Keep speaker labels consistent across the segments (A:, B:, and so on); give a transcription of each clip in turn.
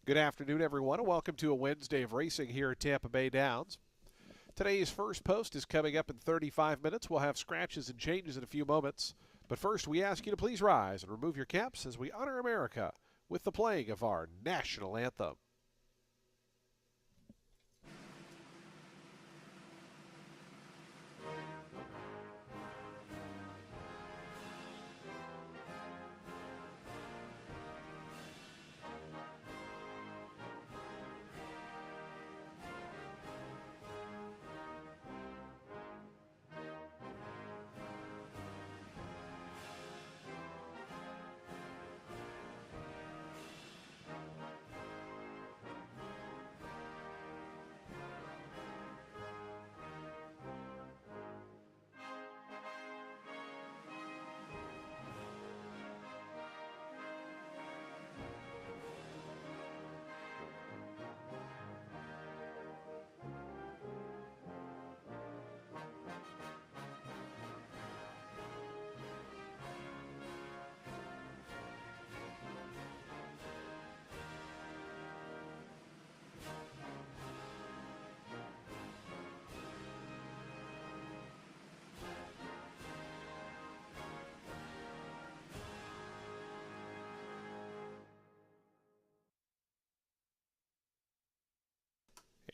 A: Good afternoon, everyone, and welcome to a Wednesday of racing here at Tampa Bay Downs. Today's first post is coming up in 35 minutes. We'll have scratches and changes in a few moments. But first, we ask you to please rise and remove your caps as we honor America with the playing of our national anthem.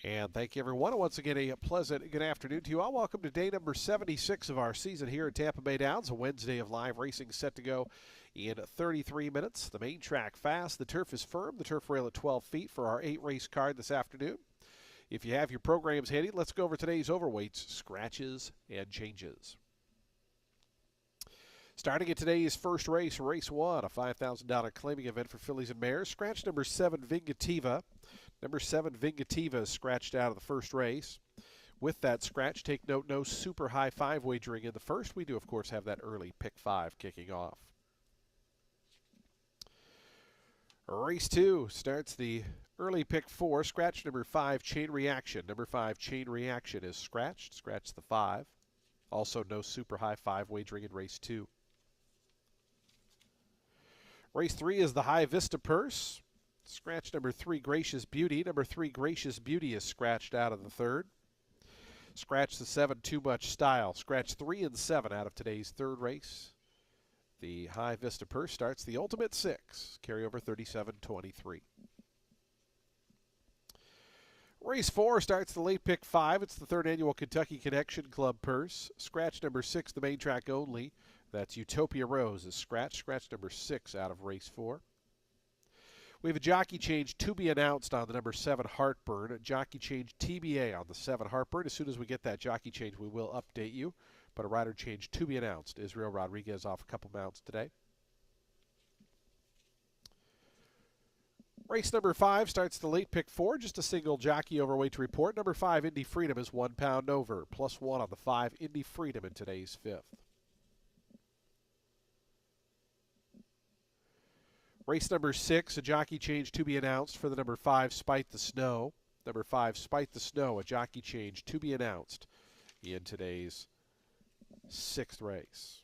A: And thank you, everyone. And once again, a pleasant good afternoon to you all. Welcome to day number 76 of our season here at Tampa Bay Downs, a Wednesday of live racing set to go in 33 minutes. The main track fast. The turf is firm. The turf rail at 12 feet for our 8-race card this afternoon. If you have your programs handy, let's go over today's overweights, scratches, and changes. Starting at today's first race, race 1, a $5,000 claiming event for fillies and mares. Scratch number 7, Vingativa. Number 7, Vingativa is scratched out of the first race. With that scratch, take note, no super high 5 wagering in the first. We do, of course, have that early pick 5 kicking off. Race 2 starts the early pick 4. Scratch number 5, Chain Reaction. Number 5, Chain Reaction is scratched. Scratch the 5. Also, no super high 5 wagering in race 2. Race 3 is the High Vista Purse. Scratch number 3, Gracious Beauty. Number 3, Gracious Beauty is scratched out of the third. Scratch the 7, Too Much Style. Scratch 3 and 7 out of today's third race. The High Vista Purse starts the Ultimate 6, carryover 37-23. Race 4 starts the late pick 5. It's the third annual Kentucky Connection Club Purse. Scratch number 6, the main track only. That's Utopia Rose is scratched. Scratch number 6 out of race 4. We have a jockey change to be announced on the number 7 Heartburn. A jockey change TBA on the 7 Heartburn. As soon as we get that jockey change, we will update you. But a rider change to be announced. Israel Rodriguez off a couple mounts today. Race number 5 starts the late pick 4. Just a single jockey overweight to report. Number 5 Indy Freedom is 1 pound over. +1 on the 5 Indy Freedom in today's 5th. Race number 6, a jockey change to be announced for the number 5, Spite the Snow. Number 5, Spite the Snow, a jockey change to be announced in today's 6th race.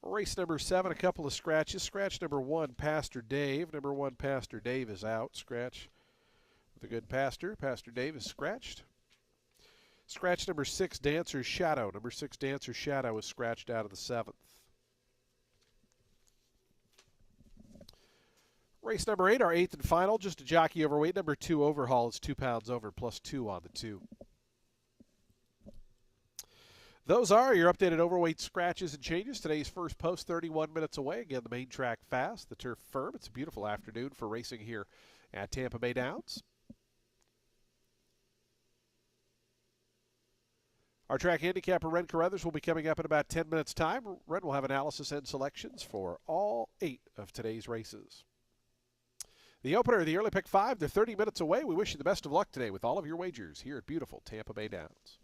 A: Race number 7, a couple of scratches. Scratch number 1, Pastor Dave. Number 1, Pastor Dave is out. Scratch the good pastor. Pastor Dave is scratched. Scratch number 6, Dancer's Shadow. Number 6, Dancer's Shadow is scratched out of the 7th. Race number 8, our 8th and final, just a jockey overweight. Number 2, Overhaul is 2 pounds over, +2 on the 2. Those are your updated overweight scratches and changes. Today's first post, 31 minutes away. Again, the main track fast, the turf firm. It's a beautiful afternoon for racing here at Tampa Bay Downs. Our track handicapper, Ren Carruthers, will be coming up in about 10 minutes' time. Ren will have analysis and selections for all 8 of today's races. The opener, the early pick 5, they're 30 minutes away. We wish you the best of luck today with all of your wagers here at beautiful Tampa Bay Downs.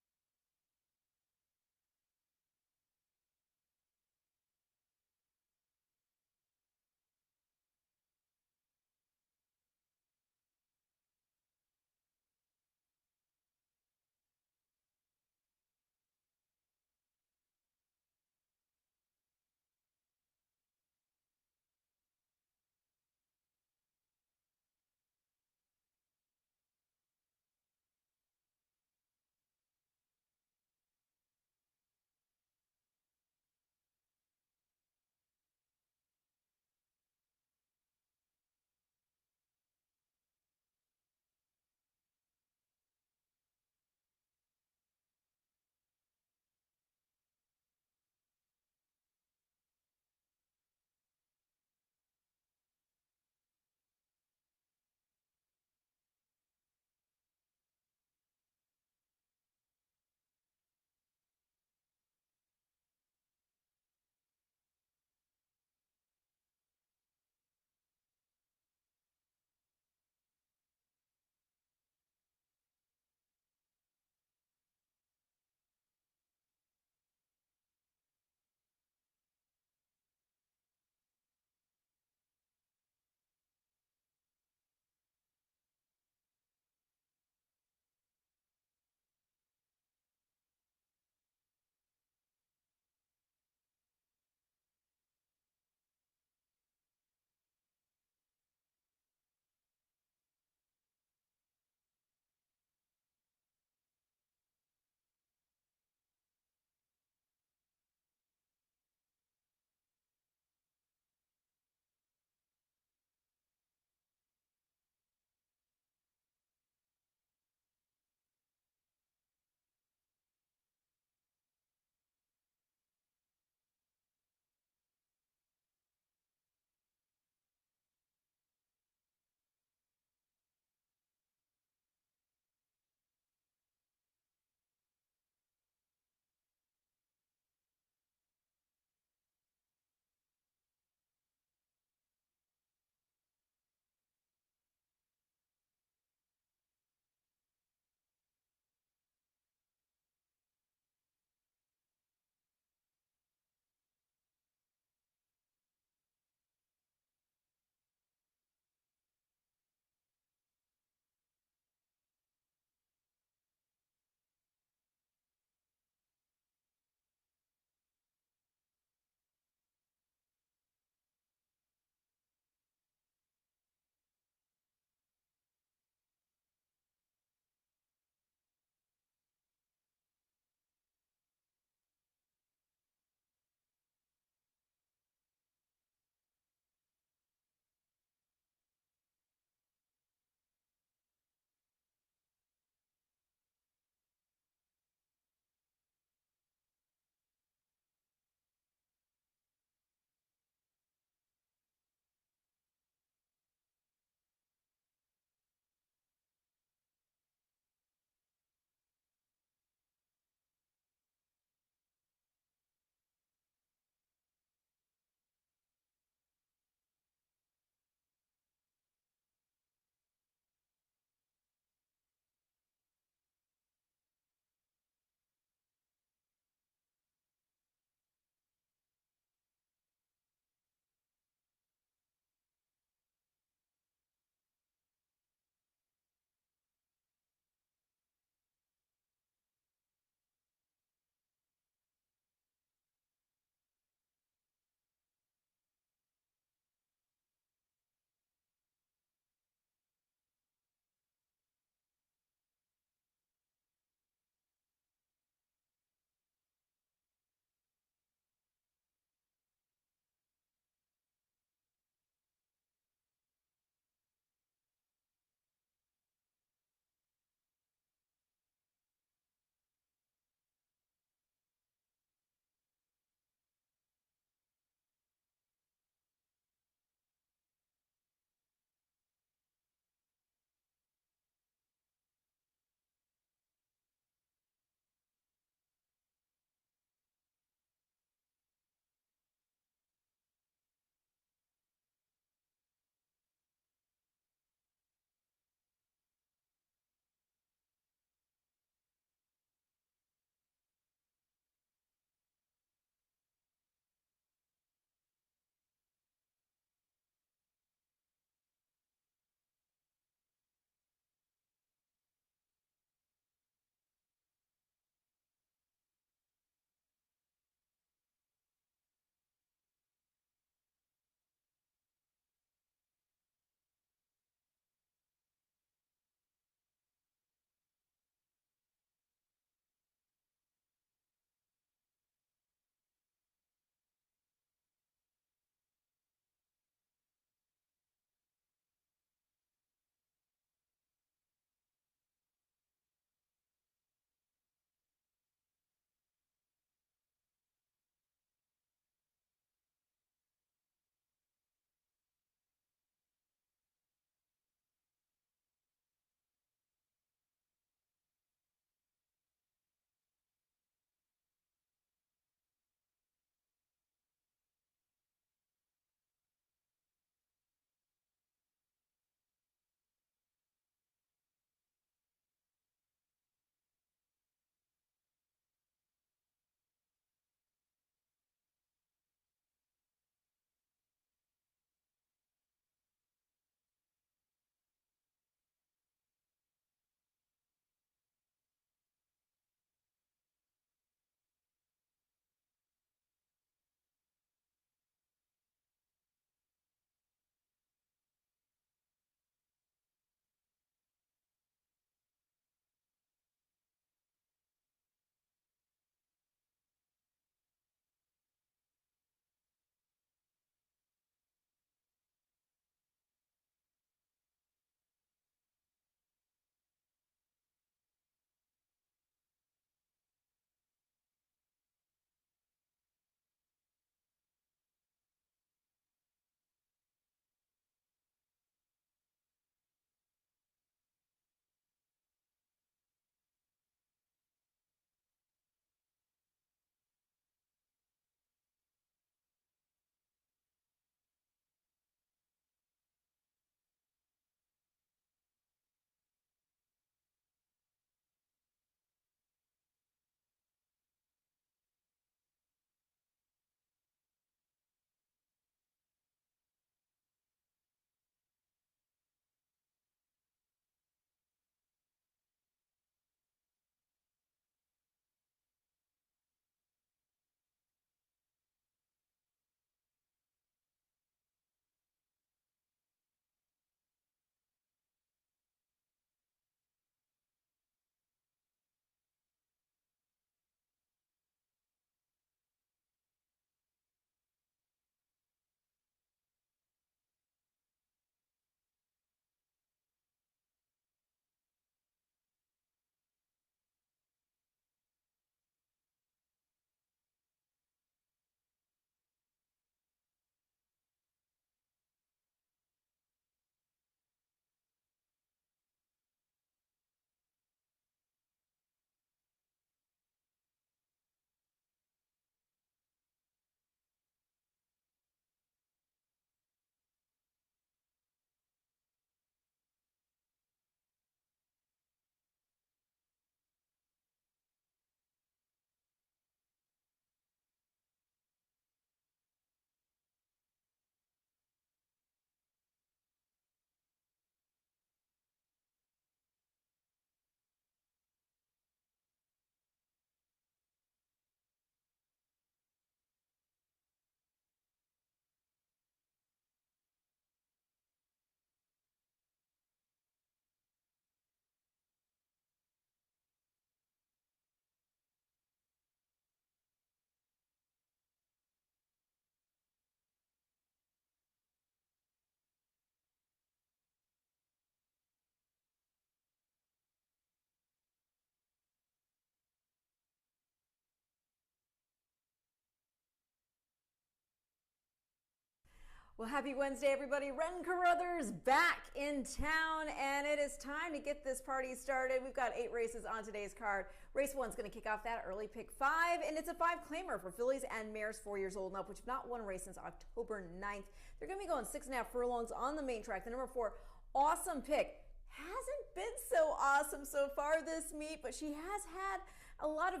B: Well, happy Wednesday, everybody. Ren Carruthers back in town, and it is time to get this party started. We've got 8 races on today's card. Race 1 is going to kick off that early pick 5, and it's a 5-claimer for fillies and mares 4 years old and up, which have not won a race since October 9th. They're going to be going 6.5 furlongs on the main track. The number 4, Awesome Pick. Hasn't been so awesome so far this meet, but she has had a lot of,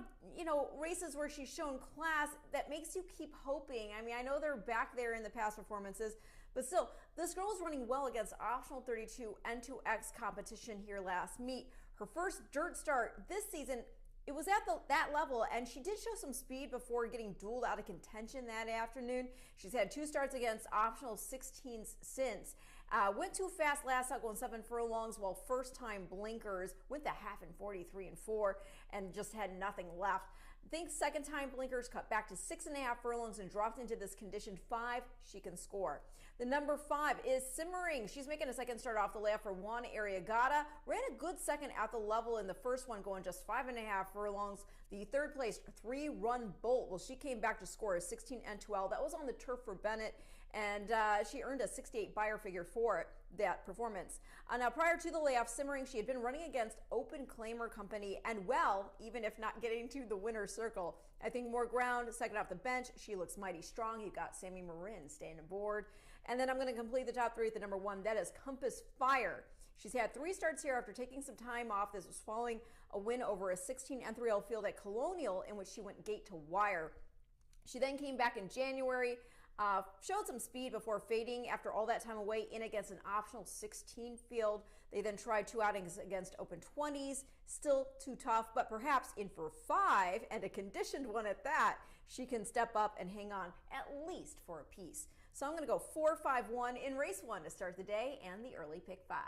B: races where she's shown class that makes you keep hoping. I mean, I know they're back there in the past performances, but still, this girl is running well against optional 32 N2X competition here last meet. Her first dirt start this season, it was at that level, and she did show some speed before getting dueled out of contention that afternoon. She's had 2 starts against optional 16s since. Went too fast last out, going 7 furlongs, while first-time blinkers went the half in 43 and 4 and just had nothing left. I think second-time blinkers cut back to 6.5 furlongs and dropped into this conditioned 5. She can score. The number 5 is Simmering. She's making a second start off the lap for Juan Arriagada. Ran a good second at the level in the first one, going just 5.5 furlongs. The third place 3-run Bolt. Well, she came back to score a 16 N2L. That was on the turf for Bennett, and she earned a 68 buyer figure for that performance. Now, prior to the layoff, Simmering, she had been running against Open Claimer Company and well, even if not getting to the winner's circle. I think more ground, second off the bench. She looks mighty strong. You got Sammy Marin staying aboard. And then I'm going to complete the top 3 at the number 1. That is Compass Fire. She's had 3 starts here after taking some time off. This was following a win over a 16 N3L field at Colonial, in which she went gate to wire. She then came back in January, showed some speed before fading after all that time away in against an optional 16 field. They then tried 2 outings against open 20s, still too tough, but perhaps in for 5, and a conditioned one at that, she can step up and hang on at least for a piece. So I'm going to go 4-5-1 in race 1 to start the day and the early pick 5.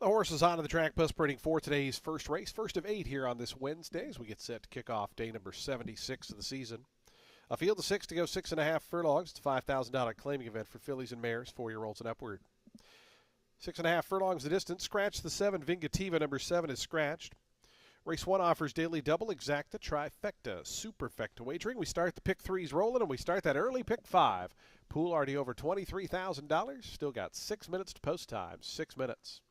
A: The horses onto the track, post sprinting for today's first race, first of 8 here on this Wednesday as we get set to kick off day number 76 of the season. A field of 6 to go 6.5 furlongs. It's a $5,000 claiming event for fillies and mares, 4-year-olds and upward. 6.5 furlongs the distance. Scratch the 7. Vingativa, number 7, is scratched. Race 1 offers daily double, exacta, trifecta, superfecta wagering. We start the pick 3s rolling, and we start that early pick 5. Pool already over $23,000. Still got 6 minutes to post time. 6 minutes.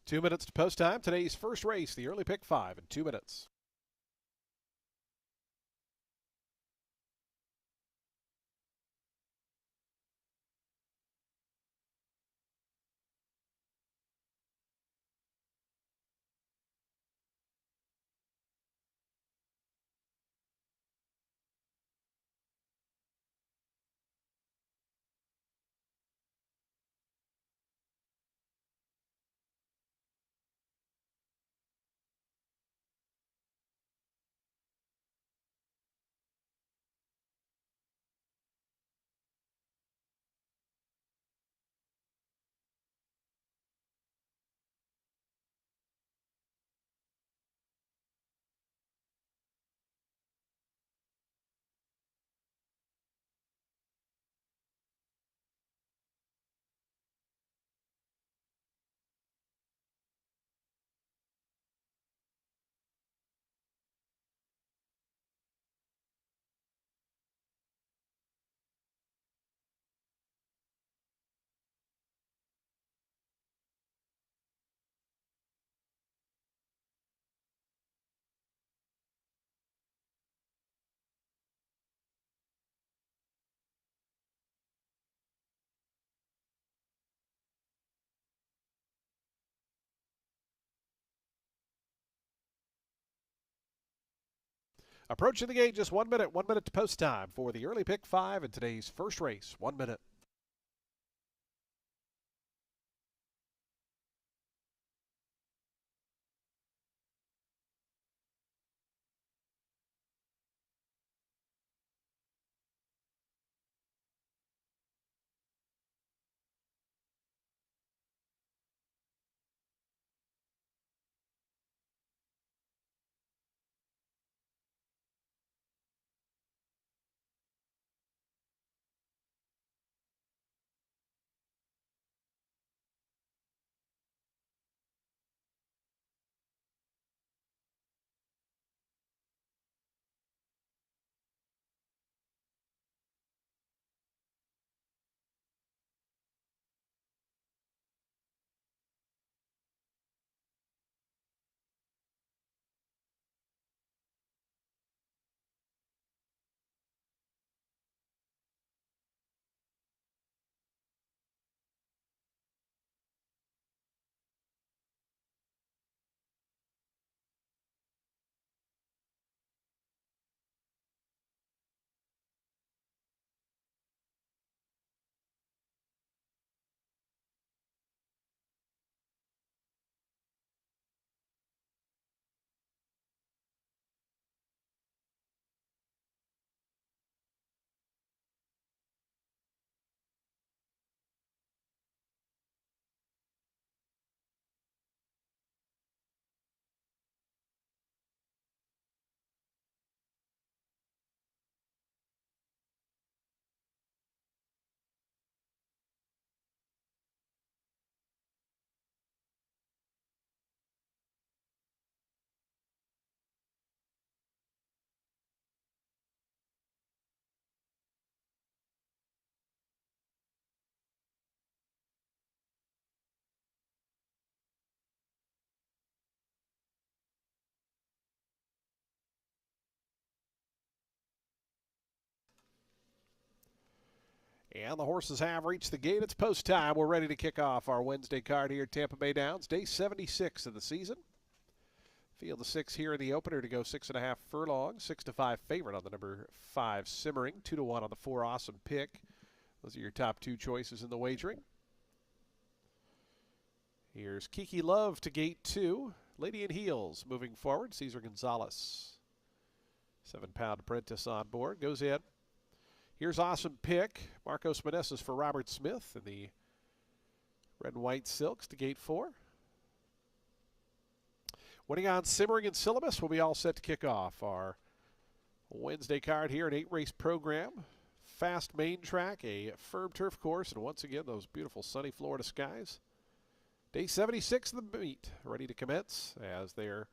A: Two minutes to post time. Today's first race, the early pick 5 in 2 minutes. Approaching the gate, just 1 minute, 1 minute to post time for the early pick 5 in today's first race. 1 minute. And the horses have reached the gate. It's post time. We're ready to kick off our Wednesday card here at Tampa Bay Downs, day 76 of the season. Field of 6 here in the opener to go 6.5 furlongs. 6-5 favorite on the number 5 Simmering. 2-1 on the 4 Awesome Pick. Those are your top 2 choices in the wagering. Here's Kiki Love to gate 2. Lady in Heels moving forward. Cesar Gonzalez. 7-pound apprentice on board. Goes in. Here's Awesome Pick. Marcos Meneses for Robert Smith in the red and white silks to gate 4. Winning on Simmering and Syllabus, we'll be all set to kick off our Wednesday card here, an 8-race program. Fast main track, a firm turf course, and once again, those beautiful sunny Florida skies. Day 76 of the meet, ready to commence as they're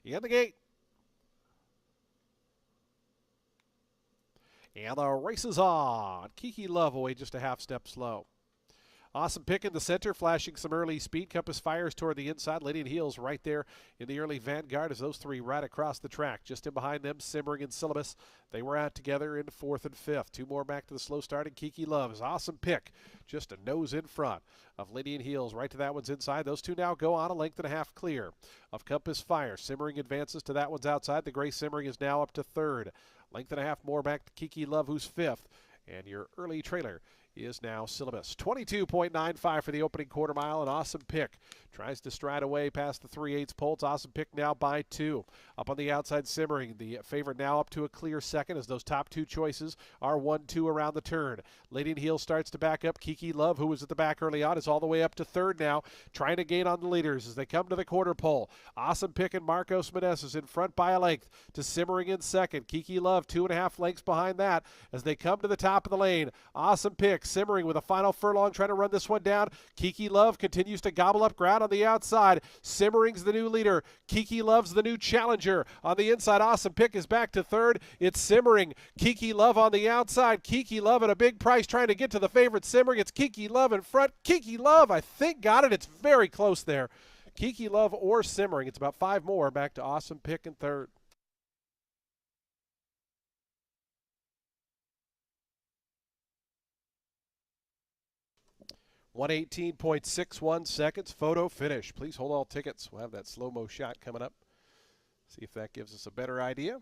A: in the gate. And the race is on. Kiki Love away just a half step slow. Awesome Pick in the center, flashing some early speed. Compass fires toward the inside. Lady in Heels right there in the early vanguard as those 3 right across the track. Just in behind them, Simmering and Syllabus. They were out together in 4th and 5th. 2 more back to the slow starting Kiki Love's Awesome Pick. Just a nose in front of Lady in Heels. Right to that one's inside. Those 2 now go on a length and a half clear of Compass Fire. Simmering advances to that one's outside. The gray Simmering is now up to 3rd. Length and a half more back to Kiki Love, who's 5th. And your early trailer is now Syllabus. 22.95 for the opening quarter mile. An Awesome Pick tries to stride away past the 3/8 pole. It's Awesome Pick now by 2. Up on the outside, Simmering, the favorite now up to a clear second as those top 2 choices are 1-2 around the turn. Lady in Heels starts to back up. Kiki Love, who was at the back early on, is all the way up to 3rd now, trying to gain on the leaders as they come to the quarter pole. Awesome Pick and Marcos Meneses in front by a length to Simmering in 2nd. Kiki Love 2.5 lengths behind that as they come to the top of the lane. Awesome Pick, Simmering with a final furlong trying to run this one down. Kiki Love continues to gobble up ground on the outside. Simmering's the new leader. Kiki Love's the new challenger. On the inside, Awesome Pick is back to 3rd. It's Simmering. Kiki Love on the outside. Kiki Love at a big price trying to get to the favorite Simmering. It's Kiki Love in front. Kiki Love, I think, got it. It's very close there. Kiki Love or Simmering. It's about 5 more back to Awesome Pick in 3rd. 118.61 seconds. Photo finish. Please hold all tickets. We'll have that slow-mo shot coming up. See if that gives us a better idea.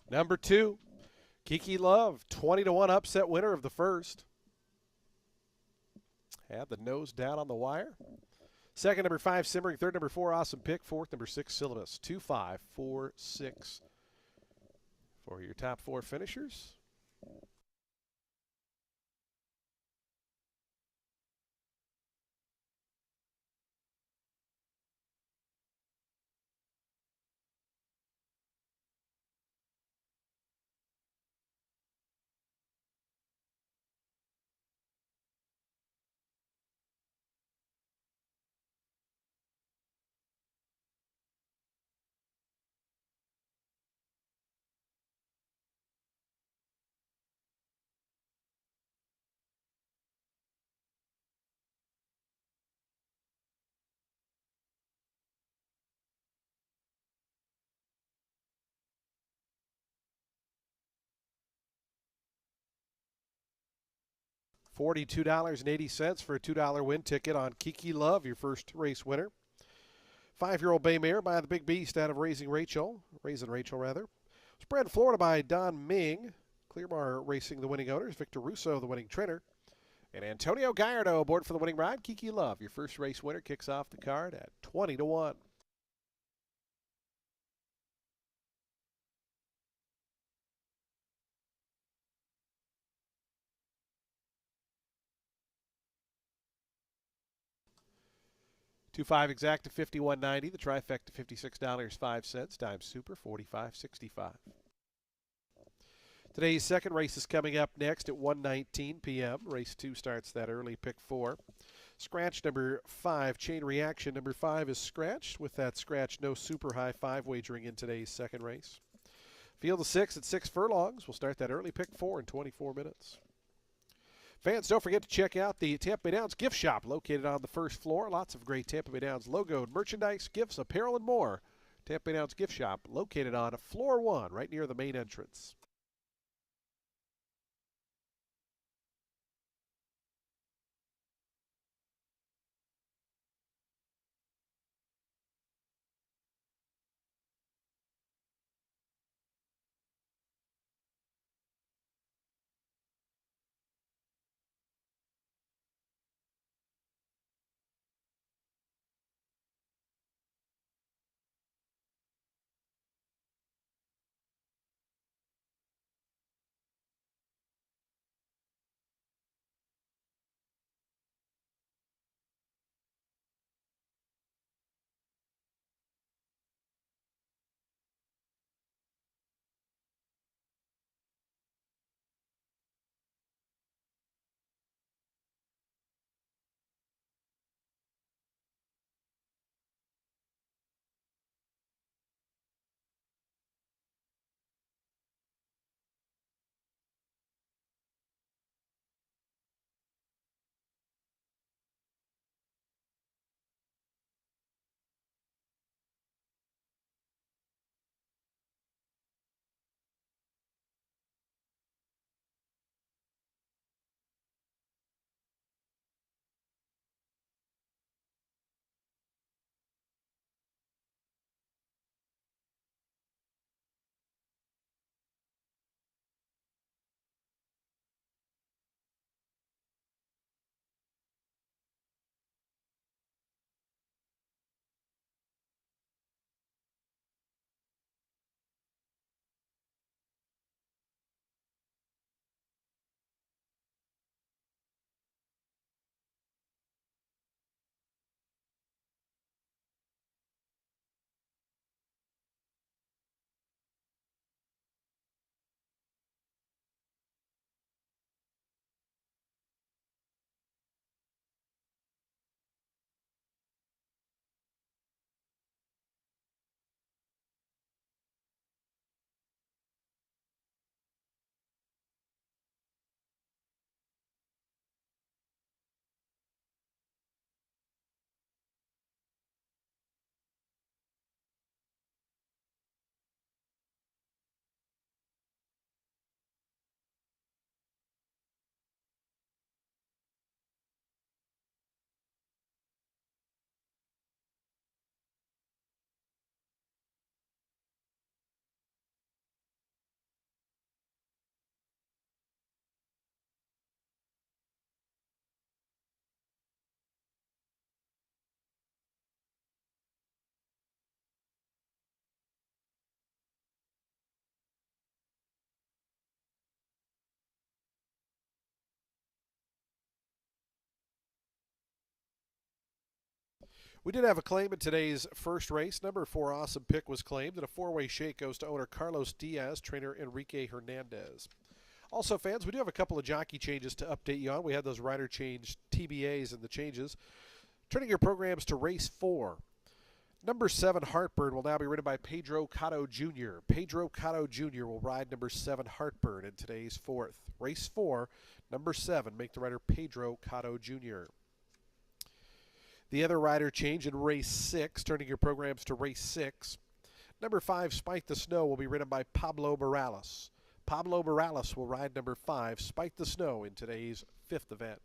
A: Number 2, Kiki Love, 20-1 upset winner of the first. Had the nose down on the wire. Second, number 5, Simmering. Third, number 4, Awesome Pick. Fourth, number 6, Syllabus. 2, 5, 4, 6 for your top 4 finishers. $42.80 for a $2 win ticket on Kiki Love, your first race winner. 5-year-old bay mare by the Big Beast out of Raising Rachel. Was bred in Florida by Don Ming. Clearbar Racing, the winning owners. Victor Russo, the winning trainer. And Antonio Gallardo aboard for the winning ride. Kiki Love, your first race winner, kicks off the card at 20-1. Two five exact to 51.90. The trifecta $56.05. Dime Super 45.65. Today's second race is coming up next at 1:19 p.m. Race 2 starts that early. Pick 4. Scratch number 5, Chain Reaction. Number 5 is scratched. With that scratch, no super high 5 wagering in today's second race. Field of 6 at 6 furlongs. We'll start that early. Pick 4 in 24 minutes. Fans, don't forget to check out the Tampa Bay Downs gift shop located on the first floor. Lots of great Tampa Bay Downs logoed merchandise, gifts, apparel, and more. Tampa Bay Downs gift shop located on floor 1 right near the main entrance. We did have a claim in today's first race. Number 4, Awesome Pick, was claimed, and a four-way shake goes to owner Carlos Diaz, trainer Enrique Hernandez. Also, fans, we do have a couple of jockey changes to update you on. We had those rider change TBAs and the changes. Turning your programs to race 4. Number 7, Heartburn, will now be ridden by Pedro Cotto Jr. Pedro Cotto Jr. will ride number 7, Heartburn, in today's 4th. Race 4, number 7, make the rider Pedro Cotto Jr. The other rider change in race 6, turning your programs to race 6. Number 5, Spike the Snow, will be ridden by Pablo Morales. Pablo Morales will ride number 5, Spike the Snow, in today's 5th event.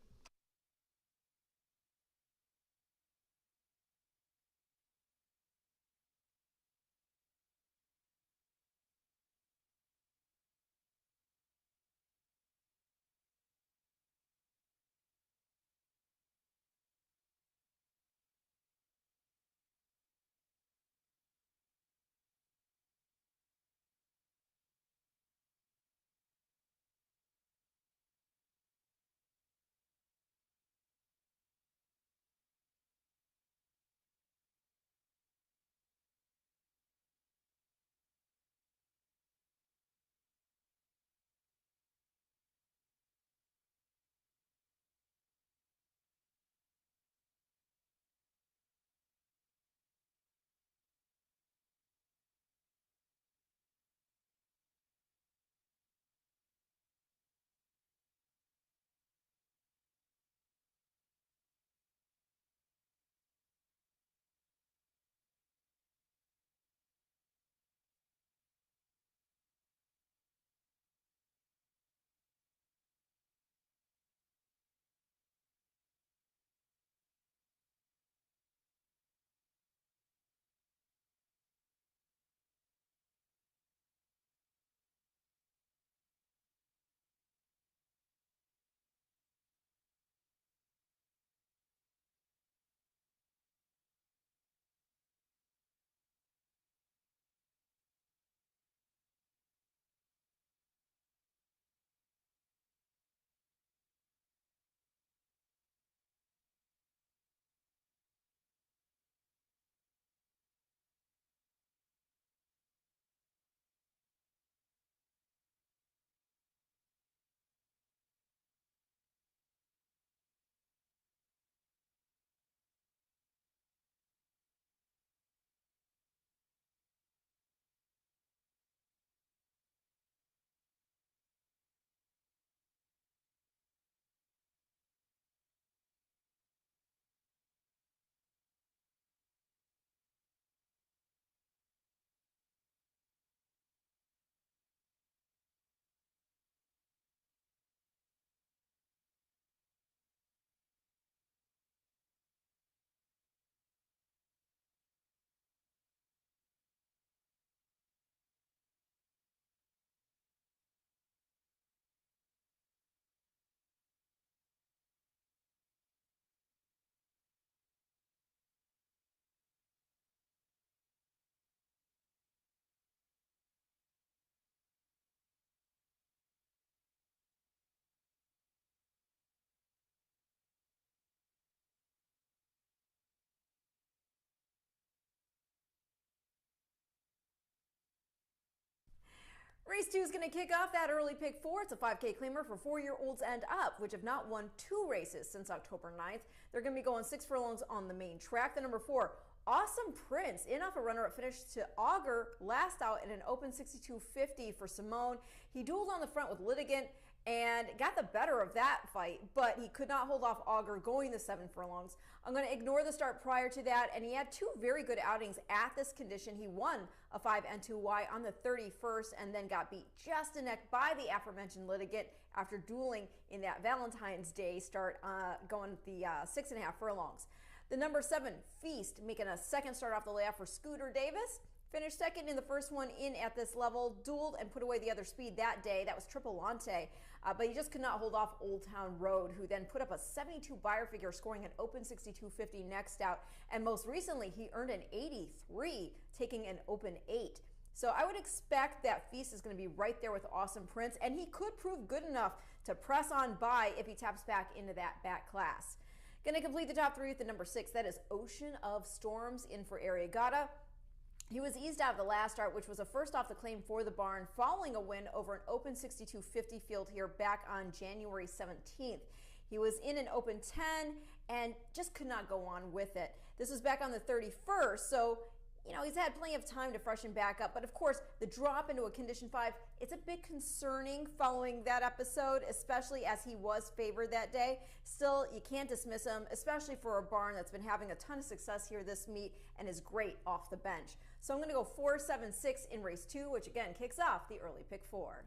B: Race 2 is going to kick off that early pick 4. It's a 5K claimer for 4-year-olds and up, which have not won 2 races since October 9th. They're going to be going 6 furlongs on the main track. The number 4, Awesome Prince, in off a runner-up finish to Augur last out in an open 62.50 for Simone. He dueled on the front with Litigant and got the better of that fight, but he could not hold off Augur going the 7 furlongs. I'm going to ignore the start prior to that, and he had 2 very good outings at this condition. He won a 5N2Y on the 31st and then got beat just a neck by the aforementioned Litigant after dueling in that Valentine's Day start going the 6.5 furlongs. The number 7, Feast, making a second start off the layoff for Scooter Davis. Finished second in the first one in at this level, dueled and put away the other speed that day. That was Tripolante, but he just could not hold off Old Town Road, who then put up a 72 buyer figure, scoring an open 62.50 next out. And most recently, he earned an 83, taking an open 8. So I would expect that Feast is going to be right there with Awesome Prince, and he could prove good enough to press on by if he taps back into that back class. Going to complete the top three with the number 6. That is Ocean of Storms in for Arriagata. He was eased out of the last start, which was a first off the claim for the barn, following a win over an open 6250 field here back on January 17th. He was in an open 10 and just could not go on with it. This was back on the 31st, so he's had plenty of time to freshen back up. But of course, the drop into a condition 5, it's a bit concerning following that episode, especially as he was favored that day. Still, you can't dismiss him, especially for a barn that's been having a ton of success here this meet and is great off the bench. So I'm going to go 4, 7, 6 in race 2, which again kicks off the early pick 4.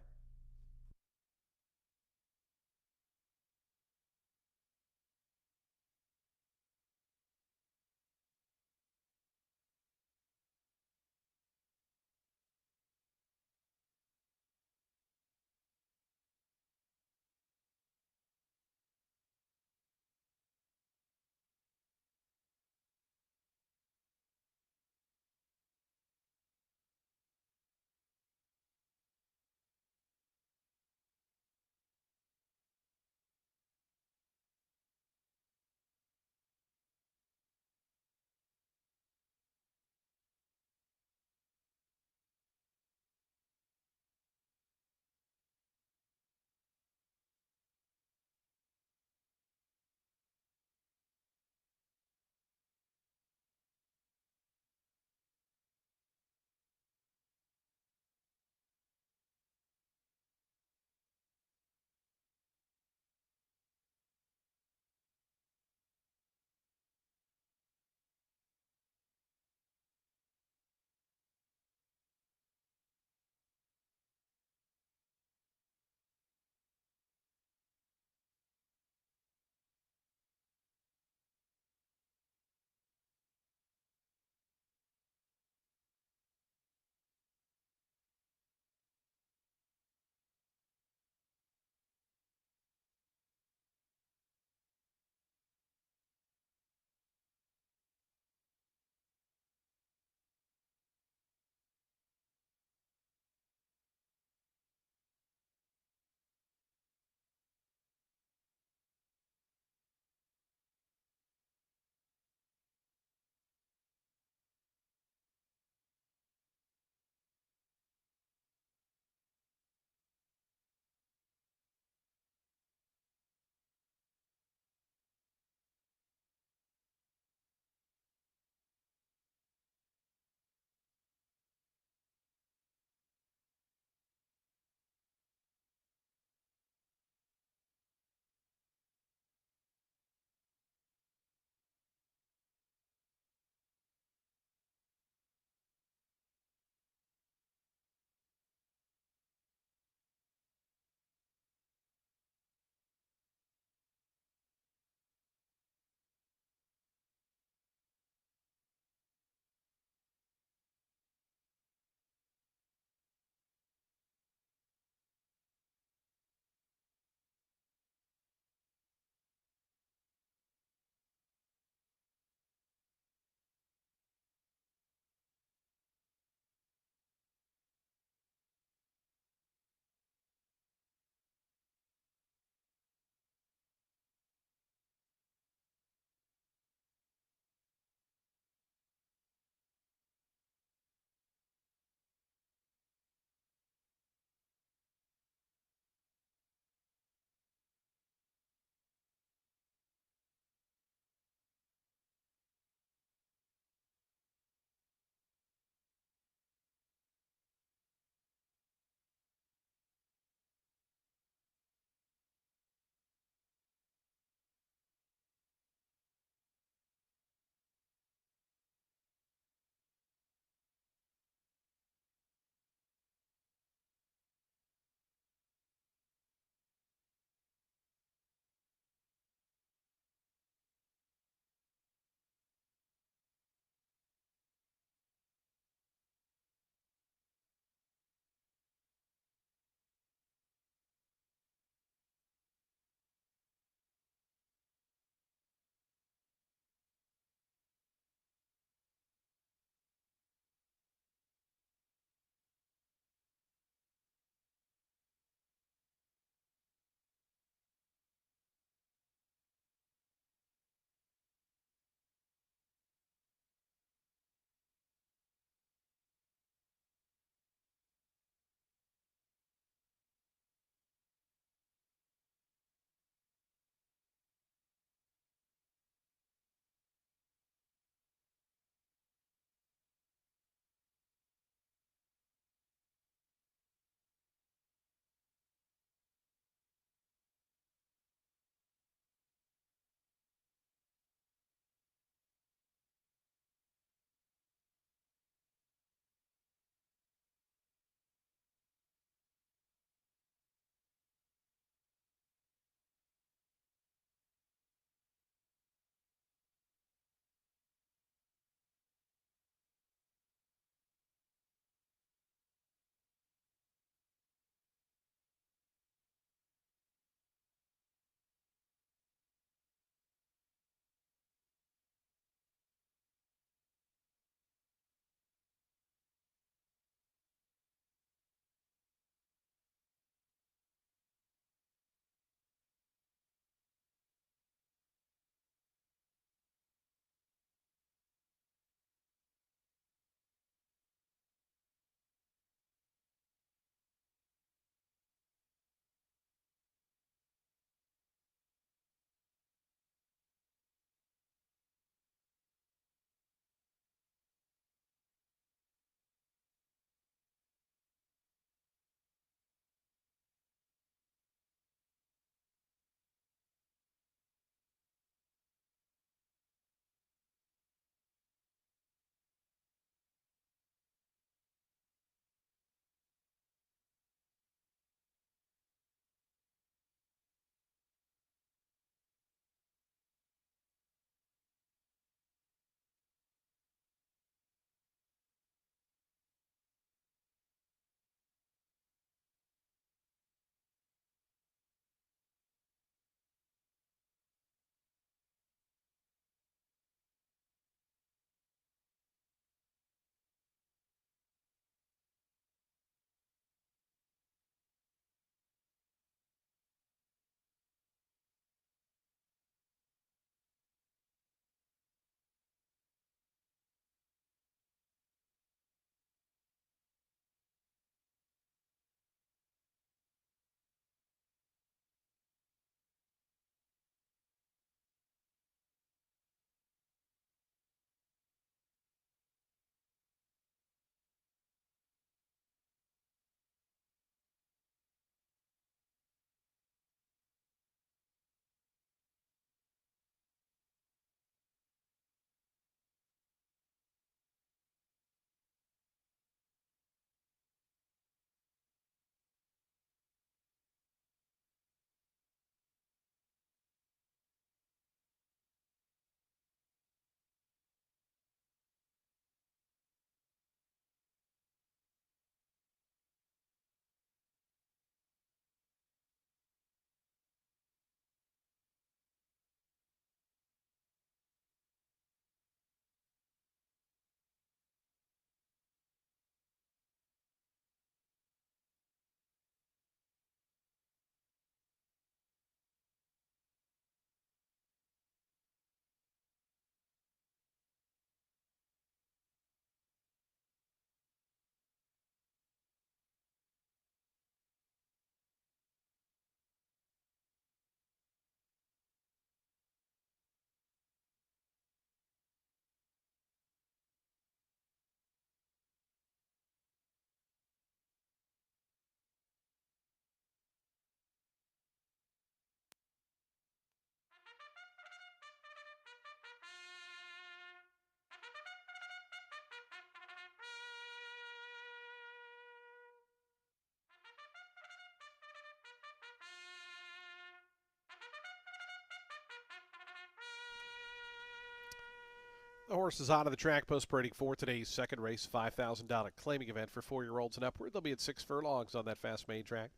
A: The horse is on the track post parading for today's second race, $5,000 claiming event for 4-year-olds and upward. They'll be at 6 furlongs on that fast main track.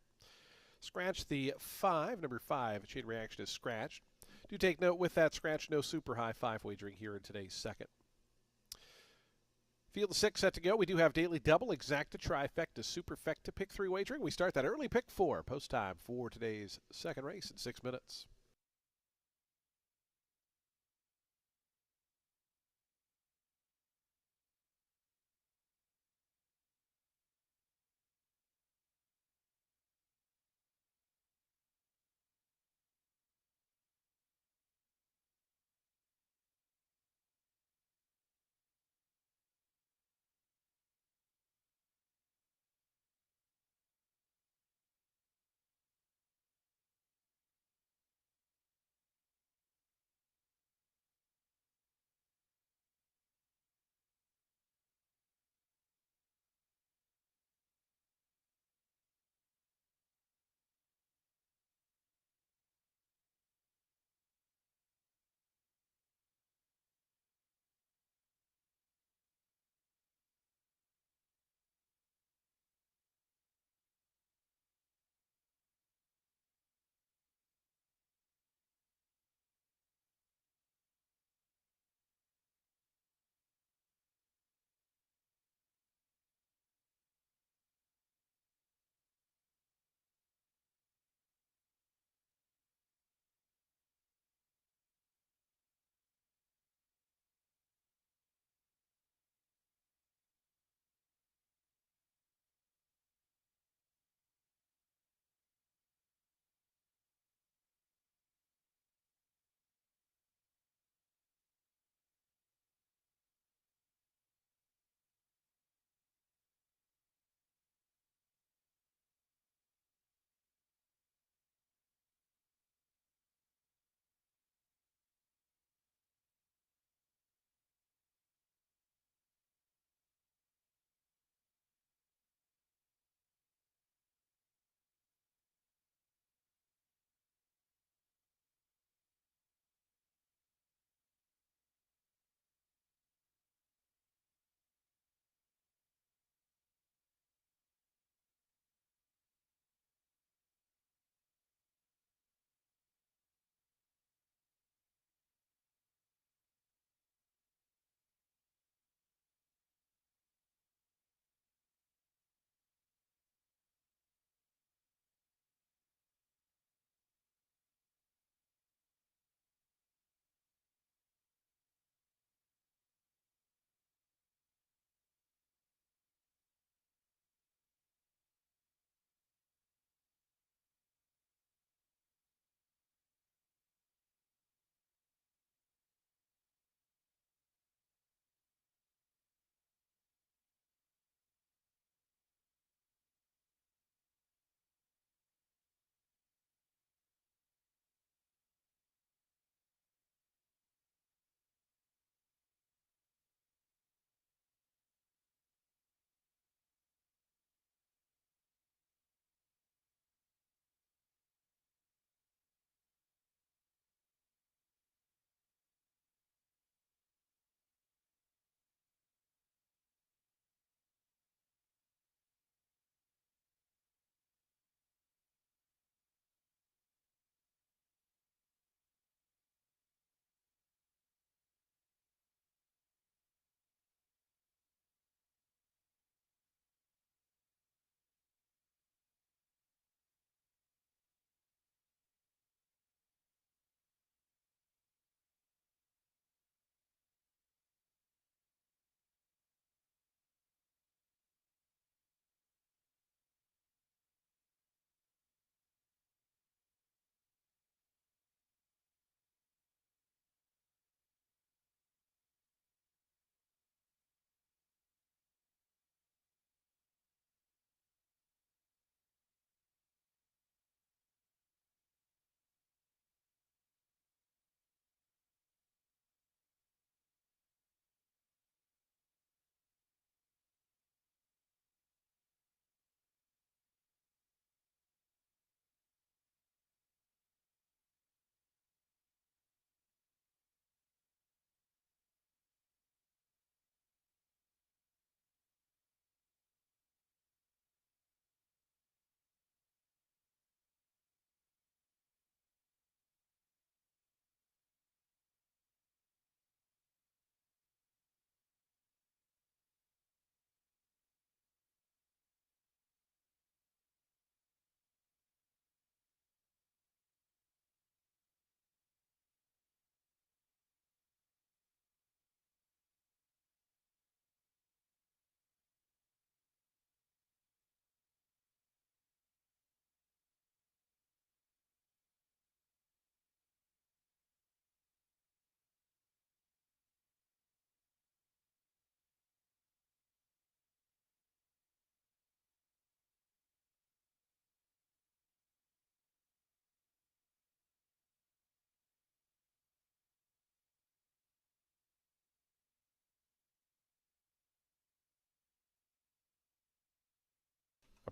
A: Scratch the 5, number 5. Chain Reaction is scratched. Do take note with that scratch, no super high 5 wagering here in today's second. Field 6 set to go. We do have daily double, exacta, trifecta, superfecta, pick 3 wagering. We start that early pick 4, post time for today's second race in 6 minutes.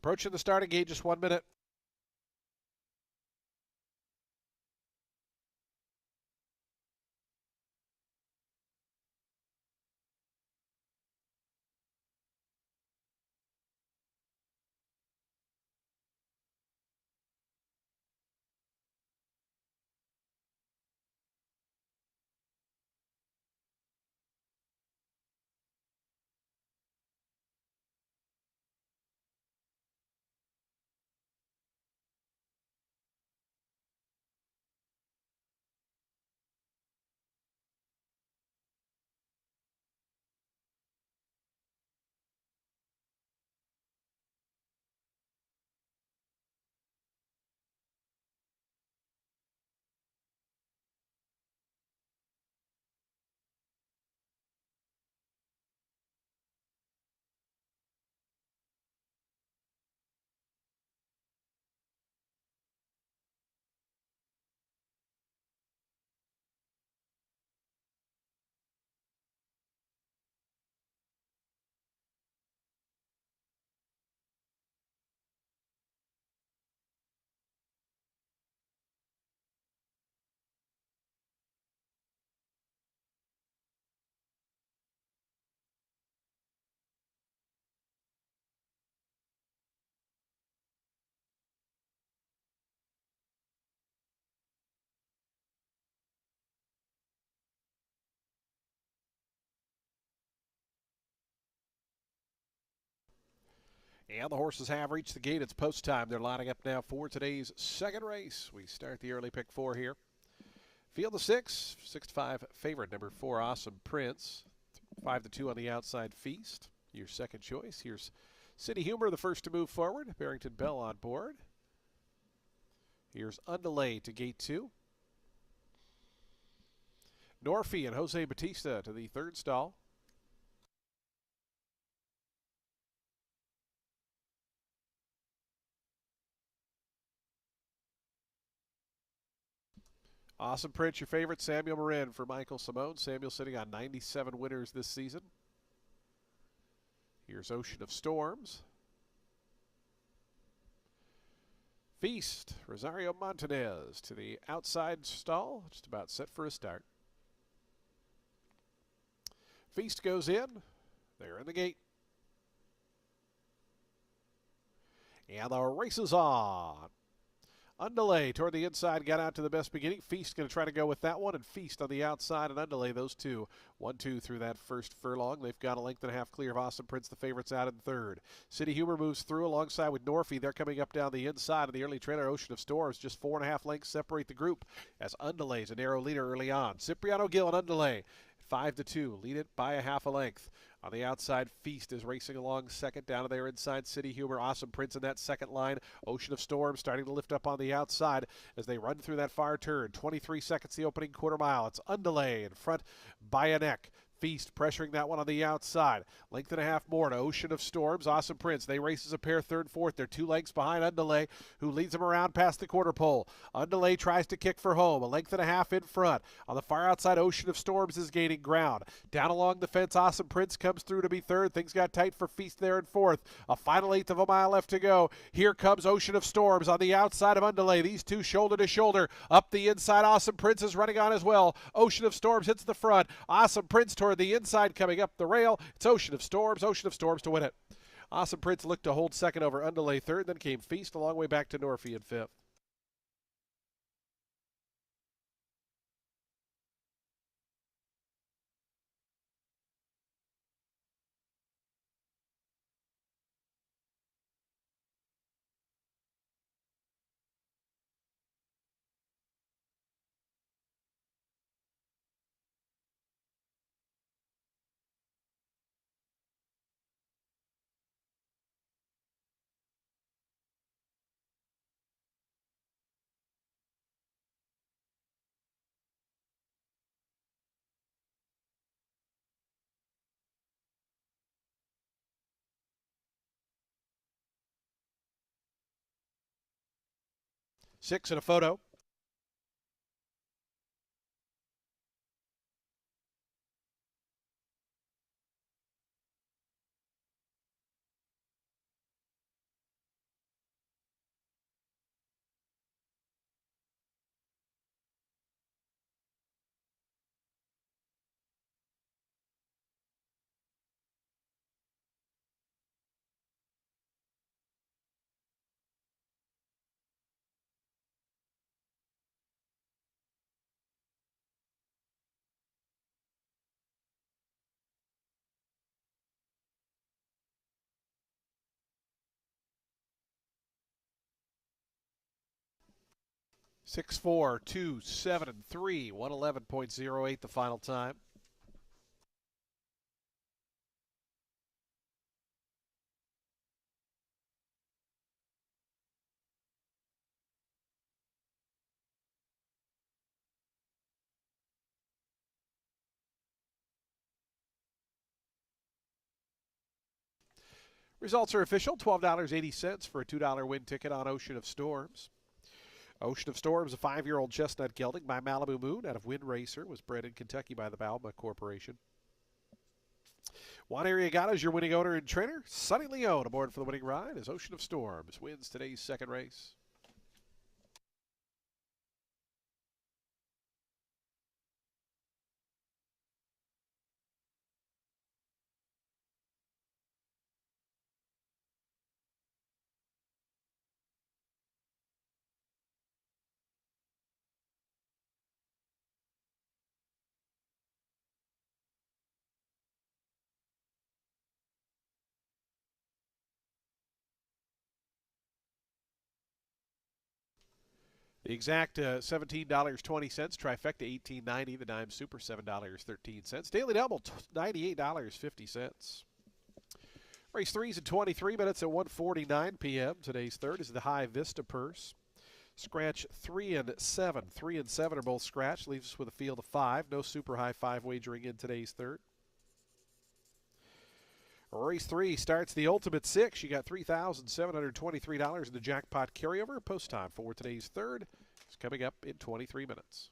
A: Approaching the starting gate, just 1 minute. And the horses have reached the gate. It's post time. They're lining up now for today's second race. We start the early pick 4 here. Field of 6, 6-5 favorite, number 4, Awesome Prince. 5-2 on the outside, Feast. Your second choice. Here's City Humor, the first to move forward. Barrington Bell on board. Here's Undelay to gate 2. Norfie and Jose Batista to the third stall. Awesome Prince, your favorite, Samuel Marin for Michael Simone. Samuel sitting on 97 winners this season. Here's Ocean of Storms. Feast, Rosario Montanez to the outside stall, just about set for a start. Feast goes in. They're in the gate. And the race is on. Undelay toward the inside, got out to the best beginning. Feast going to try to go with that one, and Feast on the outside, and Undelay, those two. 1-2 through that first furlong. They've got a length and a half clear of Awesome Prince, the favorites out in third. City Humor moves through alongside with Norfie. They're coming up down the inside of the early trailer. Ocean of Storms, just 4.5 lengths separate the group as Undelay's a narrow leader early on. Cipriano Gill and Undelay, 5-2, lead it by a half a length. On the outside, Feast is racing along second. Down to their inside, City Humor, Awesome Prince in that second line. Ocean of Storm starting to lift up on the outside as they run through that far turn. 23 seconds the opening quarter mile. It's Undelay in front by a neck. Feast pressuring that one on the outside. Length and a half more to Ocean of Storms. Awesome Prince. They race as a pair, third, fourth. They're 2 lengths behind Undelay, who leads them around past the quarter pole. Undelay tries to kick for home. A length and a half in front. On the far outside, Ocean of Storms is gaining ground. Down along the fence, Awesome Prince comes through to be third. Things got tight for Feast there in fourth. A final 1/8 of a mile left to go. Here comes Ocean of Storms on the outside of Undelay. These two shoulder to shoulder. Up the inside, Awesome Prince is running on as well. Ocean of Storms hits the front. Awesome Prince toward the inside coming up the rail. It's Ocean of Storms to win it. Awesome Prince looked to hold second over Undelay third, then came Feast a long way back to Norfie in fifth. Six in a photo. 6, 4, 2, 7, and 3. 111.08 the final time. Results are official. $12.80 for a $2 win ticket on Ocean of Storms. Ocean of Storms, a 5-year-old chestnut gelding by Malibu Moon out of Wind Racer, was bred in Kentucky by the Bauma Corporation. Juan Arriagada is your winning owner and trainer. Sonny Leone aboard for the winning ride as Ocean of Storms wins today's second race. The exact $17.20, trifecta $18.90, the dime super $7.13, daily double $98.50. Race 3's in 23 minutes at 1:49 p.m. Today's third is the High Vista Purse. Scratch 3 and 7. 3 and 7 are both scratched. Leaves us with a field of 5. No super high 5 wagering in today's third. Race 3 starts the Ultimate 6. You got $3,723 in the jackpot carryover. Post time for today's third is coming up in 23 minutes.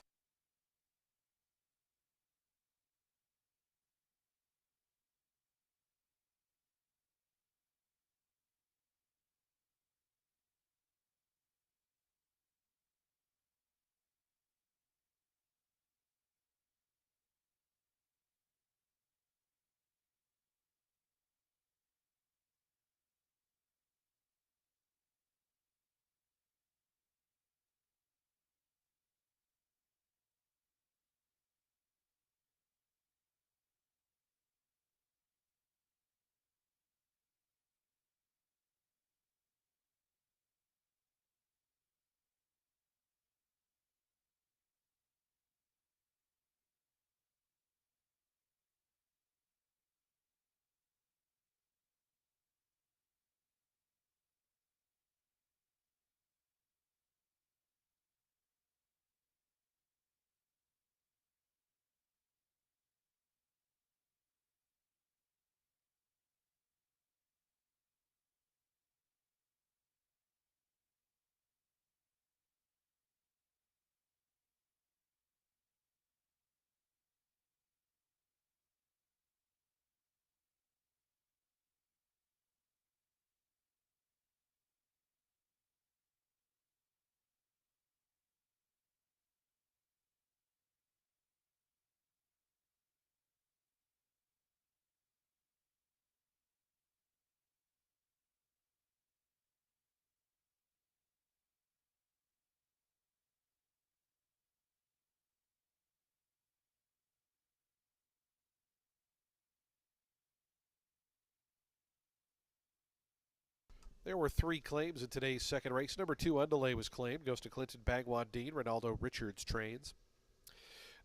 A: There were 3 claims in today's second race. Number 2, Undelay was claimed. Goes to Clinton Bagwan Dean. Ronaldo Richards trains.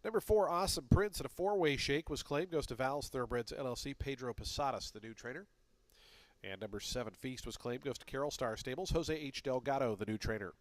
A: Number 4, Awesome Prince, and a 4-way shake was claimed. Goes to Val's Thoroughbreds LLC. Pedro Posadas, the new trainer. And number 7, Feast was claimed. Goes to Carroll Star Stables. Jose H. Delgado, the new trainer.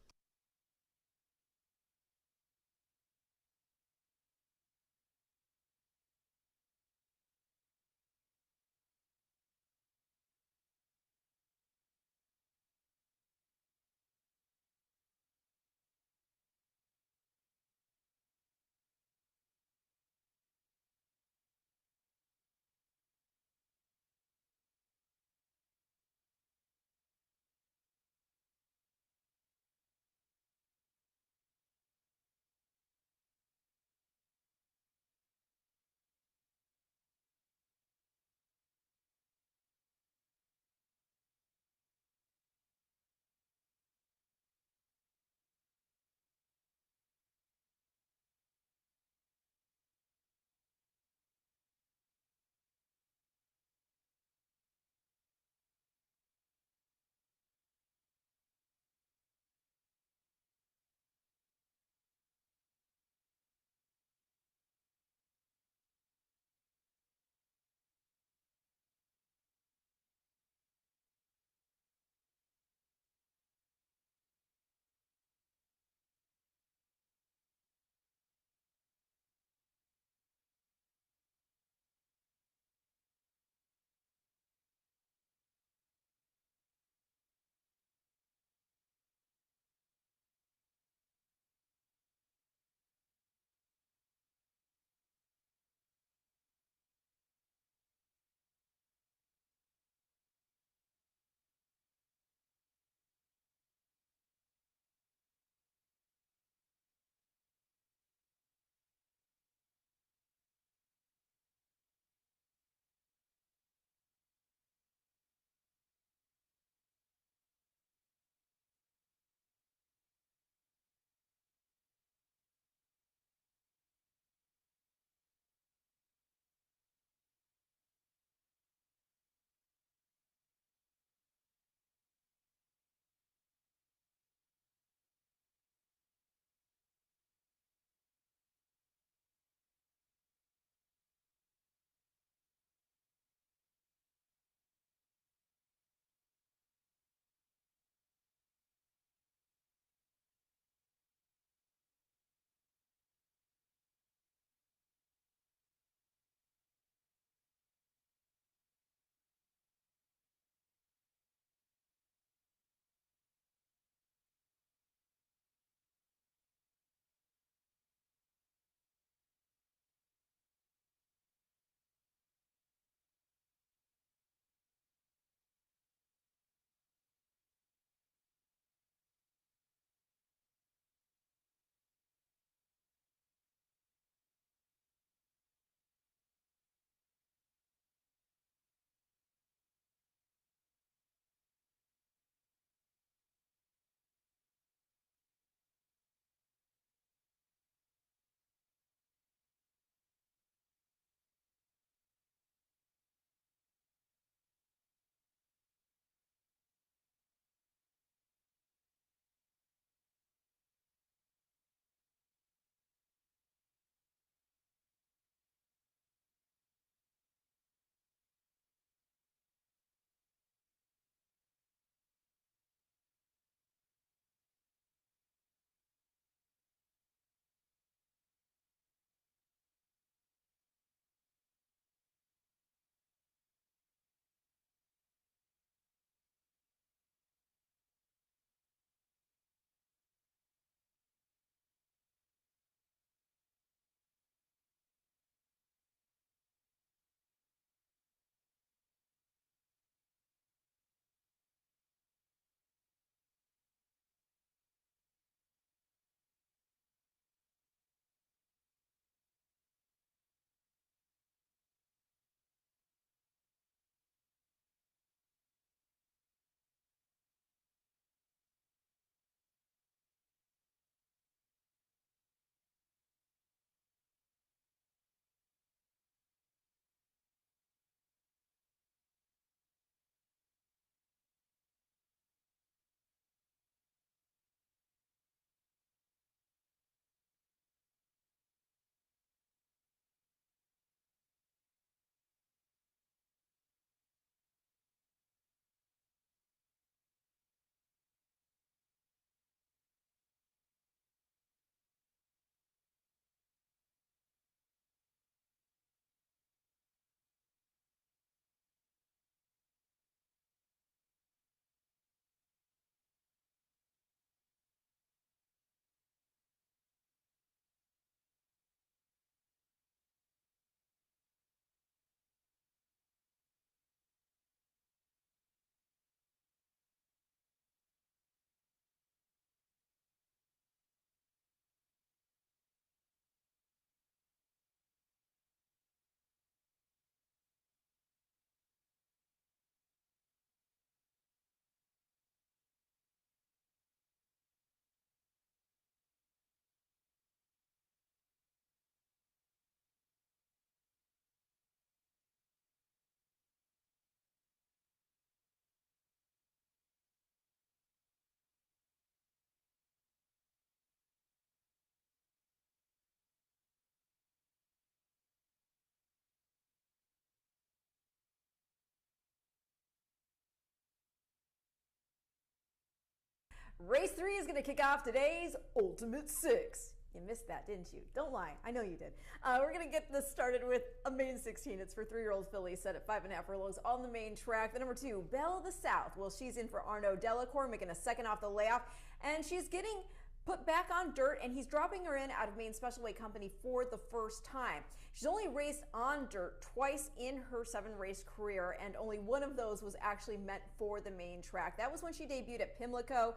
B: Race 3 is going to kick off today's Ultimate Six. You missed that, didn't you? Don't lie. I know you did. We're going to get this started with a main 16. It's for 3-year-old fillies set at 5.5 furlongs on the main track. The number 2, Belle of the South. Well, she's in for Arnaud Delacour, making a second off the layoff. And she's getting put back on dirt, and he's dropping her in out of Maine Special Weight Company for the first time. She's only raced on dirt twice in her 7-race career, and only one of those was actually meant for the main track. That was when she debuted at Pimlico.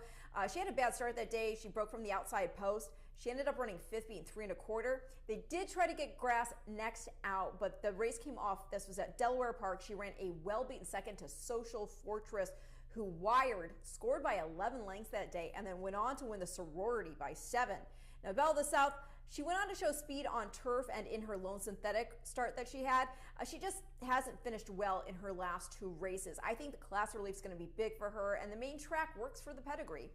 B: She had a bad start that day. She broke from the outside post. She ended up running 5th, being 3 1/4. They did try to get grass next out, but the race came off. This was at Delaware Park. She ran a well-beaten second to Social Fortress, who scored by 11 lengths that day, and then went on to win the sorority by 7. Now, Belle of the South, she went on to show speed on turf and in her lone synthetic start that she had. She just hasn't finished well in her last 2 races. I think the class relief is going to be big for her, and the main track works for the pedigree.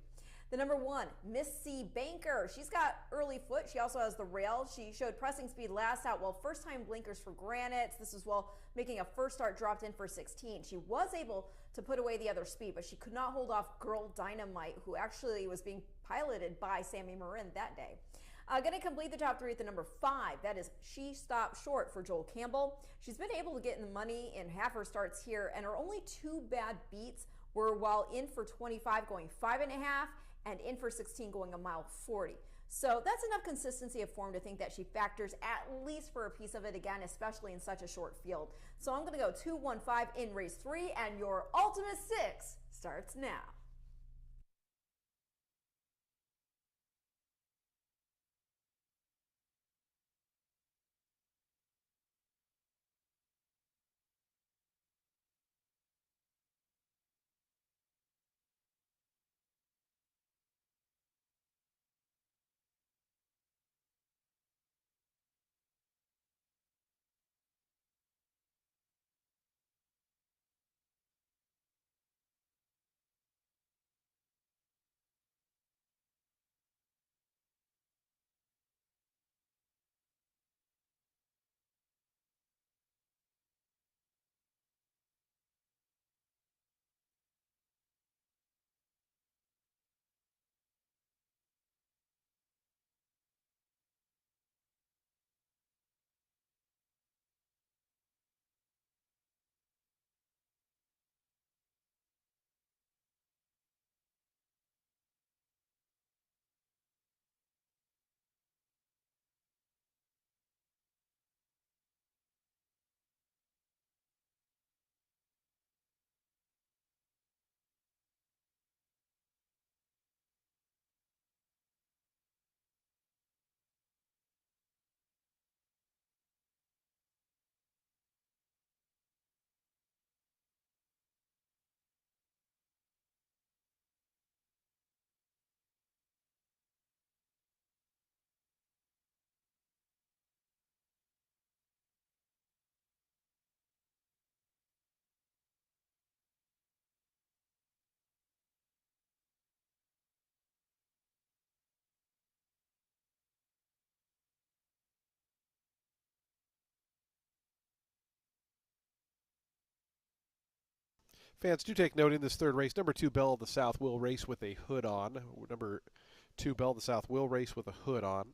B: The number 1, Miss C. Banker. She's got early foot. She also has the rail. She showed pressing speed last out, while first-time blinkers for Granite. This was while making a first start, dropped in for 16. She was able to put away the other speed, but she could not hold off Girl Dynamite, who actually was being piloted by Sammy Marin that day. Going to complete the top 3 at the number 5. That is She Stopped Short for Joel Campbell. She's been able to get in the money in half her starts here, and her only 2 bad beats were while in for 25 going 5.5 and in for 16 going 1.40 miles. So that's enough consistency of form to think that she factors at least for a piece of it again, especially in such a short field. So I'm going to go 2-1-5 in race 3, and your Ultimate Six starts now.
A: Fans, do take note in this third race. Number 2, Belle of the South, will race with a hood on. Number 2, Belle of the South, will race with a hood on.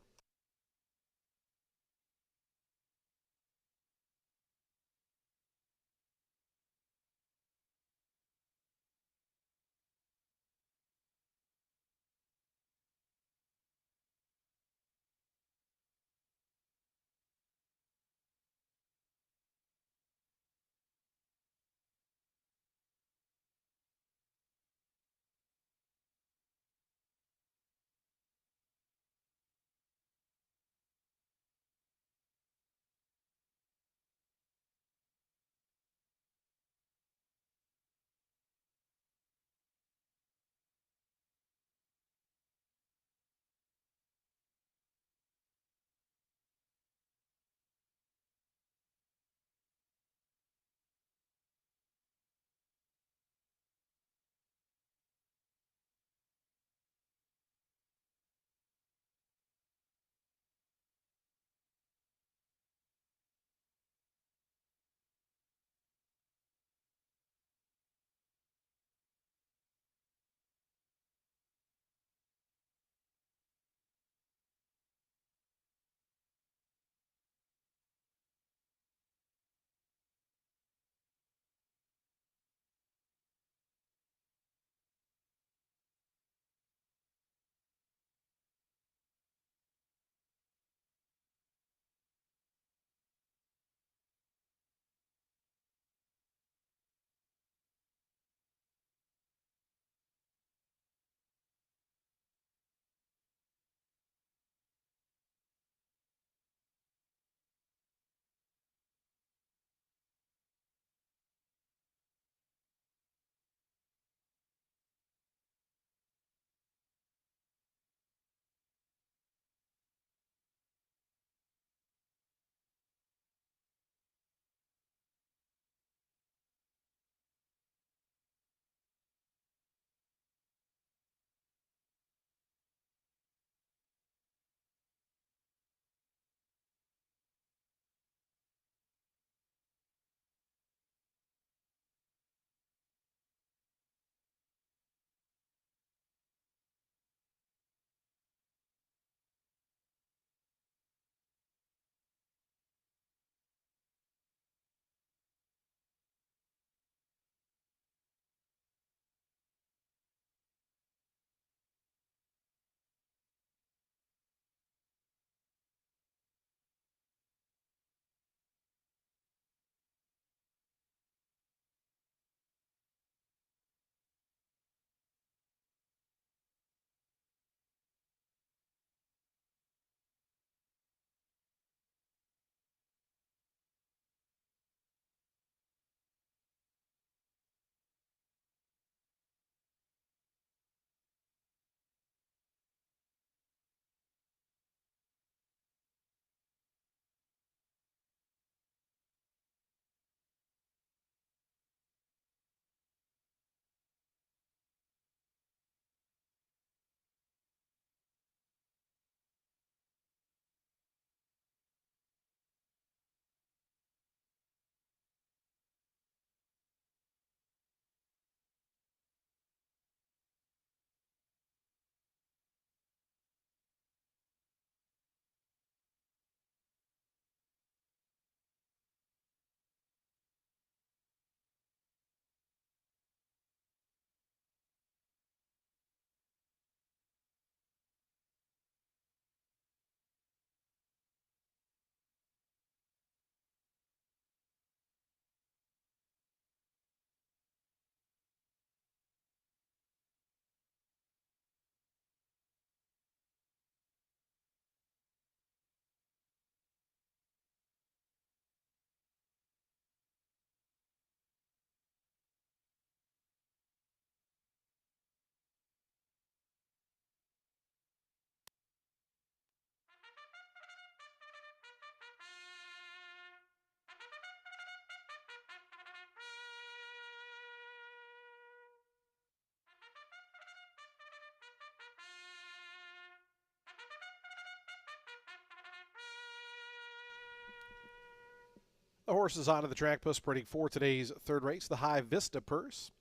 A: The horses onto the track post spreading for today's third race, the High Vista Purse.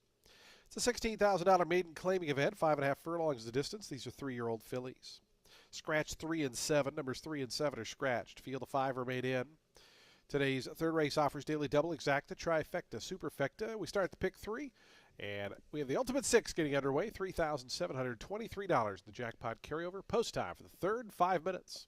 A: It's a $16,000 maiden claiming event, 5.5 furlongs the distance. These are 3-year-old fillies. Scratch 3 and 7. Numbers 3 and 7 are scratched. Field of 5 remain in. Today's third race offers daily double, exacta, trifecta, superfecta. We start at the pick 3, and we have the Ultimate 6 getting underway, $3,723. The jackpot carryover. Post time for the third, 5 minutes.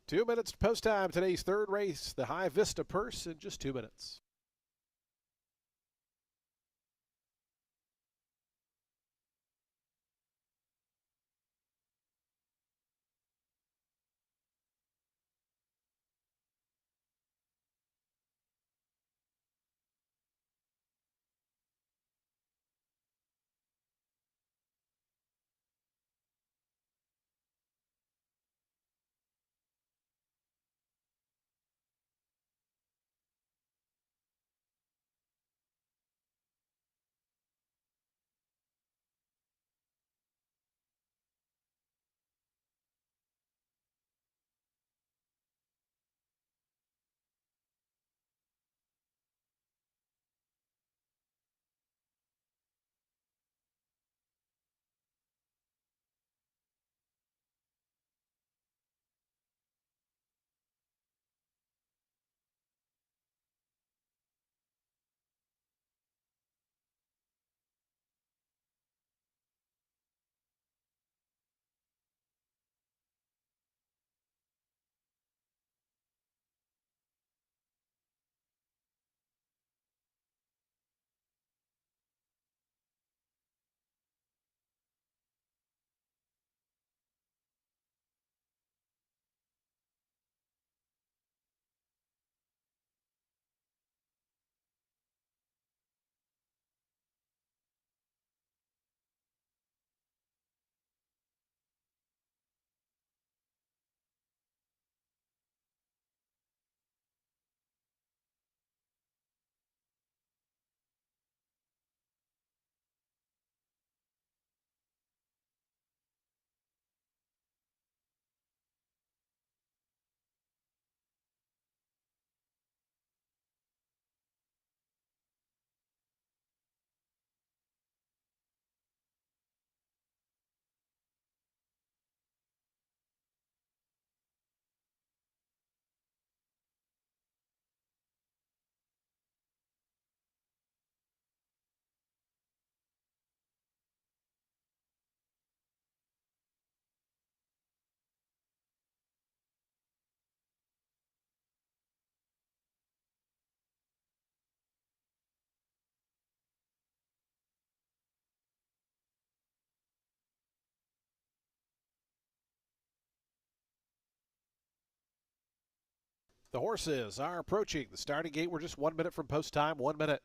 A: Two minutes post time. Today's third race, the High Vista Purse, in just 2 minutes. The horses are approaching the starting gate. We're just 1 minute from post time. 1 minute.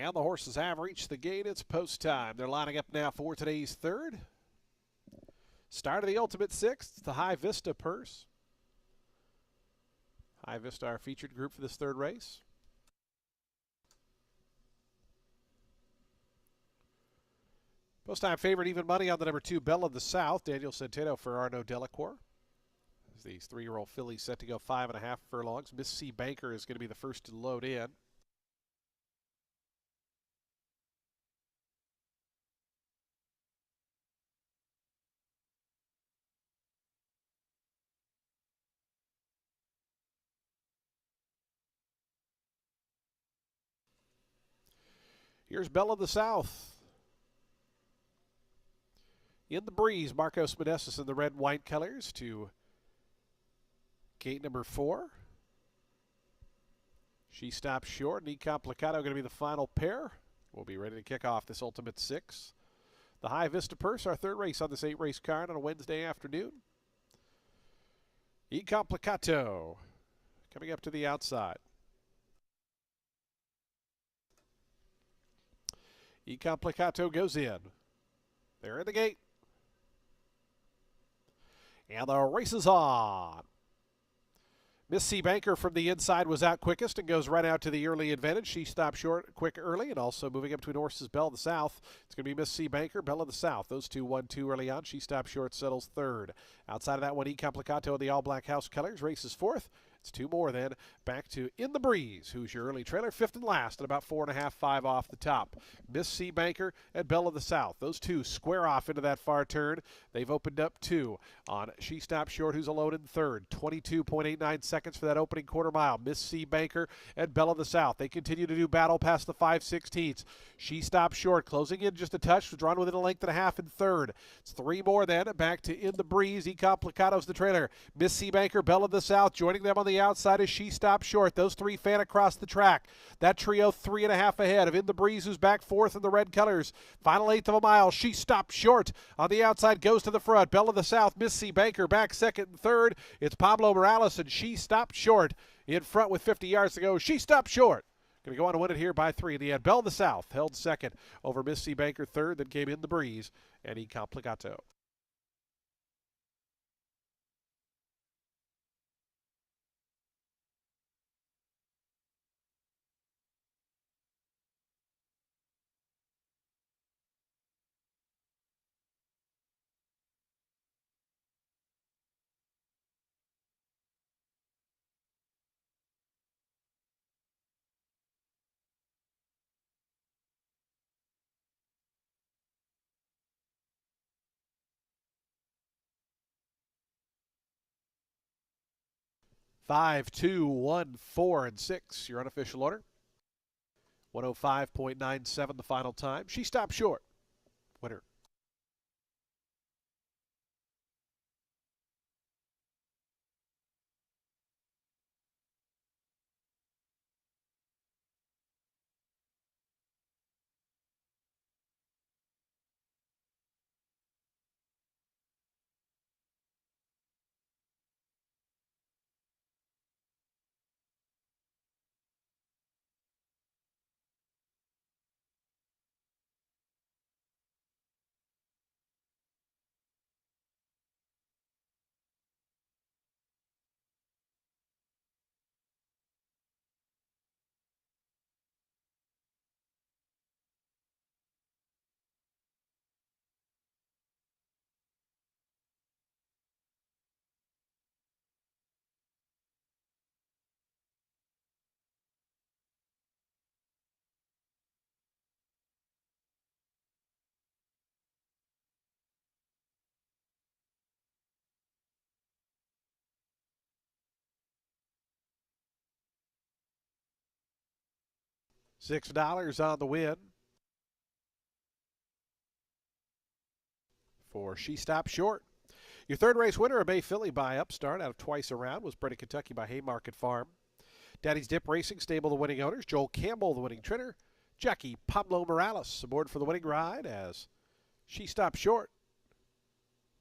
A: And the horses have reached the gate. It's post time. They're lining up now for today's third. Start of the Ultimate Sixth, the High Vista Purse. High Vista, our featured group for this third race. Post time favorite, even money on the number 2, Belle of the South. Daniel Centeno for Arnaud Delacour. As these 3-year-old fillies set to go 5.5 furlongs. Miss C. Banker is going to be the first to load in. Here's Belle of the South. In the breeze, Marcos Meneses in the red and white colors to gate number 4. She stops short. E Complicato going to be the final pair. We'll be ready to kick off this Ultimate Six. The High Vista Purse, our third race on this 8-race card on a Wednesday afternoon. E Complicato coming up to the outside. E Complicato goes in. They're in the gate. And the race is on. Miss C. Banker from the inside was out quickest and goes right out to the early advantage. She stopped short quick early, and also moving up between horses, Belle of the South. It's going to be Miss C. Banker, Belle of the South. Those two 1-2 early on. She stopped short, settles third. Outside of that one, E Complicato in the all-black house colors races fourth. It's 2 more then. Back to In the Breeze, who's your early trailer, 5th and last, at about 4.5, 5 off the top. Miss C. Banker and Belle of the South. Those two square off into that far turn. They've opened up 2 on She Stopped Short, who's alone in third. 22.89 seconds for that opening quarter mile. Miss C. Banker and Belle of the South. They continue to do battle past the 5/16. She Stopped Short, closing in just a touch, was drawn within a length and a half in third. It's 3 more then. Back to In the Breeze. E Complicato's the trailer. Miss C. Banker, Belle of the South, joining them on the outside as She Stopped Short. Those 3 fan across the track. That trio 3.5 ahead of In the Breeze, who's back fourth in the red colors. Final 1/8 of a mile. She Stopped Short on the outside, goes to the front. Belle of the South, Miss C. Banker back second and third. It's Pablo Morales and She Stopped Short in front with 50 yards to go. She Stopped Short. Going to go on to win it here by 3 in the end. Belle of the South held second over Miss C. Banker third, then came In the Breeze and E Complicato. Five, 2, 1, 4, and 6. Your unofficial order. 105.97 the final time. She Stopped Short. Winner. $6 on the win for She Stopped Short. Your third race winner, a Bay Filly by Upstart out of Twice Around, was bred in Kentucky by Haymarket Farm. Daddy's Dip Racing Stable, the winning owners. Joel Campbell, the winning trainer. Jackie Pablo Morales aboard for the winning ride as She Stopped Short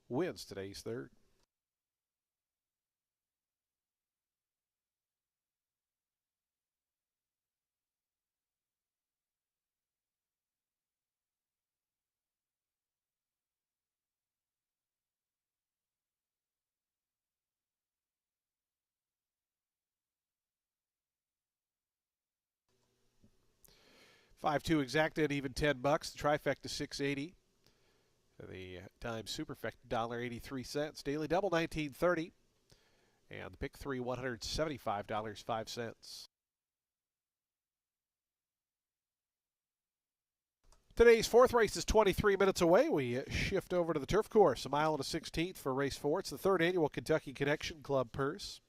A: wins today's third. $5-2 exacted, even $10. The trifecta $6.80. The time superfecta $1.83. Daily double $19.30. And the pick three $175.05. Today's fourth race is 23 minutes away. We shift over to the turf course, a mile and a 16th for race 4. It's the third annual Kentucky Connection Club purse.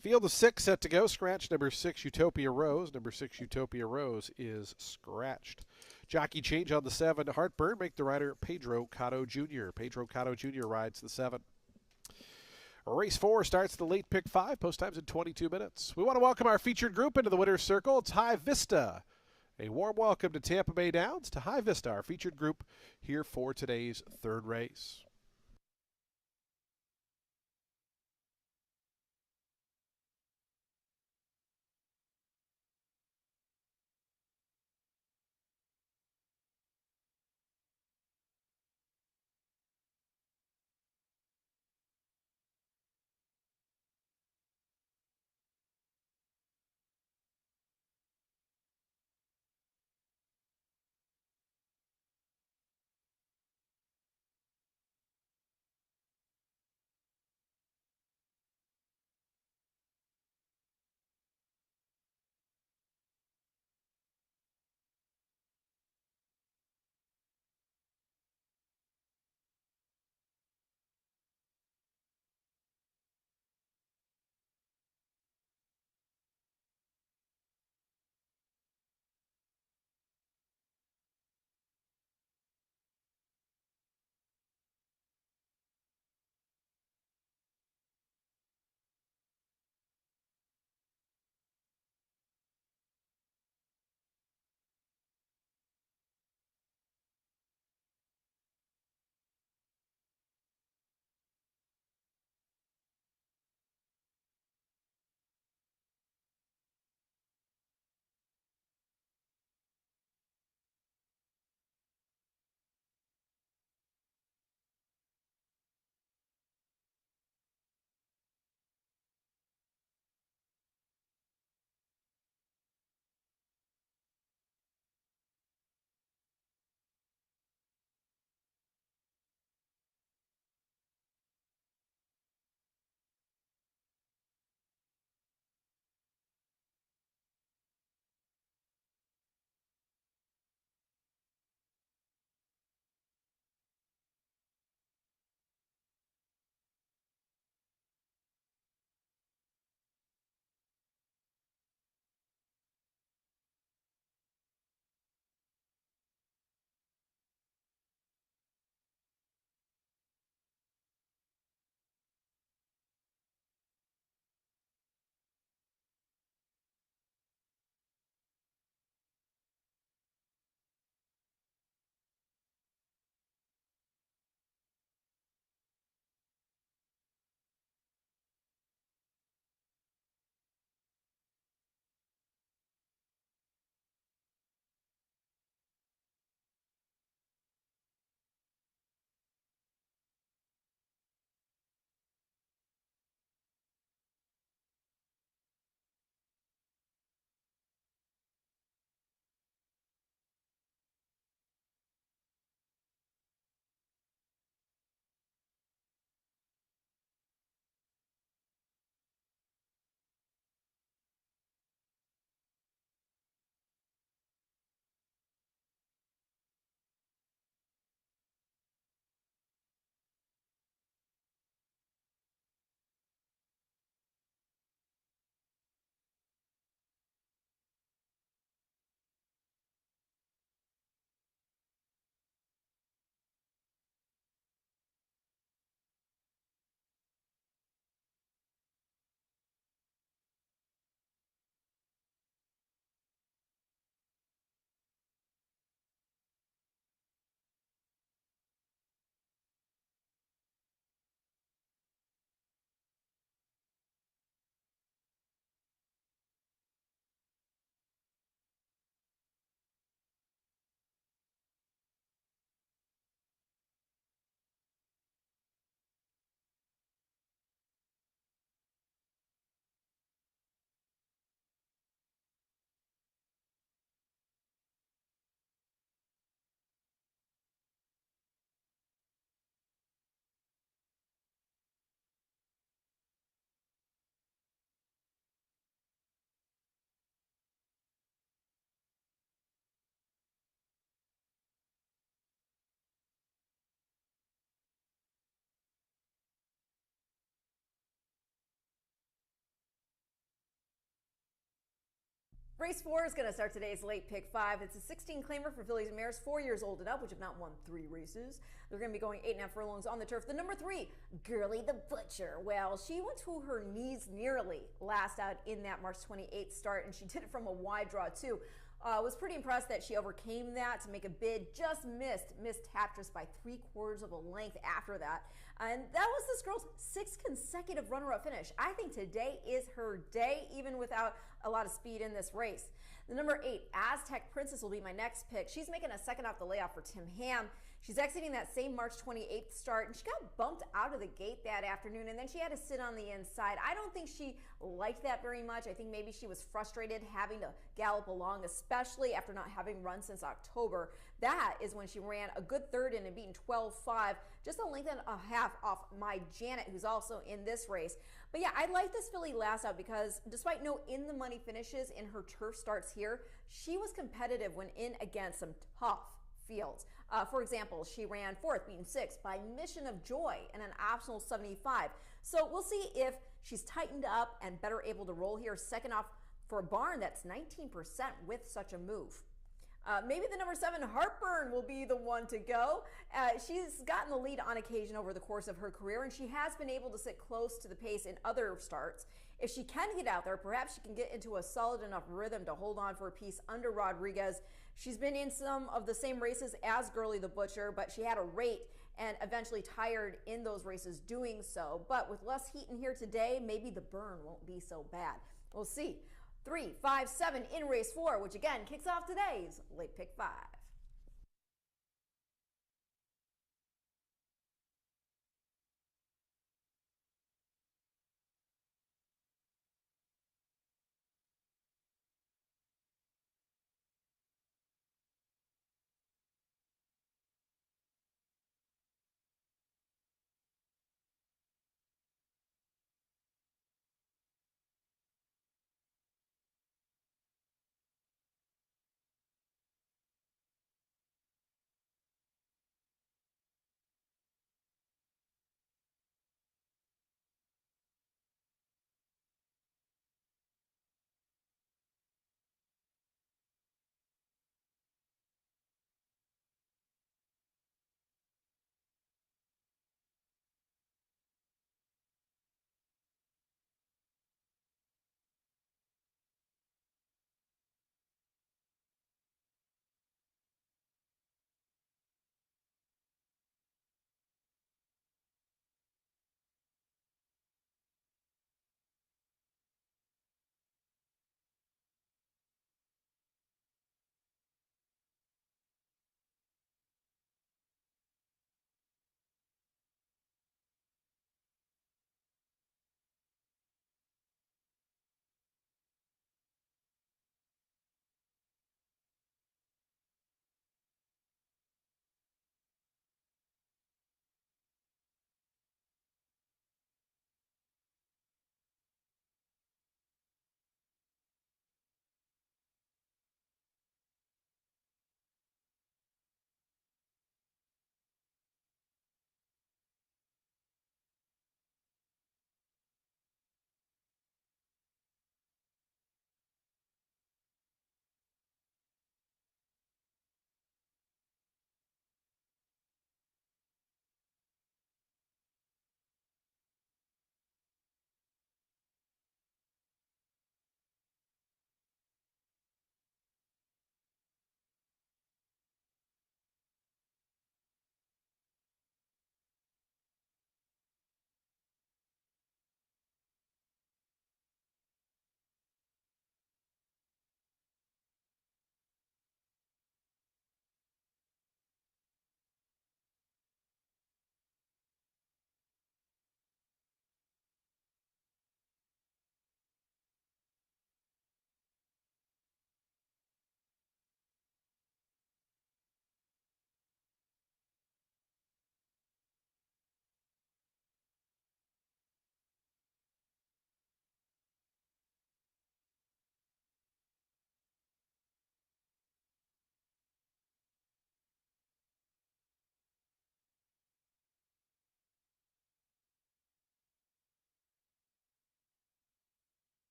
A: Field of 6 set to go. Scratch number 6, Utopia Rose. Number 6, Utopia Rose is scratched. Jockey change on the 7, Heartburn. Make the rider Pedro Cotto Jr. Pedro Cotto Jr. rides the 7. Race 4 starts the late pick 5. Post times in 22 minutes. We want to welcome our featured group into the winner's circle. It's High Vista. A warm welcome to Tampa Bay Downs, to High Vista, our featured group here for today's third race.
B: Race 4 is going to start today's late pick 5. It's a 16 claimer for fillies and mares 4 years old and up, which have not won 3 races. They're going to be going 8.5 furlongs on the turf. The number 3, Girly the Butcher. Well, she went to her knees nearly last out in that March 28th start, and she did it from a wide draw too. Was pretty impressed that she overcame that to make a bid. Just missed Taptress by 3/4 of a length after that. And that was this girl's 6th consecutive runner-up finish. I think today is her day, even without a lot of speed in this race. The number 8, Aztec Princess, will be my next pick. She's making a second off the layoff for Tim Ham. She's exiting that same March 28th start, and she got bumped out of the gate that afternoon, and then she had to sit on the inside. I don't think she liked that very much. I think maybe she was frustrated having to gallop along, especially after not having run since October. That is when she ran a good third in and beaten 12.5, just a length and a half off my Janet, who's also in this race. But yeah, I like this filly last out because despite no in-the-money finishes in her turf starts here, she was competitive when in against some tough fields. For example, she ran 4th, beaten 6th by Mission of Joy in an optional 75. So we'll see if she's tightened up and better able to roll here. Second off for a barn that's 19% with such a move. Maybe the number 7, Heartburn, will be the one to go. She's gotten the lead on occasion over the course of her career, and she has been able to sit close to the pace in other starts. If she can get out there, perhaps she can get into a solid enough rhythm to hold on for a piece under Rodriguez. She's been in some of the same races as Girly the Butcher, but she had a rate and eventually tired in those races doing so. But with less heat in here today, maybe the burn won't be so bad. We'll see. 3, 5, 7 in race 4, which again kicks off today's late pick 5.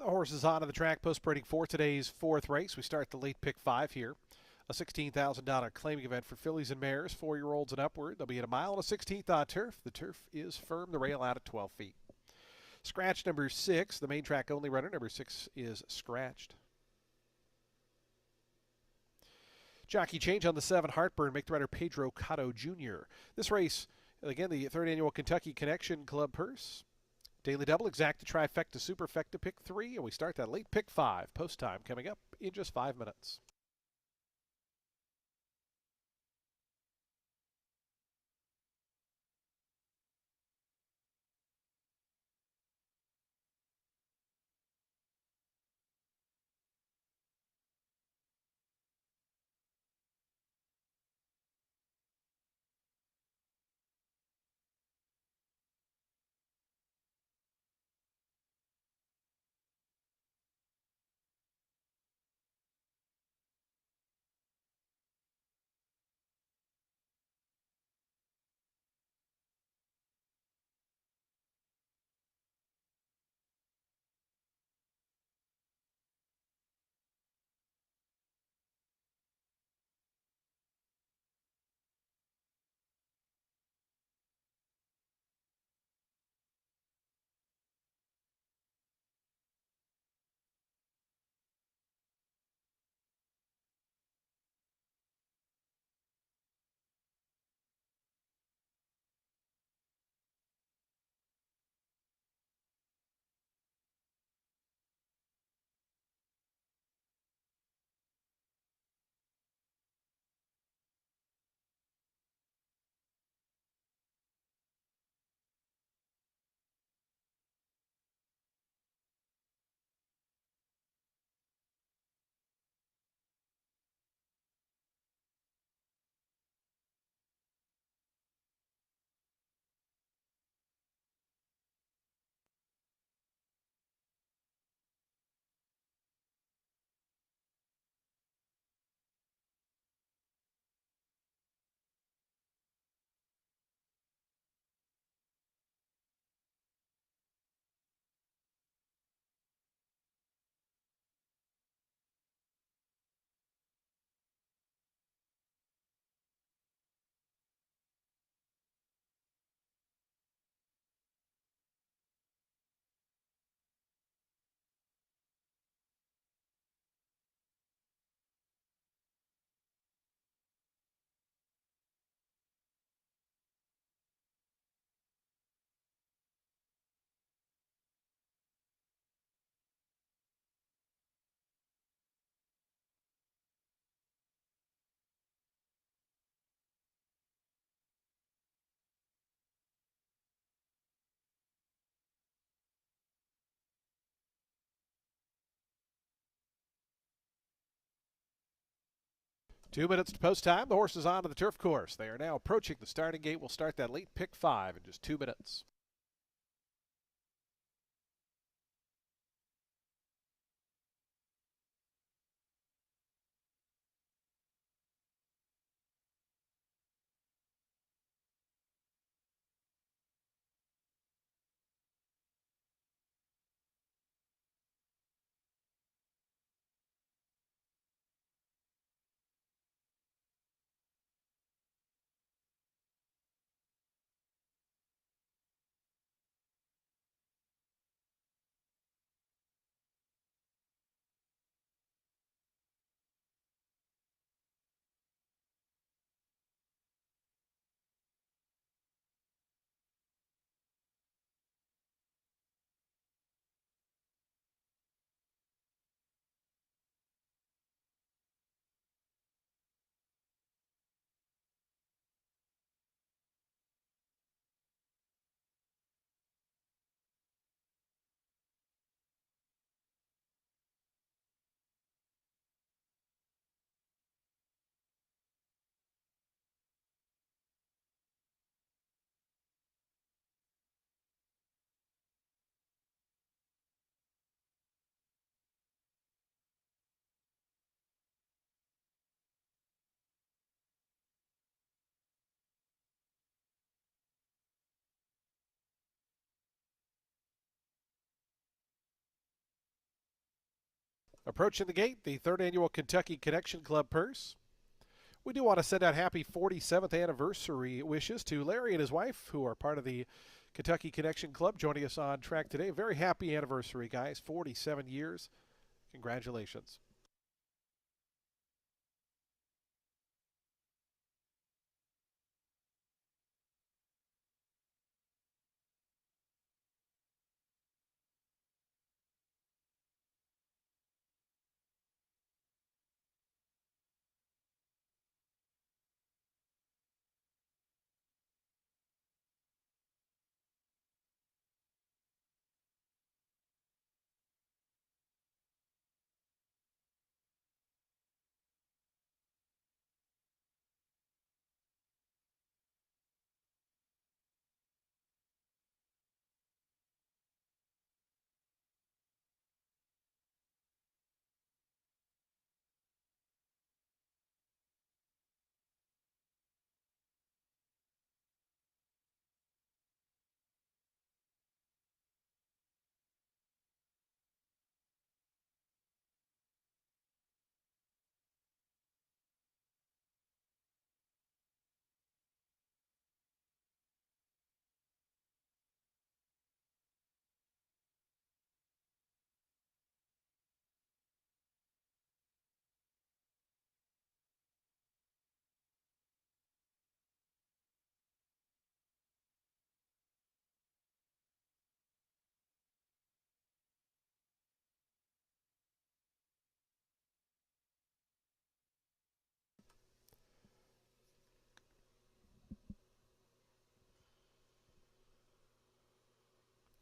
A: The horse is onto the track post-parading for today's fourth race. We start the late pick 5 here. A $16,000 claiming event for fillies and mares, 4-year-olds and upward. They'll be at a mile and a 16th on turf. The turf is firm, the rail out at 12 feet. Scratch number 6, the main track only runner. Number 6 is scratched. Jockey change on the 7, Heartburn, make the rider Pedro Cotto Jr. This race, again, the 3rd annual Kentucky Connection Club purse. Daily double, exacta, trifecta, superfecta, pick 3, and we start that late pick 5. Post time coming up in just 5 minutes. Two minutes to post time. The horse is on to the turf course. They are now approaching the starting gate. We'll start that late pick 5 in just 2 minutes. Approaching the gate, the third annual Kentucky Connection Club purse. We do want to send out happy 47th anniversary wishes to Larry and his wife, who are part of the Kentucky Connection Club, joining us on track today. Very happy anniversary, guys. 47 years. Congratulations.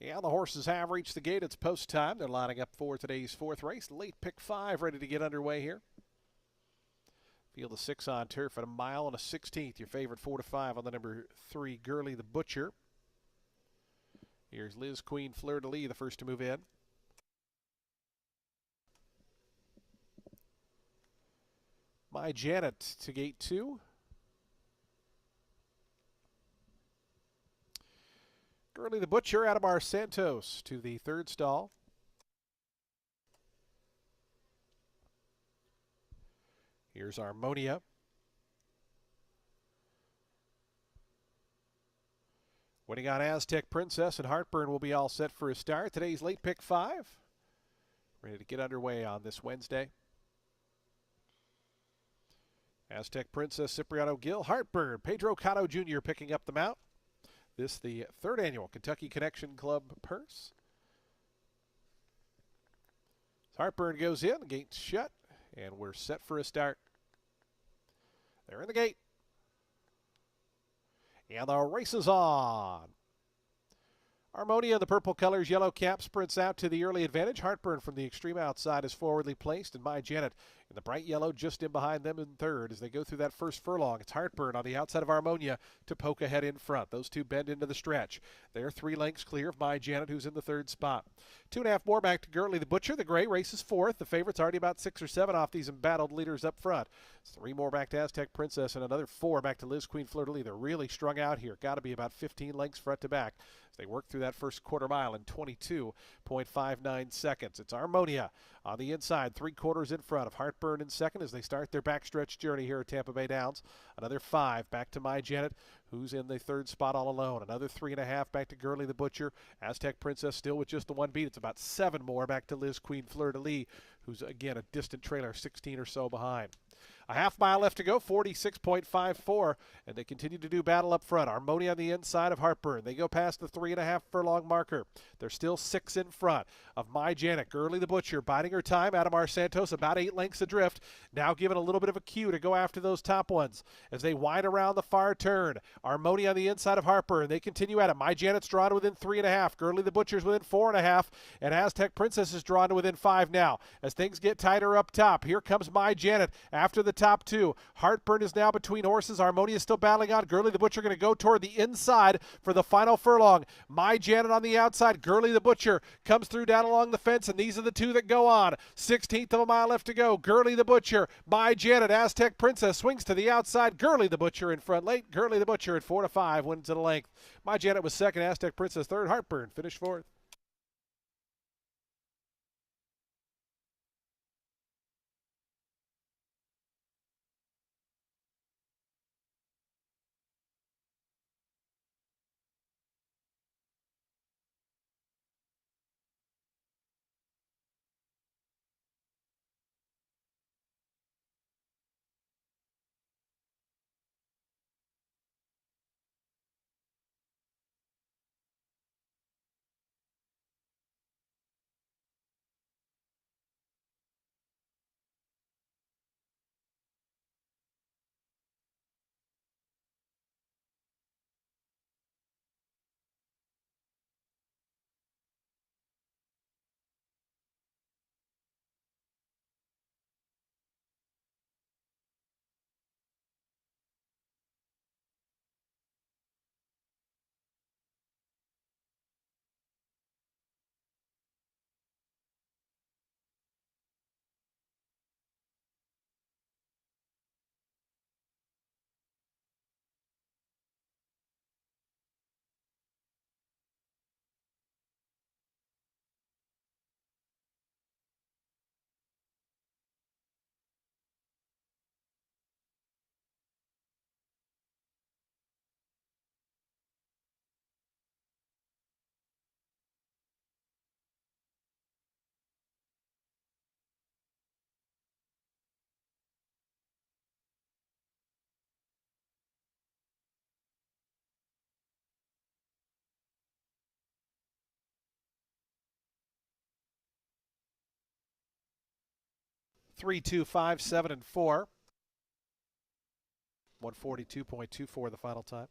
A: Yeah, the horses have reached the gate. It's post time. They're lining up for today's fourth race. Late pick 5 ready to get underway here. Field of 6 on turf at a mile and a 16th. Your favorite 4 to 5 on the number 3, Gurley the Butcher. Here's Liz Queen Fleur de Lis, the first to move in. My Janet to gate 2. Gurley the Butcher, Adamar Santos to the third stall. Here's Harmonia. Winning on Aztec Princess and Heartburn will be all set for a start. Today's late pick 5. Ready to get underway on this Wednesday. Aztec Princess, Cipriano Gill, Heartburn, Pedro Cotto Jr. picking up the mount. This the third annual Kentucky Connection Club purse. Heartburn goes in, the gate's shut, and we're set for a start. They're in the gate. And the race is on. Harmonia, the purple colors, yellow cap, sprints out to the early advantage. Heartburn from the extreme outside is forwardly placed, and My Janet in the bright yellow just in behind them in third as they go through that first furlong. It's Heartburn on the outside of Harmonia to poke ahead in front. Those two bend into the stretch. They're 3 lengths clear of My Janet, who's in the third spot. 2.5 more back to Gurley the Butcher. The gray races fourth. The favorite's already about 6 or 7 off these embattled leaders up front. 3 more back to Aztec Princess and another 4 back to Liz Queen Fleur de Lis. They're really strung out here. Got to be about 15 lengths front to back as they work through that first quarter mile in 22.59 seconds. It's Harmonia on the inside, 3/4 in front of Heartburn in second as they start their backstretch journey here at Tampa Bay Downs. Another 5 back to My Janet, who's in the third spot all alone. Another 3.5 back to Gurley the Butcher. Aztec Princess still with just the 1 beat. It's about 7 more back to Liz Queen Fleur de Lis, who's again a distant trailer, 16 or so behind. A half mile left to go, 46.54, and they continue to do battle up front. Harmonia on the inside of Heartburn. They go past the 3.5 furlong marker. They're still 6 in front of My Janet. Gurley the Butcher biding her time. Adamar Santos about 8 lengths adrift. Now given a little bit of a cue to go after those top ones as they wind around the far turn. Harmonia on the inside of Heartburn. They continue at it. My Janet's drawn to within 3.5. Gurley the Butcher's within 4.5, and Aztec Princess is drawn to within 5 now. As things get tighter up top, here comes My Janet after the top 2. Heartburn is now between horses. Harmonia is still battling on. Gurley the Butcher going to go toward the inside for the final furlong. My Janet on the outside. Gurley the Butcher comes through down along the fence, and these are the 2 that go on. 16th of a mile left to go. Gurley the Butcher, My Janet, Aztec Princess swings to the outside. Gurley the Butcher in front late. Gurley the Butcher at 4 to 5 wins at a length. My Janet was second. Aztec Princess third. Heartburn finished fourth. 3, 2, 5, 7, and 4. 142.24 the final time.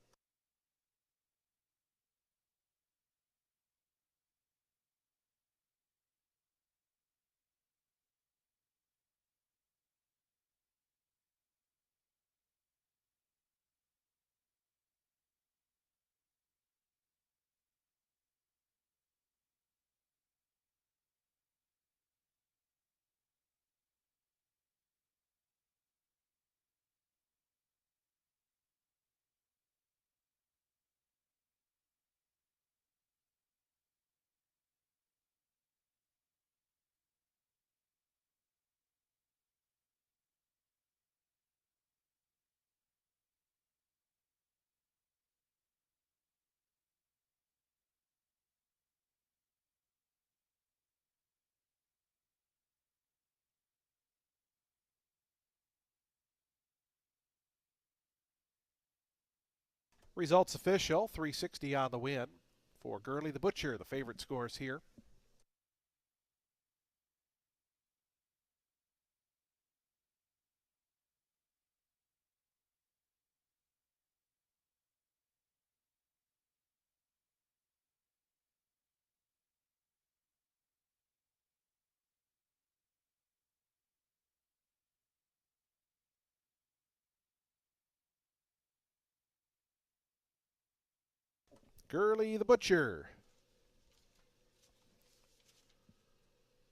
A: Results official, 360 on the win for Gurley the Butcher. The favorite scores here. Gurley the Butcher.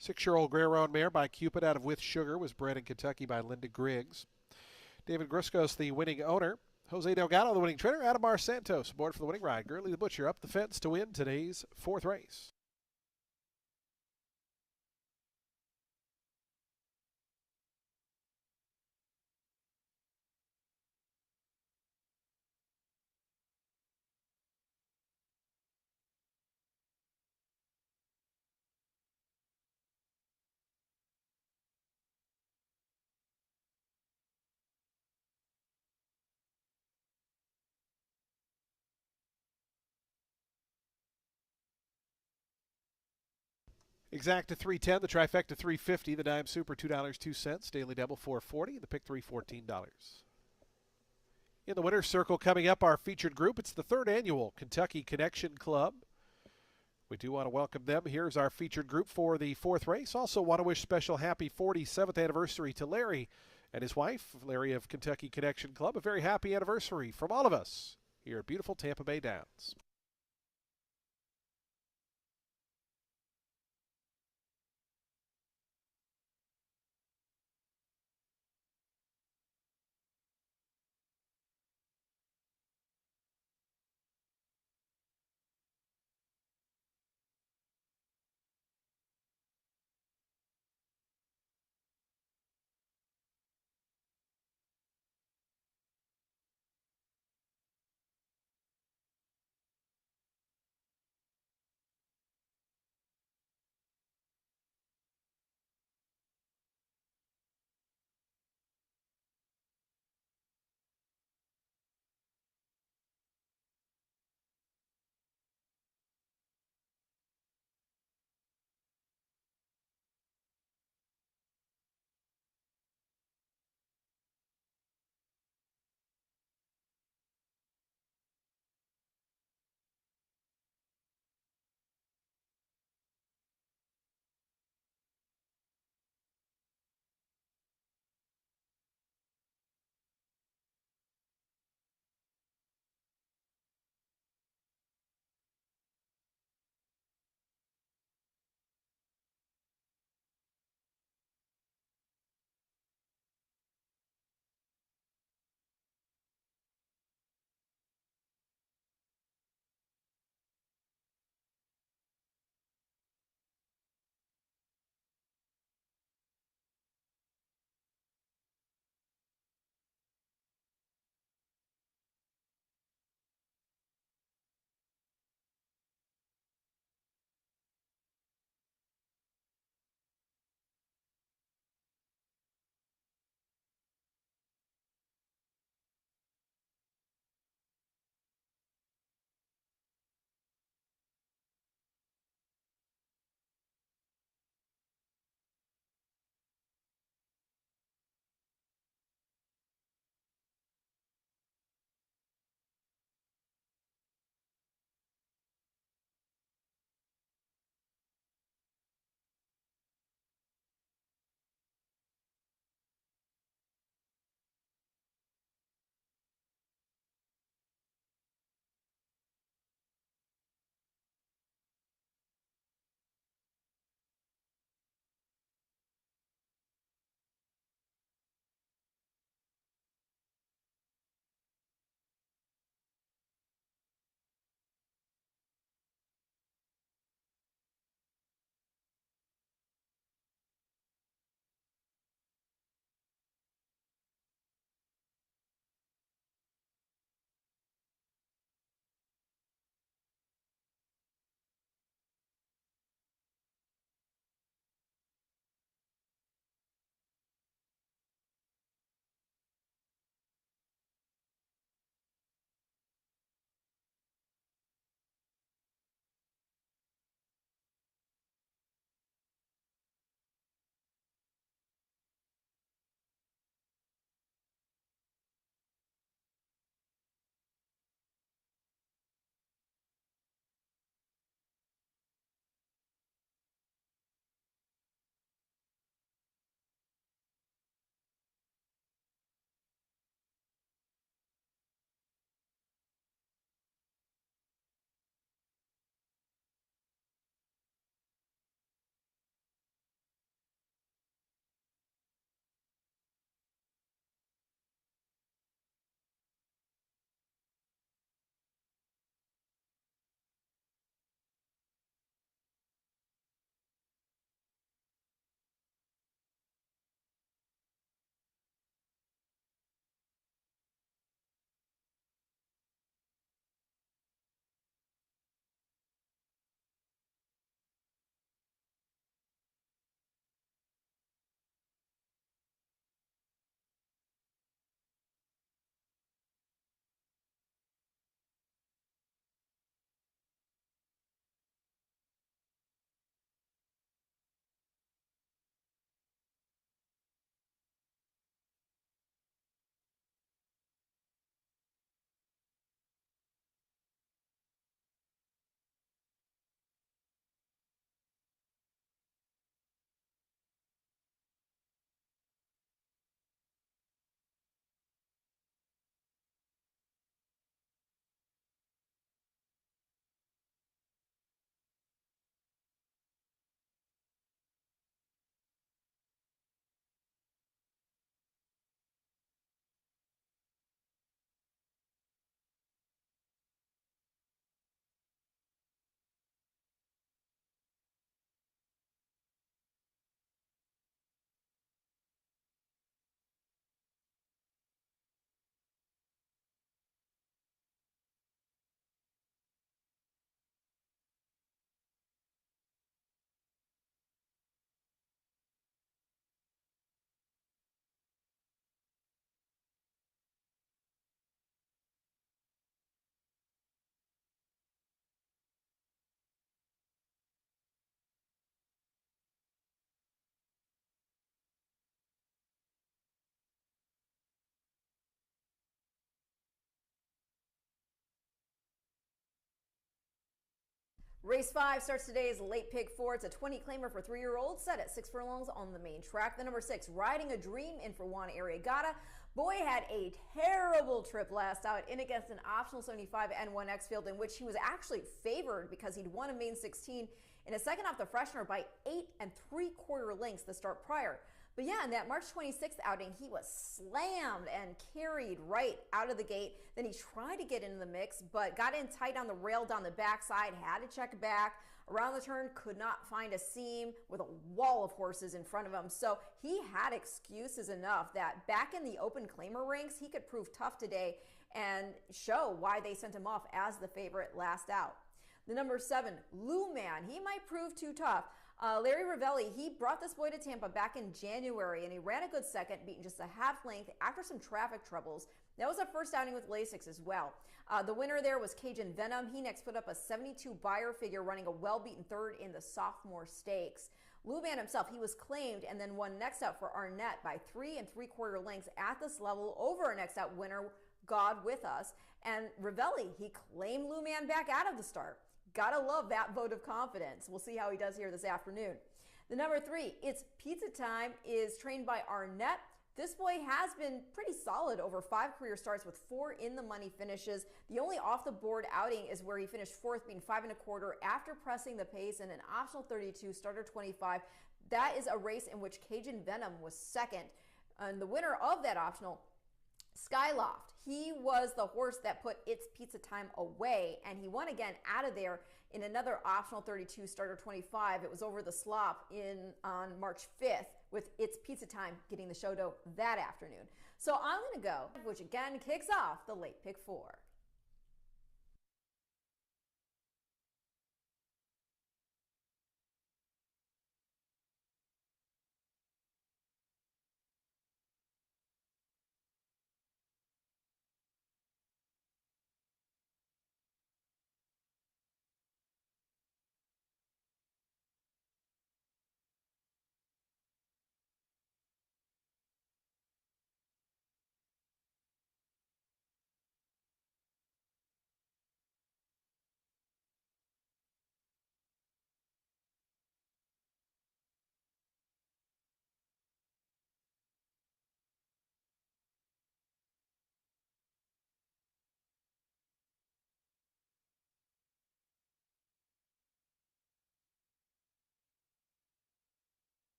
A: 6-year-old Greyhound mare by Cupid out of With Sugar was bred in Kentucky by Linda Griggs. David Gruscos, the winning owner. Jose Delgado, the winning trainer. Adamar Santos aboard for the winning ride. Gurley the Butcher up the fence to win today's 4th race. Exacta 310, the trifecta 350, the dime super $2.02, daily double $4.40, the pick three $14. In the winner's circle coming up, our featured group, it's the 3rd annual Kentucky Connection Club. We do want to welcome them. Here's our featured group for the 4th race. Also want to wish special happy 47th anniversary to Larry and his wife, Larry of Kentucky Connection Club. A very happy anniversary from all of us here at beautiful Tampa Bay Downs.
B: Race 5 starts today's late pick 4. It's a 20 claimer for 3-year-olds set at 6 furlongs on the main track. The number 6, Riding a Dream, in for Juan Arriagada. Boy had a terrible trip last out in against an optional 75 N1X field in which he was actually favored because he'd won a main 16 in a second off the freshener by 8 3/4 lengths the start prior. But yeah, in that March 26th outing, he was slammed and carried right out of the gate. Then he tried to get into the mix, but got in tight on the rail down the backside, had to check back. Around the turn, could not find a seam with a wall of horses in front of him. So he had excuses enough that back in the open claimer ranks, he could prove tough today and show why they sent him off as the favorite last out. The number 7, Lou Man, he might prove too tough. Larry Ravelli, he brought this boy to Tampa back in January, and he ran a good second, beating just a half length after some traffic troubles. That was a first outing with Lasix as well. The winner there was Cajun Venom. He next put up a 72 Beyer figure, running a well-beaten third in the sophomore stakes. Lou Man himself, he was claimed and then won next out for Arnett by 3 3/4 lengths at this level over our next out winner, God With Us. And Ravelli, he claimed Lou Man back out of the start. Gotta love that vote of confidence. We'll see how he does here this afternoon. The number 3, It's Pizza Time, is trained by Arnett. This boy has been pretty solid over 5 career starts with 4 in the money finishes. The only off the board outing is where he finished 4th, being 5 1/4 after pressing the pace in an optional 32, starter 25. That is a race in which Cajun Venom was second. And the winner of that optional, Skyloft, he was the horse that put It's Pizza Time away, and he won again out of there in another optional 32, starter 25. It was over the slop on March 5th, with It's Pizza Time getting the show dough that afternoon. So I'm going to go, which again kicks off the late pick 4.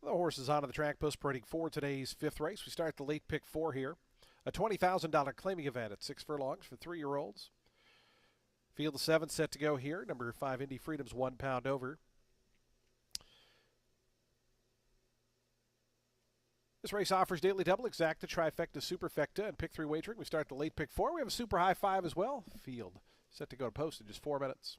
A: The horses onto the track post parading for today's fifth race. We start the late pick four here. A $20,000 claiming event at 6 furlongs for 3-year-olds. Field of 7 set to go here. Number 5, Indy Freedom's 1 pound over. This race offers daily double, exacta, trifecta, superfecta, and pick 3 wagering. We start the late pick 4. We have a super high 5 as well. Field set to go to post in just 4 minutes.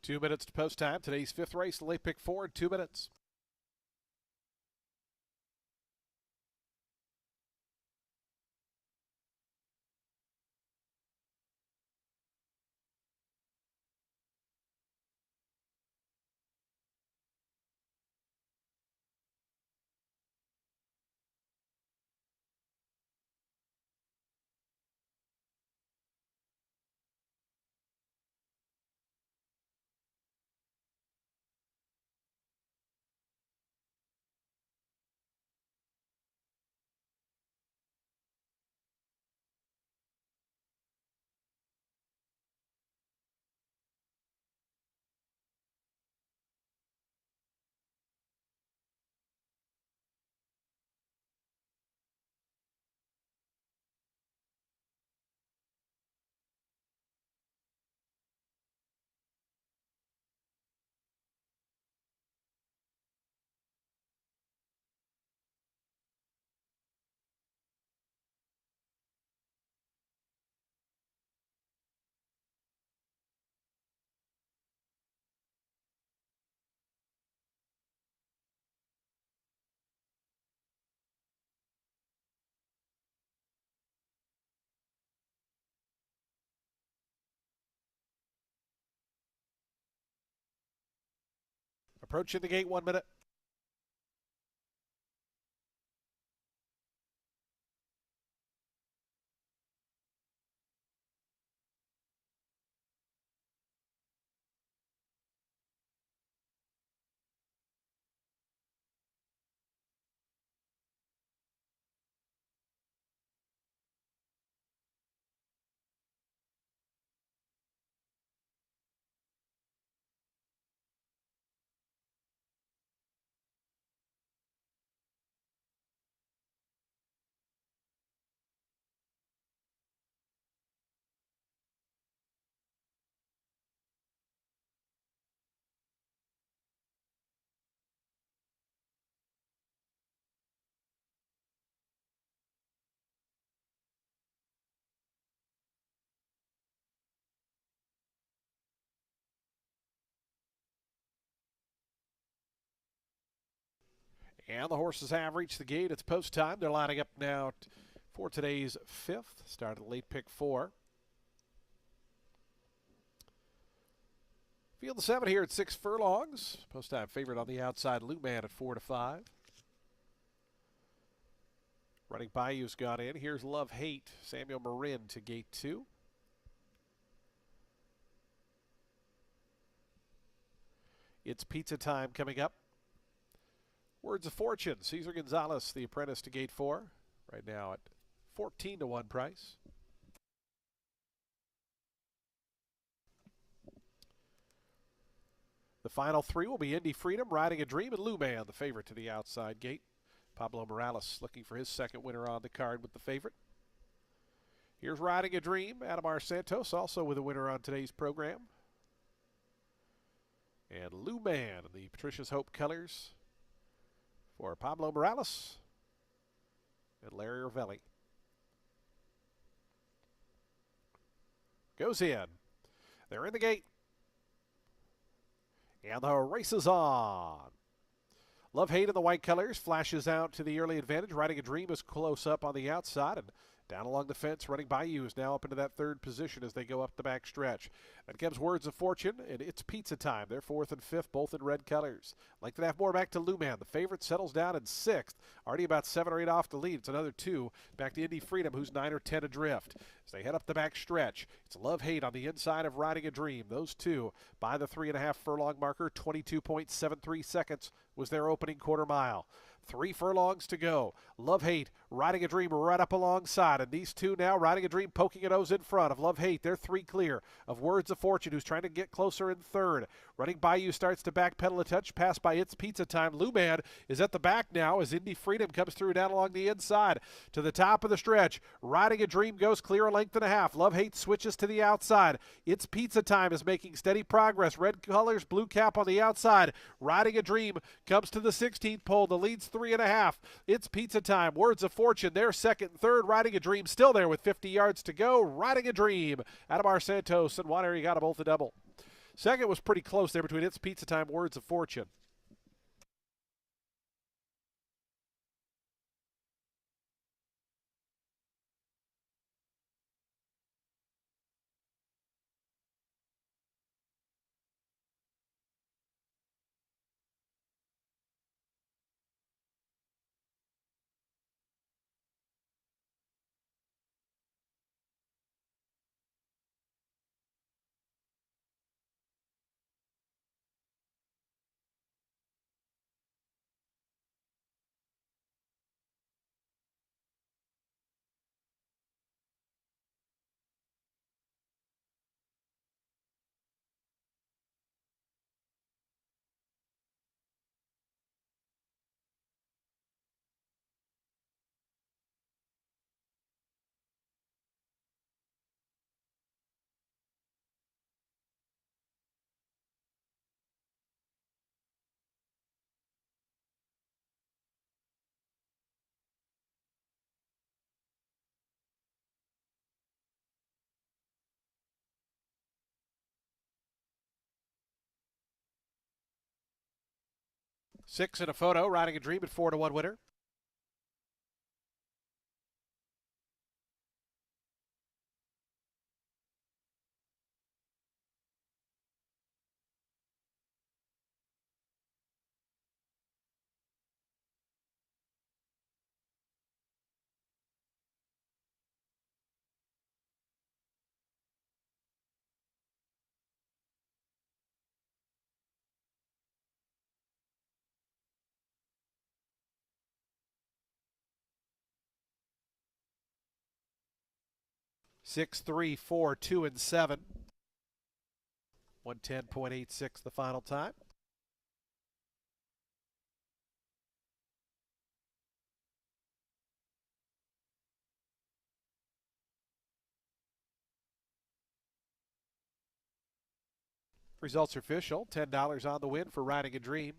A: Two minutes to post time. Today's fifth race, the late pick 4 in 2 minutes. Approaching the gate, 1 minute. And the horses have reached the gate. It's post time. They're lining up now for today's fifth. Start at late pick 4. Field 7 here at 6 furlongs. Post time favorite on the outside, Lou Man at 4 to 5. Running Bayou's gone in. Here's Love Hate, Samuel Marin to gate 2. It's Pizza Time coming up. Words of Fortune, Cesar Gonzalez, the apprentice to gate 4. Right now at 14 to 1 price. The final 3 will be Indy Freedom, Riding a Dream, and Lou Man, the favorite to the outside gate. Pablo Morales looking for his second winner on the card with the favorite. Here's Riding a Dream, Adamar Santos, also with a winner on today's program. And Lou Man, the Patricia's Hope colors for Pablo Morales and Larry Ravelli. Goes in. They're in the gate. And the race is on. Love Hate in the white colors flashes out to the early advantage. Riding a Dream is close up on the outside, and down along the fence, Running Bayou is now up into that third position as they go up the back stretch. Then comes Words of Fortune, and It's Pizza Time. They're 4th and 5th, both in red colors. Like to have more back to Lou Man. The favorite settles down in 6th, already about 7 or 8 off the lead. It's another 2 back to Indy Freedom, who's 9 or 10 adrift. As they head up the back stretch, it's Love Hate on the inside of Riding a Dream. Those two by the 3.5 furlong marker. 22.73 seconds was their opening quarter mile. 3 furlongs to go. Love Hate, Riding a Dream right up alongside. And these two now, Riding a Dream poking a nose in front of Love Hate. They're 3 clear of Words of Fortune, who's trying to get closer in 3rd. Running Bayou starts to backpedal a touch, passed by It's Pizza Time. Lou Man is at the back now as Indy Freedom comes through down along the inside to the top of the stretch. Riding a Dream goes clear a length and a half. Love Hate switches to the outside. It's Pizza Time is making steady progress. Red colors, blue cap on the outside. Riding a Dream comes to the 16th pole. The lead's 3.5. It's Pizza Time. Words of Fortune, they're 2nd and 3rd. Riding a Dream still there with 50 yards to go. Riding a Dream. Adamar Santos and Juan Arriagada both a double. Second was pretty close there between It's Pizza Time, Words of Fortune. Six in a photo, Riding a Dream at 4 to 1 winner. 6, 3, 4, 2, and 7. 110.86 the final time. Results are official. $10 on the win for Riding a Dream.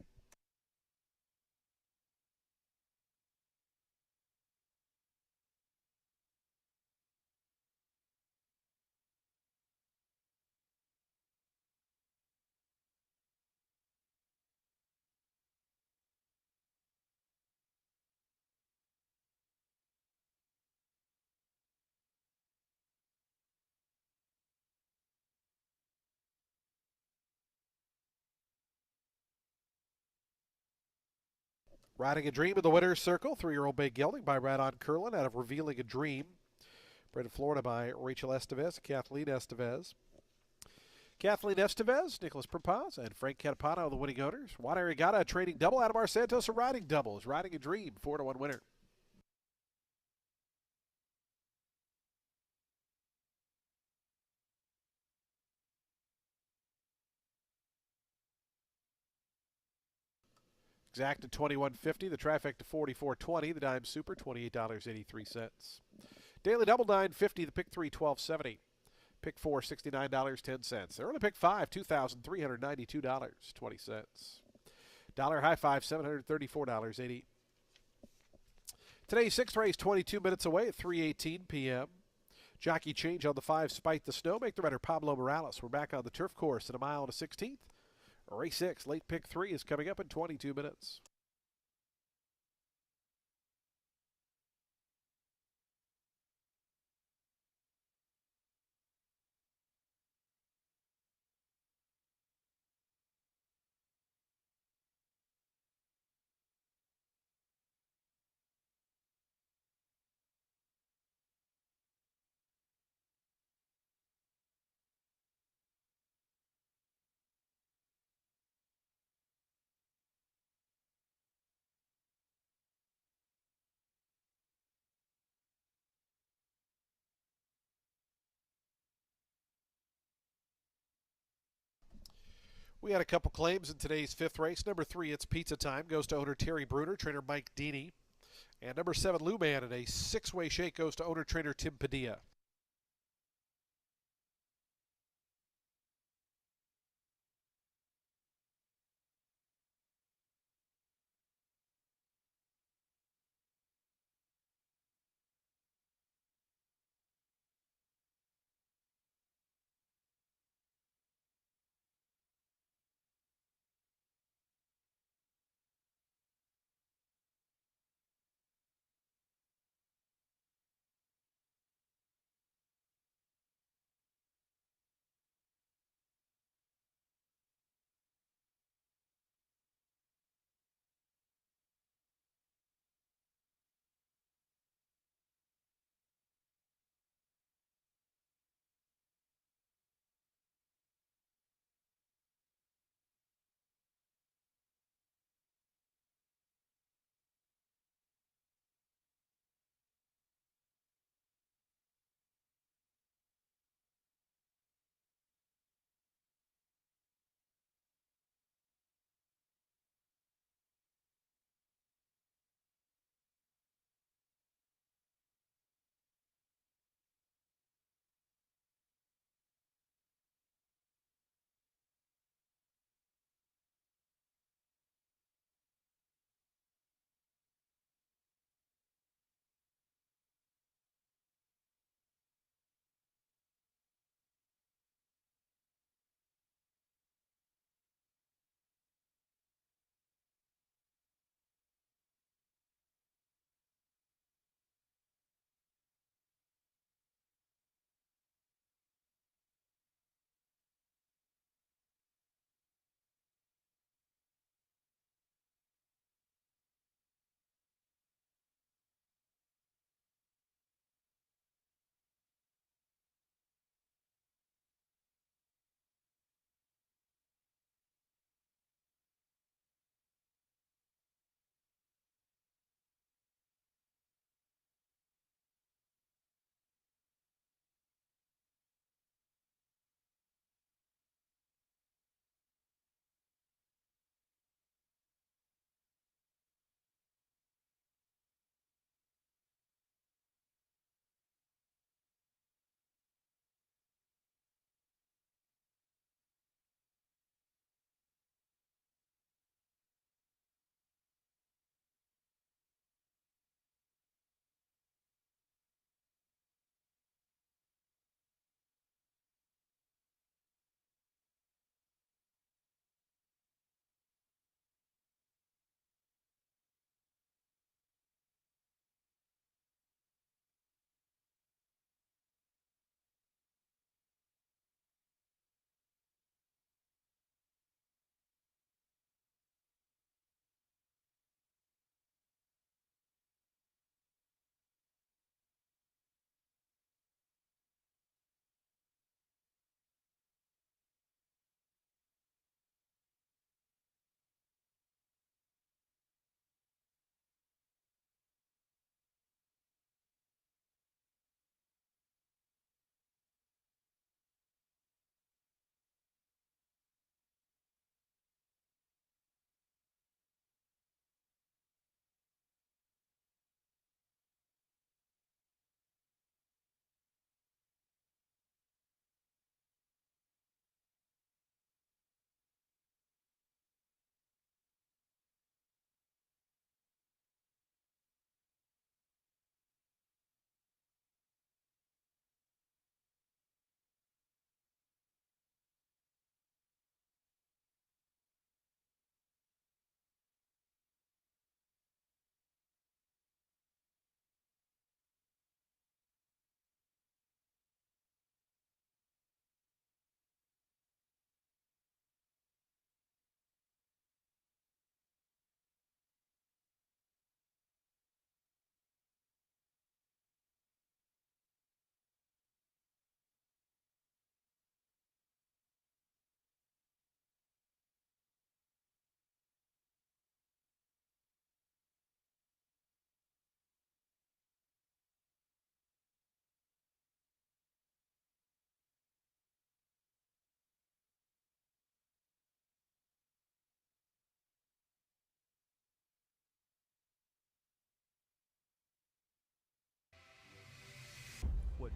A: Riding a Dream in the winner's circle. 3-year-old Bay Gelding by Radon Curlin out of Revealing a Dream. Bred in Florida by Rachel Estevez and Kathleen Estevez. Kathleen Estevez, Nicholas Propaz, and Frank Catapano, the winning owners. Juan Arriagada, trading double. Adamar Santos, a riding double. Is Riding a Dream, 4-1 winner. Exacta $21.50. The trifecta $44.20. The dime super $28.83. Daily double $9.50. The pick three $12.70. Pick four $69.10. The early pick five $2,392.20. Dollar high five $734.80. Today's sixth race 22 minutes away at 3:18 p.m. Jockey change on the 5, Spite the Snow. Make the runner Pablo Morales. We're back on the turf course at a mile and a 16th. Race 6, late pick 3 is coming up in 22 minutes. We had a couple claims in today's 5th race. Number 3, It's Pizza Time, goes to owner Terry Bruner, trainer Mike Deeney. And number 7, Lou Man, in a 6-way shake, goes to owner trainer Tim Padilla.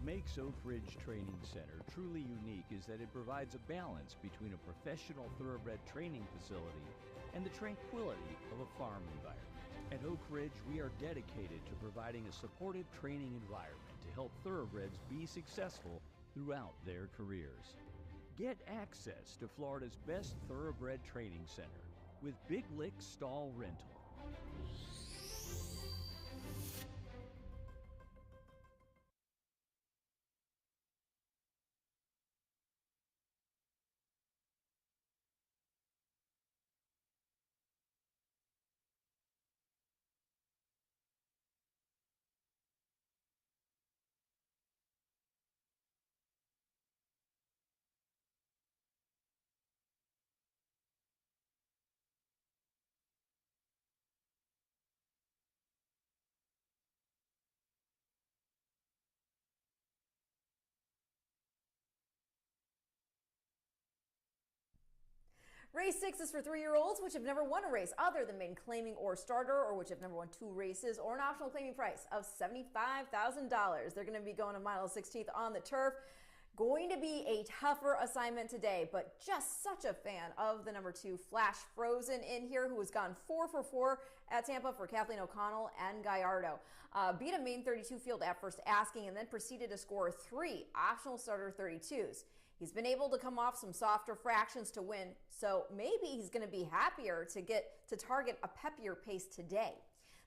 C: makes Oak Ridge Training Center truly unique is that it provides a balance between a professional thoroughbred training facility and the tranquility of a farm environment. At Oak Ridge, we are dedicated to providing a supportive training environment to help thoroughbreds be successful throughout their careers. Get access to Florida's best thoroughbred training center with Big Lick Stall Rental.
B: Race 6 is for 3-year-olds which have never won a race other than maiden claiming or starter, or which have never won 2 races, or an optional claiming price of $75,000. They're going to be going a mile 16th on the turf. Going to be a tougher assignment today, but just such a fan of the number 2 Flash Frozen in here, who has gone 4 for 4 at Tampa for Kathleen O'Connell and Gallardo. Beat a main 32 field at first asking and then proceeded to score 3 optional starter 32s. He's been able to come off some softer fractions to win, so maybe he's going to be happier to get to target a peppier pace today.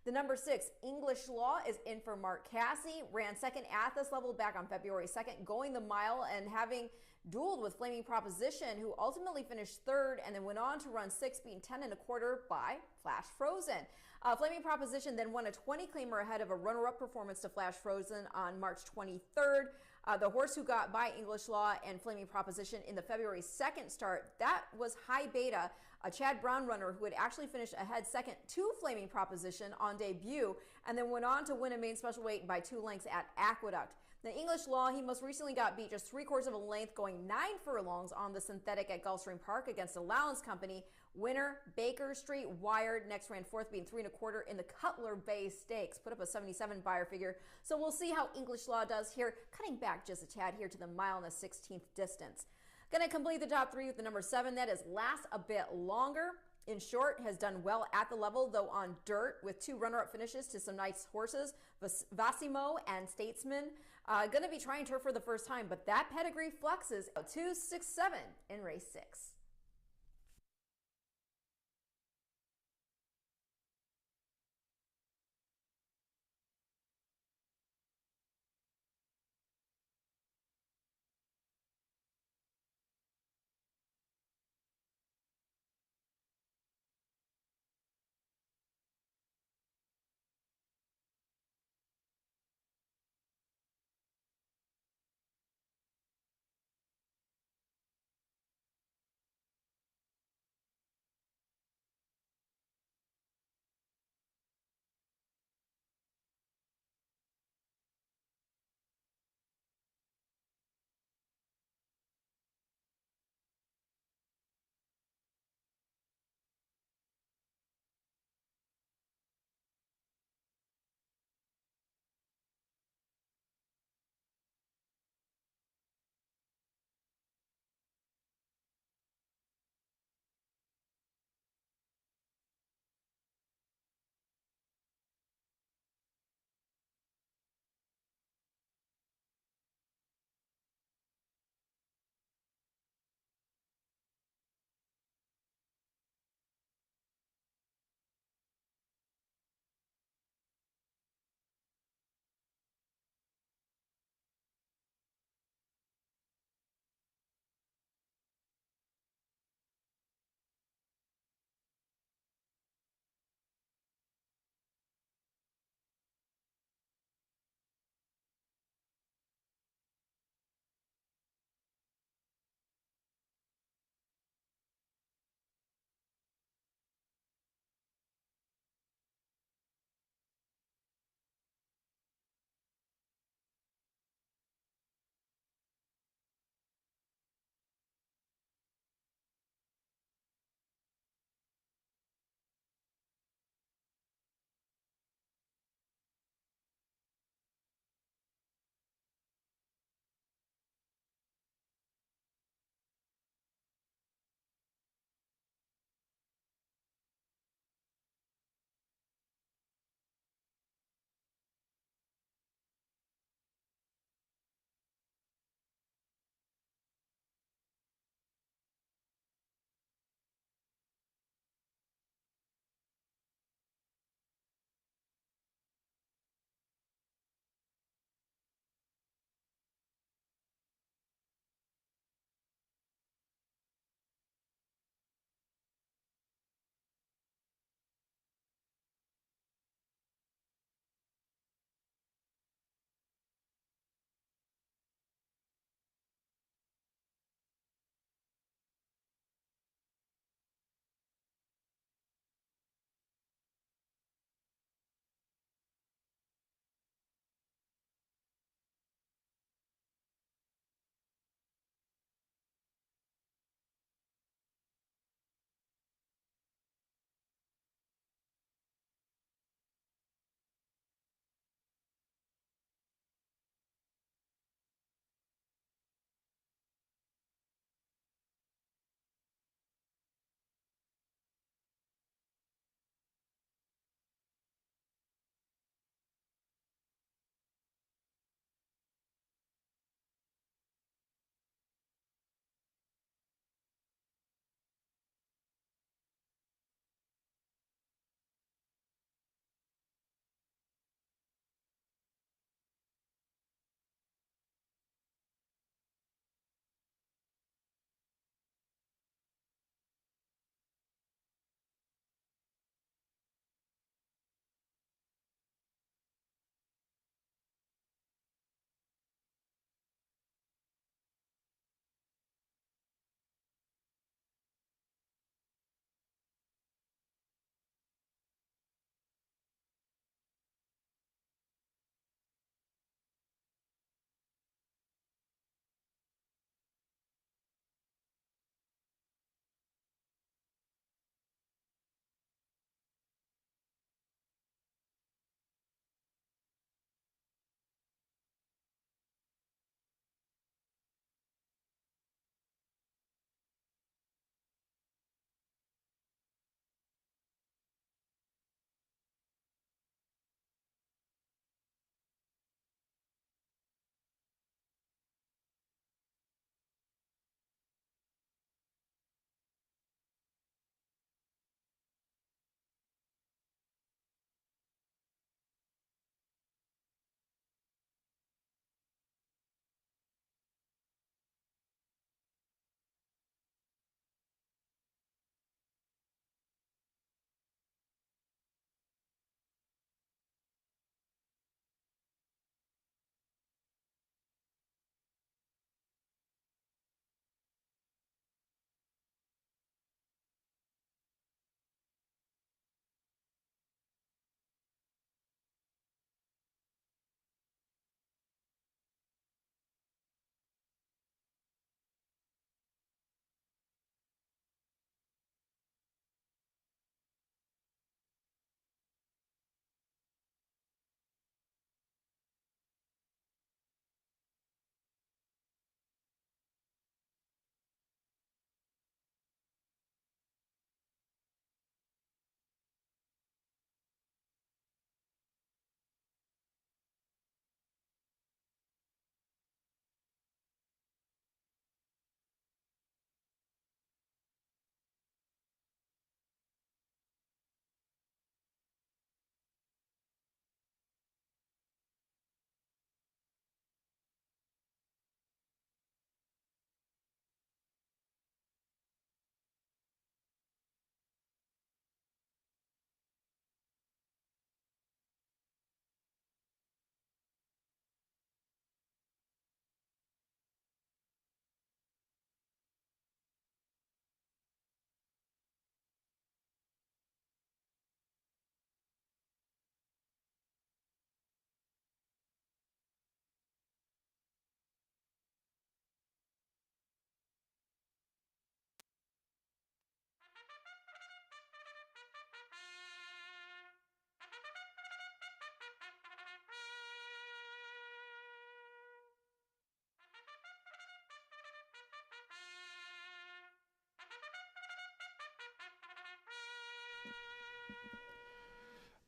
B: The number 6, English Law, is in for Mark Cassie. Ran second at this level back on February 2nd, going the mile and having dueled with Flaming Proposition, who ultimately finished 3rd and then went on to run 6, beating 10 1/4 by Flash Frozen. Flaming Proposition then won a 20 claimer ahead of a runner-up performance to Flash Frozen on March 23rd. The horse who got by English Law and Flaming Proposition in the February 2nd start, that was High Beta, a Chad Brown runner who had actually finished ahead second to Flaming Proposition on debut, and then went on to win a main special weight by 2 lengths at Aqueduct. The English Law, he most recently got beat just 3/4 of a length, going 9 furlongs on the synthetic at Gulfstream Park against Allowance Company. Winner Baker Street Wired next ran 4th, being 3 1/4 in the Cutler Bay Stakes. Put up a 77 buyer figure. So we'll see how English Law does here, cutting back just a tad here to the mile and the 16th distance. Going to complete the top 3 with the number 7. That is Last a Bit Longer. In short, has done well at the level, though on dirt, with 2 runner-up finishes to some nice horses, Vassimo and Statesman. Going to be trying turf for the first time, but that pedigree flexes 2-6-7 in race 6.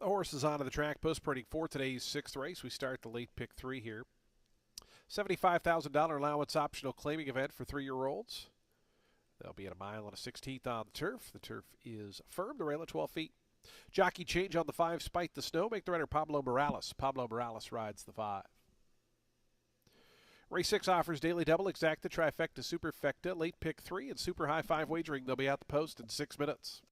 A: The horse is onto the track post printing for today's sixth race. We start the late pick 3 here. $75,000 allowance optional claiming event for 3-year-olds. They'll be at 1.1 miles on the turf. The turf is firm. The rail at 12 feet. Jockey change on the 5, Spite the Snow. Make the runner Pablo Morales. Pablo Morales rides the 5. Race 6 offers daily double, exacta, trifecta, superfecta, late pick 3, and super high 5 wagering. They'll be at the post in 6 minutes.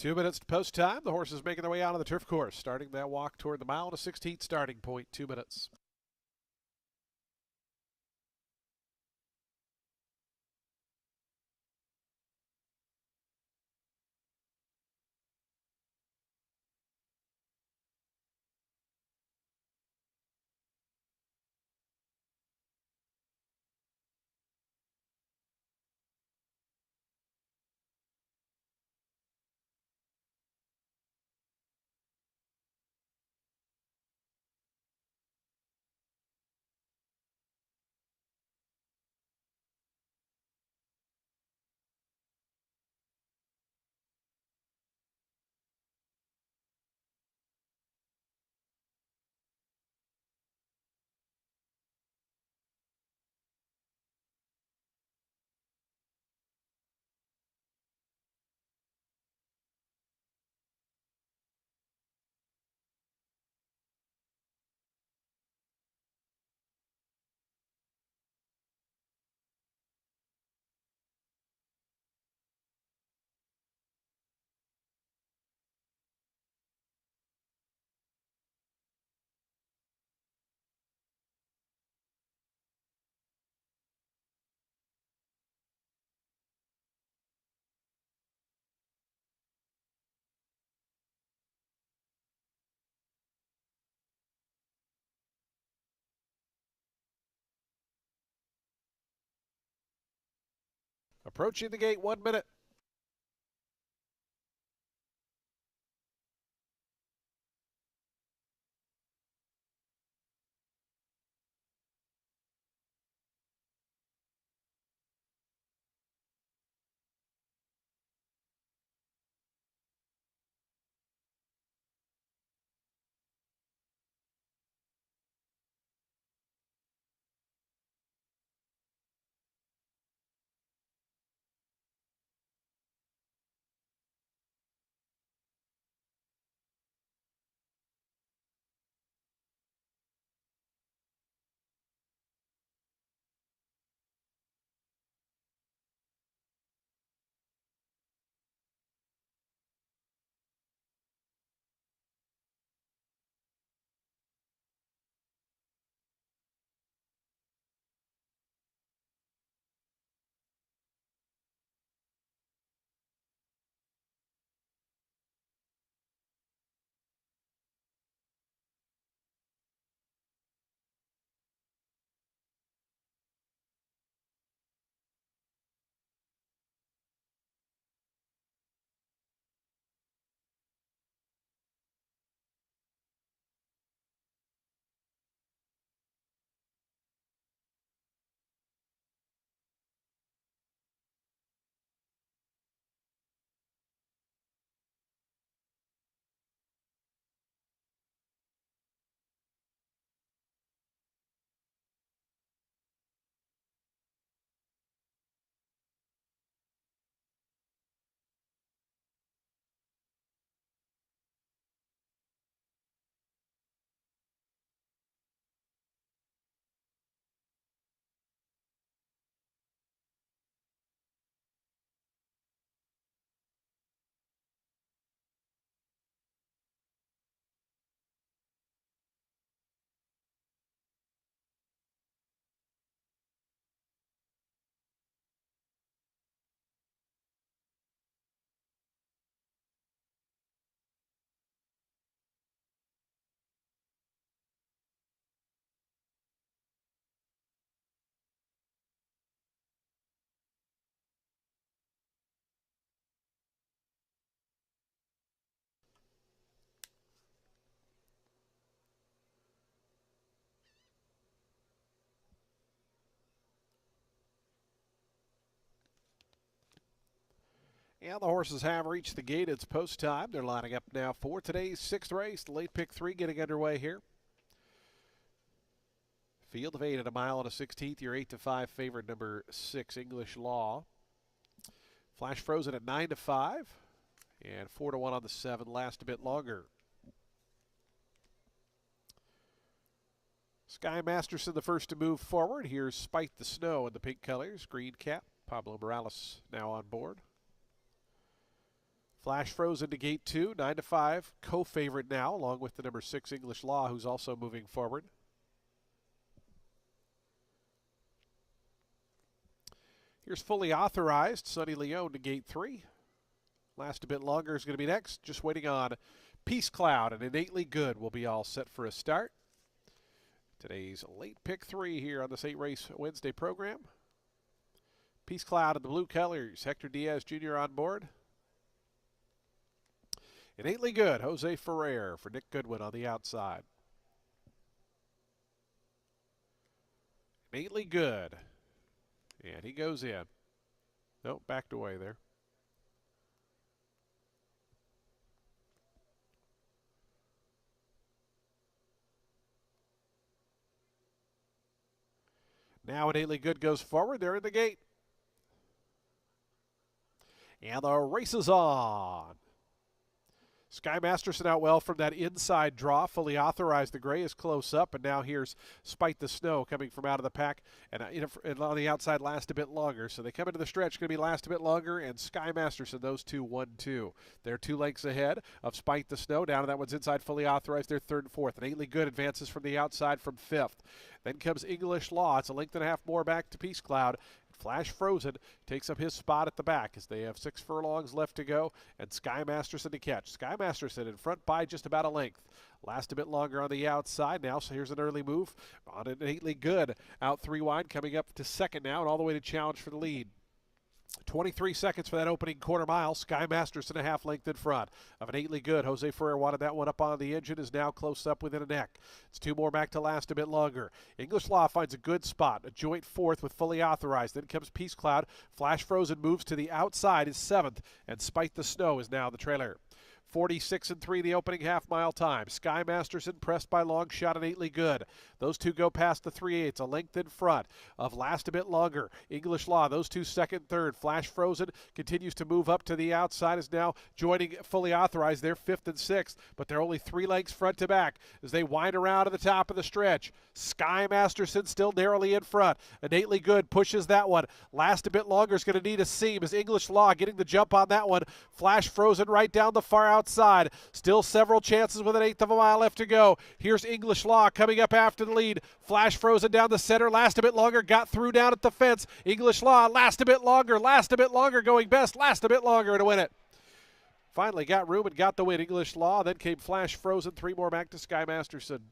A: Two minutes to post time. The horses making their way out of the turf course, starting that walk toward the 1.16 starting point. 2 minutes. Approaching the gate, 1 minute. And the horses have reached the gate. It's post time. They're lining up now for today's 6th race. The late pick 3 getting underway here. Field of 8 at a mile and a 16th. Your 8-5 favorite, number 6, English Law. Flash Frozen at 9-5. And 4-1 on the 7. Last a bit longer. Sky Masterson the first to move forward. Here's Spite the Snow in the pink colors. Green cap. Pablo Morales now on board. Flash Frozen to gate 2, 9-5. Co-favorite now, along with the number 6 English Law, who's also moving forward. Here's Fully Authorized, Sonny Leone to gate 3. Last a bit longer is going to be next. Just waiting on Peace Cloud and Innately Good will be all set for a start. Today's late pick 3 here on this 8-race Wednesday program. Peace Cloud in the blue colors. Hector Diaz Jr. on board. Innately Good, Jose Ferrer for Nick Goodwin on the outside. Innately Good. And he goes in. Nope, backed away there. Now Innately Good goes forward. They're in the gate. And the race is on. Sky Masterson out well from that inside draw. Fully Authorized. The gray is close up. And now here's Spite the Snow coming from out of the pack. And on the outside, last a bit longer. So they come into the stretch, going to be last a bit longer. And Sky Masterson, those two, 1-2. They're 2 lengths ahead of Spite the Snow. Down to that one's inside. Fully Authorized. They're 3rd and 4th. And Innately Good advances from the outside from 5th. Then comes English Law. It's a length and a half more back to Peace Cloud. Flash Frozen takes up his spot at the back as they have 6 furlongs left to go, and Sky Masterson to catch. Sky Masterson in front by just about a length. Last a bit longer on the outside now, so here's an early move on Innately Good. Out 3 wide, coming up to 2nd now, and all the way to challenge for the lead. 23 seconds for that opening quarter mile. Sky Masterson a half length in front of an 8 Good. Jose Ferrer wanted that one up on the engine, is now close up within a neck. It's 2 more back to last a bit longer. English Law finds a good spot, a joint 4th with Fully Authorized. Then comes Peace Cloud. Flash Frozen moves to the outside, is 7th, and Spite the Snow is now the trailer. 46 and 3 the opening half mile time. Sky Masterson pressed by Long Shot and 8 Good. Those two go past the 3/8, a length in front of Last a Bit Longer. English Law, those two second, third. Flash Frozen continues to move up to the outside, is now joining Fully Authorized. They're 5th and 6th, but they're only 3 lengths front to back as they wind around to the top of the stretch. Sky Masterson still narrowly in front. And 8 Good pushes that one. Last a Bit Longer is going to need a seam as English Law getting the jump on that one. Flash Frozen right down the far outside. Still several chances with an 1/8 of a mile left to go. Here's English Law coming up after the lead. Flash Frozen down the center. Last a Bit Longer got through down at the fence. English Law, last a bit longer going best. Last a bit longer to win it. Finally got room and got the win. English Law. Then came Flash Frozen. 3 more back to Sky Masterson.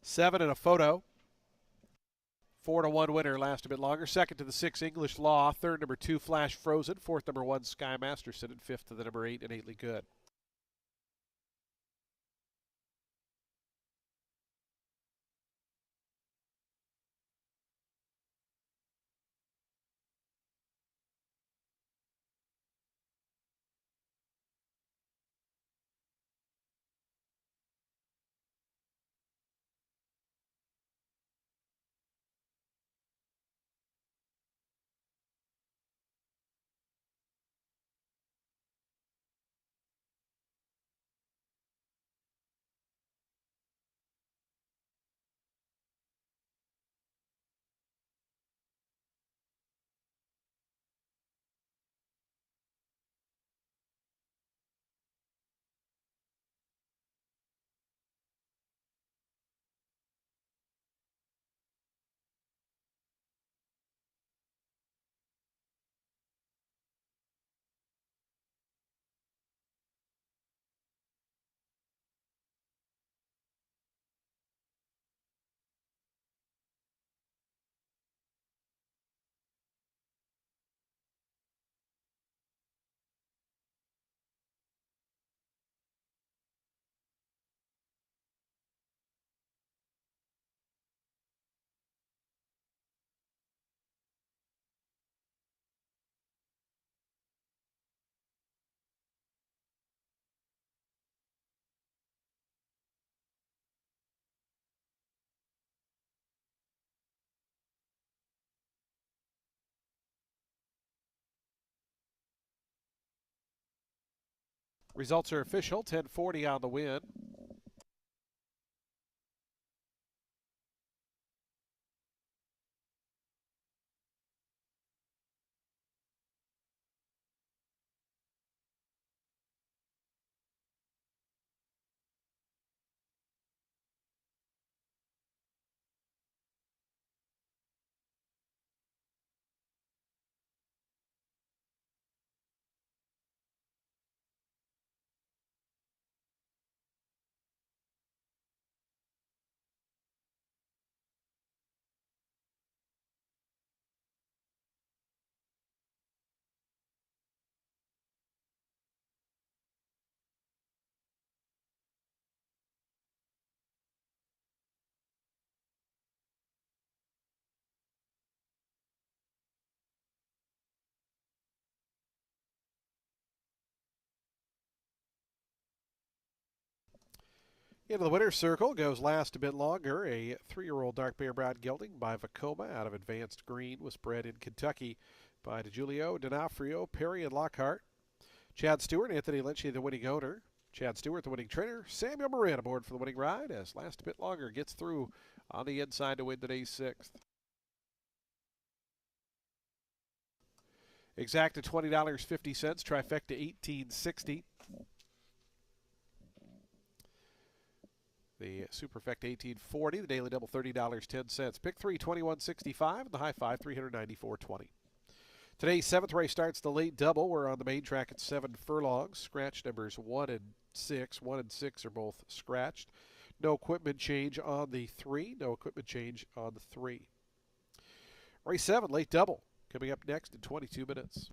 A: Seven and a photo. 4-1 winner, last a bit longer. Second to the 6, English Law. Third, number 2, Flash Frozen. Fourth, number 1, Sky Masterson. And fifth to the number 8 and 8 Good. Results are official. 10:40 on the win. Into the winner's circle goes last a bit longer. A 3-year-old dark bear brown gelding by Vacoma out of Advanced Green was bred in Kentucky by DeGiulio, D'Onofrio, Perry, and Lockhart. Chad Stewart, Anthony Lynch, the winning owner. Chad Stewart, the winning trainer. Samuel Moran aboard for the winning ride as last a bit longer gets through on the inside to win today's 6th. Exacta $20.50, trifecta $18.60. The Superfecta $18.40, the daily double $30.10. Pick 3 $21.65, and the high 5 $394.20. Today's 7th race starts the late double. We're on the main track at 7 furlongs. Scratch numbers 1 and 6. 1 and 6 are both scratched. No equipment change on the 3. No equipment change on the 3. Race 7, late double, coming up next in 22 minutes.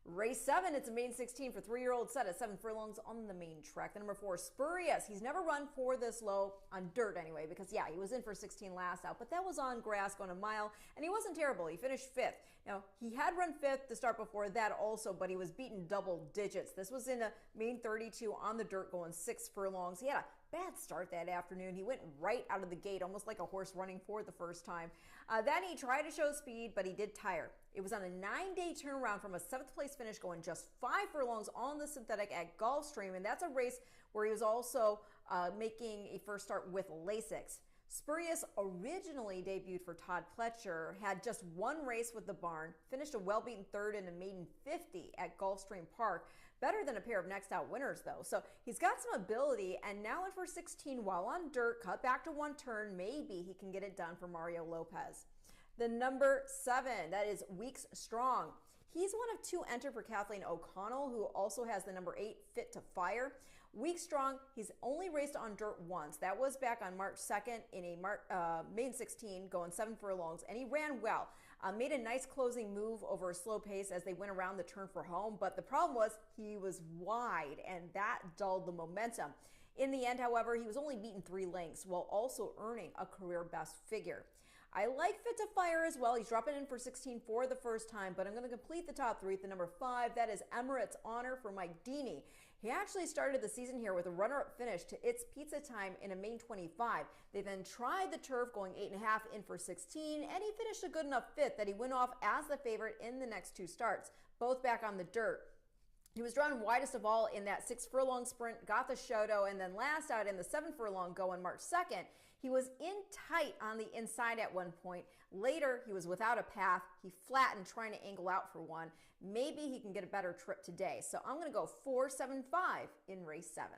B: Race 7, it's a main 16 for 3-year-old set at 7 furlongs on the main track. The number 4, Spurious. He's never run for this low, on dirt anyway, because yeah, he was in for 16 last out, but that was on grass going a mile, and he wasn't terrible. He finished 5th. Now, he had run 5th the start before that also, but he was beaten double digits. This was in a main 32 on the dirt going 6 furlongs. He had a bad start that afternoon. He went right out of the gate, almost like a horse running for the first time. Then he tried to show speed, but he did tire. It was on a 9-day turnaround from a 7th place finish going just 5 furlongs on the synthetic at Gulfstream, and that's a race where he was also making a first start with Lasix. Spurious originally debuted for Todd Pletcher, had just one race with the barn, finished a well-beaten 3rd in a maiden 50 at Gulfstream Park. Better than a pair of next out winners, though. So he's got some ability, and now in for 16 while on dirt, cut back to 1 turn. Maybe he can get it done for Mario Lopez. The number 7, that is Weeks Strong. He's one of 2 entered for Kathleen O'Connell, who also has the number 8, Fit to Fire. Weeks Strong, he's only raced on dirt once. That was back on March 2nd in a main 16 going 7 furlongs, and he ran well. Made a nice closing move over a slow pace as they went around the turn for home, but the problem was he was wide, and that dulled the momentum. In the end, however, he was only beaten 3 lengths while also earning a career best figure. I like Fit to Fire as well. He's dropping in for 16 for the first time, but I'm going to complete the top 3 at the number 5. That is Emirates Honor for Mike Deeney. He actually started the season here with a runner-up finish to It's Pizza Time in a main 25. They then tried the turf going 8.5 in for 16, and he finished a good enough 5th that he went off as the favorite in the next 2 starts, both back on the dirt. He was drawn widest of all in that 6 furlong sprint, got the Shoto, and then last out in the 7 furlong go on March 2nd. He was in tight on the inside at one point. Later, he was without a path. He flattened trying to angle out for one. Maybe he can get a better trip today. So I'm going to go 4-7-5 in race 7.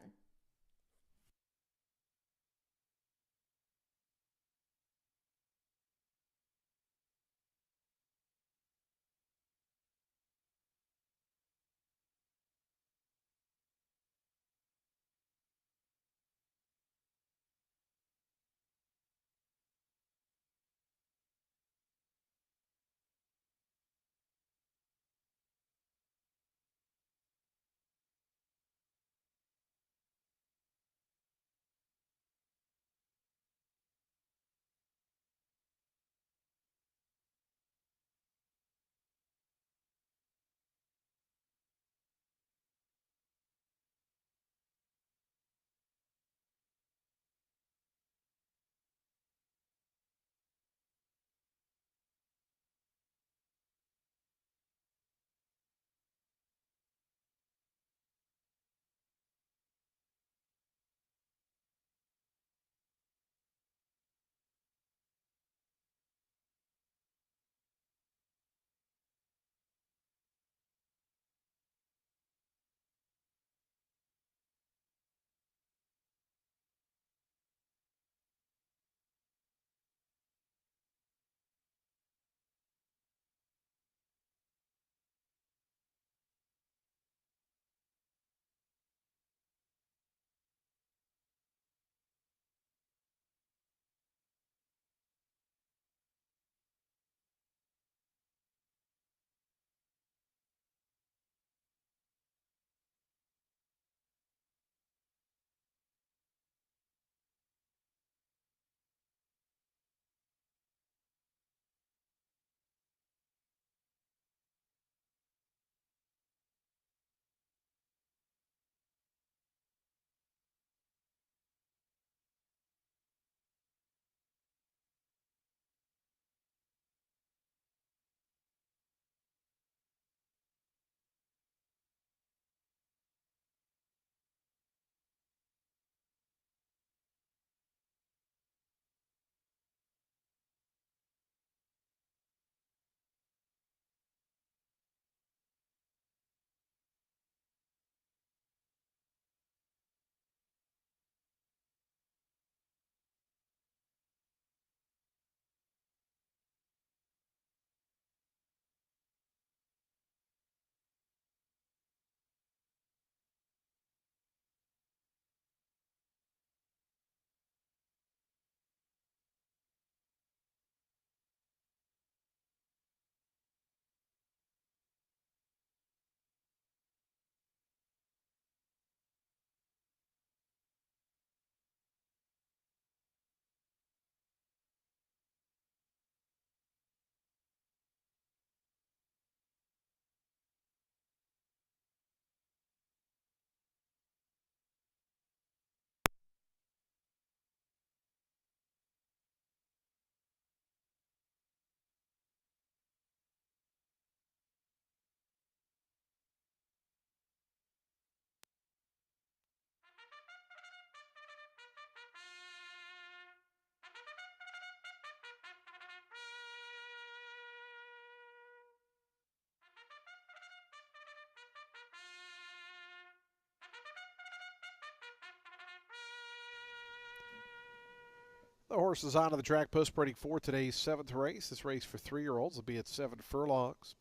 A: The horse is onto the track post-breeding for today's 7th race. This race for 3-year-olds will be at 7 furlongs.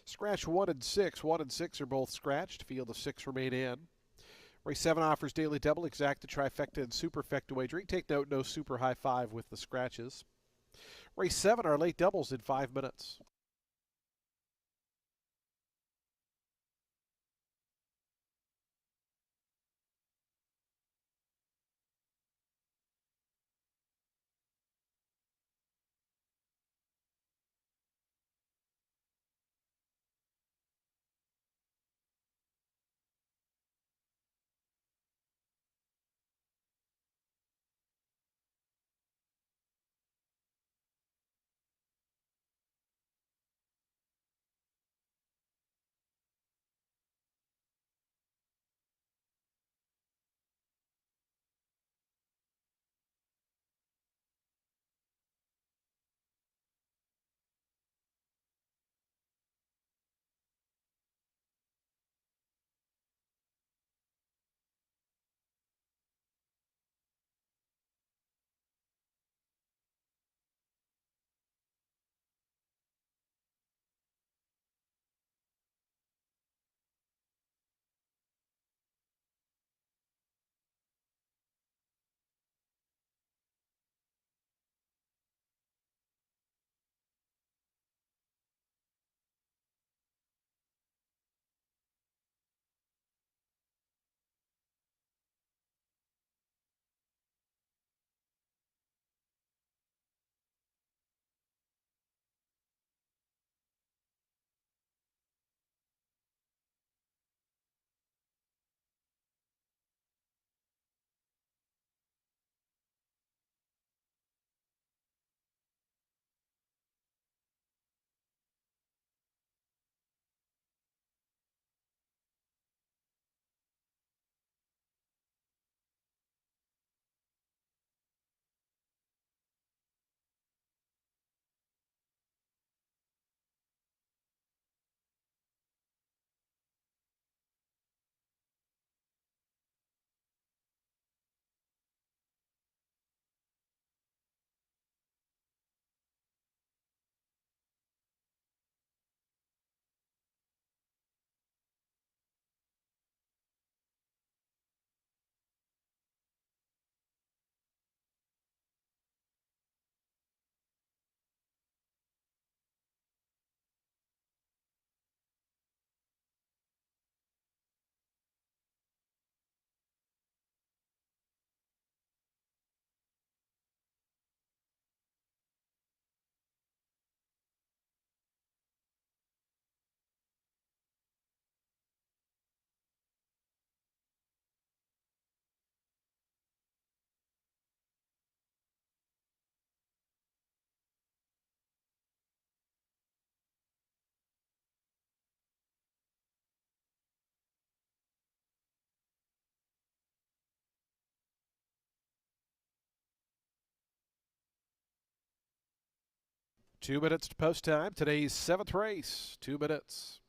A: Scratch 1 and 6. 1 and 6 are both scratched. Field of 6 remain in. Race 7 offers daily double, exacta, trifecta, and superfecta wagering. Take note, no super high five with the scratches. Race 7 are late doubles in 5 minutes. Two minutes to post time. Today's 7th race. 2 minutes.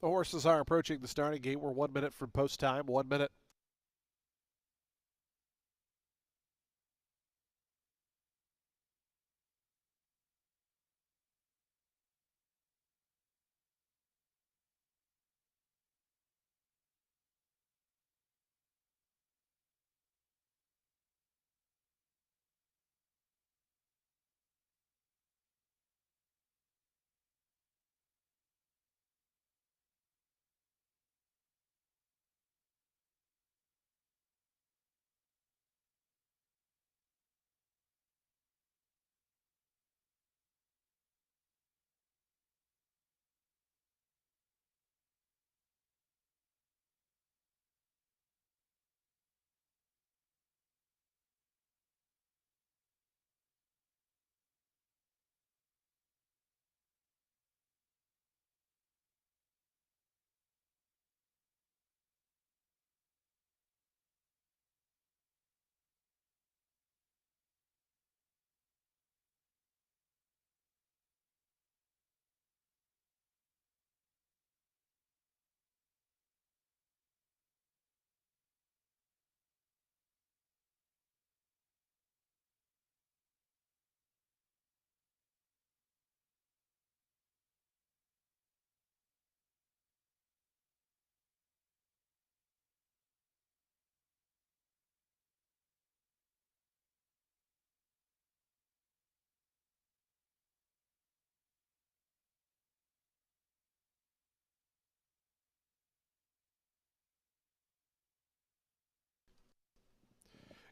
A: The horses are approaching the starting gate. We're 1 minute from post time. 1 minute.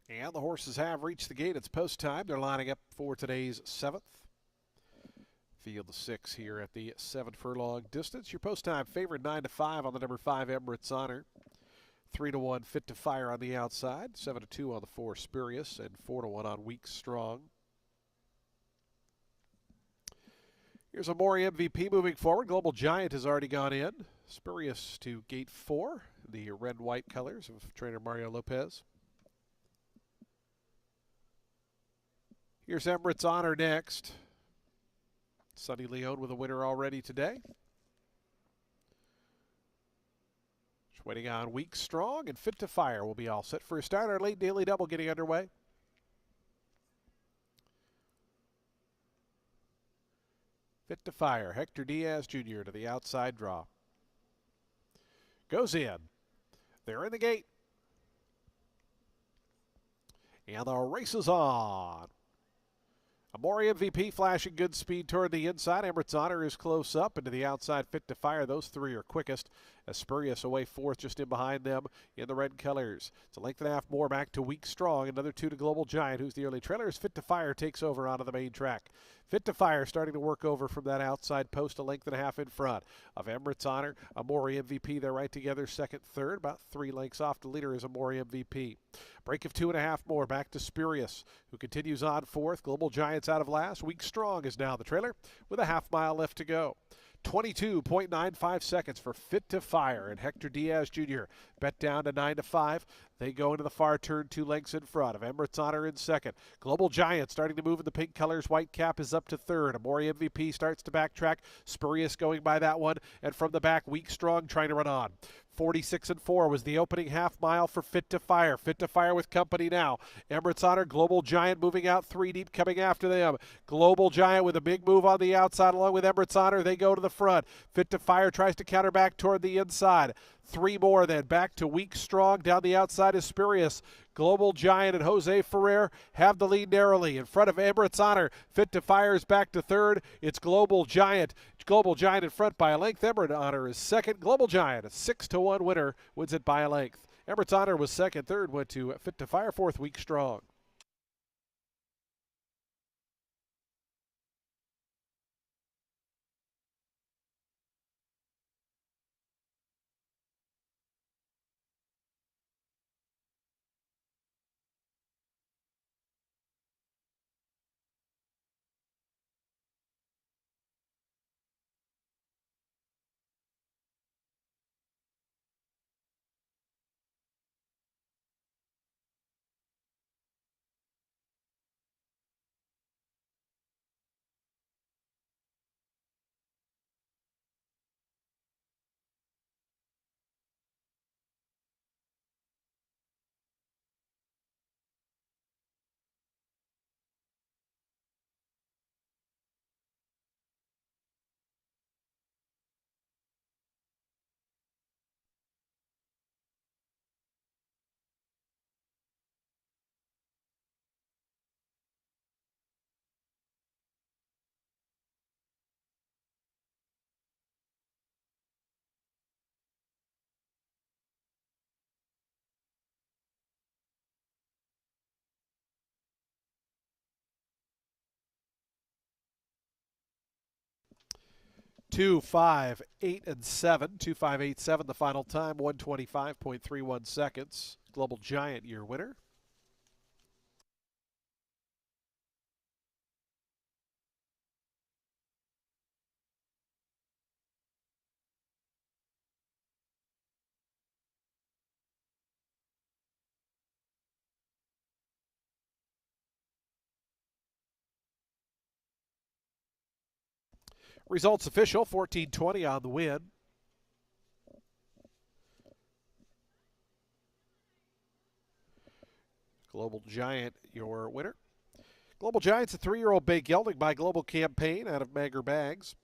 A: And the horses have reached the gate. It's post time. They're lining up for today's 7th. Field of 6 here at the 7 furlong distance. Your post time favorite 9-5 on the number 5 Emirates Honor. 3-1 Fit to Fire on the outside. 7-2 on the 4 Spurious. And 4-1 on Weak Strong. Here's a Maury MVP moving forward. Global Giant has already gone in. Spurious to gate 4. The red and white colors of trainer Mario Lopez. Here's Emirates Honor next. Sonny Leone with a winner already today. Just waiting on Weak Strong and Fit to Fire will be all set for a start. Our late daily double getting underway. Fit to Fire. Hector Diaz Jr. to the outside draw. Goes in. They're in the gate. And the race is on. Amori MVP flashing good speed toward the inside. Emirates Honor is close up and to the outside. Fit to Fire. Those three are quickest. Spurious away fourth, just in behind them in the red colors. It's a length and a half more back to Weak Strong. Another 2 to Global Giant, who's the early trailer. As Fit to Fire takes over onto the main track. Fit to Fire starting to work over from that outside post, a length and a half in front of Emirates Honor. Amori MVP, they're right together, second, third. About 3 lengths off the leader is Amori MVP. Break of 2.5 more back to Spurious, who continues on fourth. Global Giants out of last. Weak Strong is now the trailer with a half mile left to go. 22.95 seconds for Fit to Fire and Hector Diaz Jr. Bet down to 9-5. They go into the far turn 2 lengths in front of Emirates Honor in second. Global Giant starting to move in the pink colors. White Cap is up to third. Amori MVP starts to backtrack. Spurious going by that one. And from the back, Weak Strong trying to run on. 46-4 was the opening half mile for Fit to Fire. Fit to Fire with company now. Emirates Honor, Global Giant moving out 3 deep, coming after them. Global Giant with a big move on the outside along with Emirates Honor. They go to the front. Fit to Fire tries to counter back toward the inside. 3 more then. Back to Weak Strong. Down the outside is Spurious. Global Giant and Jose Ferrer have the lead narrowly. In front of Emirates Honor. Fit to Fire is back to third. It's Global Giant. Global Giant in front by a length. Emirates Honor is second. Global Giant, a 6-1 winner, wins it by a length. Emirates Honor was second. Third went to Fit to Fire. Fourth, Weak Strong. 2, 5, 8, and 7. 2, 5, 8, 7. The final time, 125.31 seconds. Global Giant, your winner. Results official, 1420 on the win. Global Giant, your winner. Global Giant's a 3-year-old bay gelding by Global Campaign out of Mager Bags.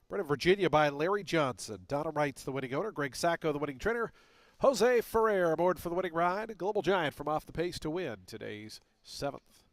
A: Bred in Virginia by Larry Johnson. Donna Wright's the winning owner. Greg Sacco, the winning trainer. Jose Ferrer aboard for the winning ride. Global Giant from off the pace to win today's 7th.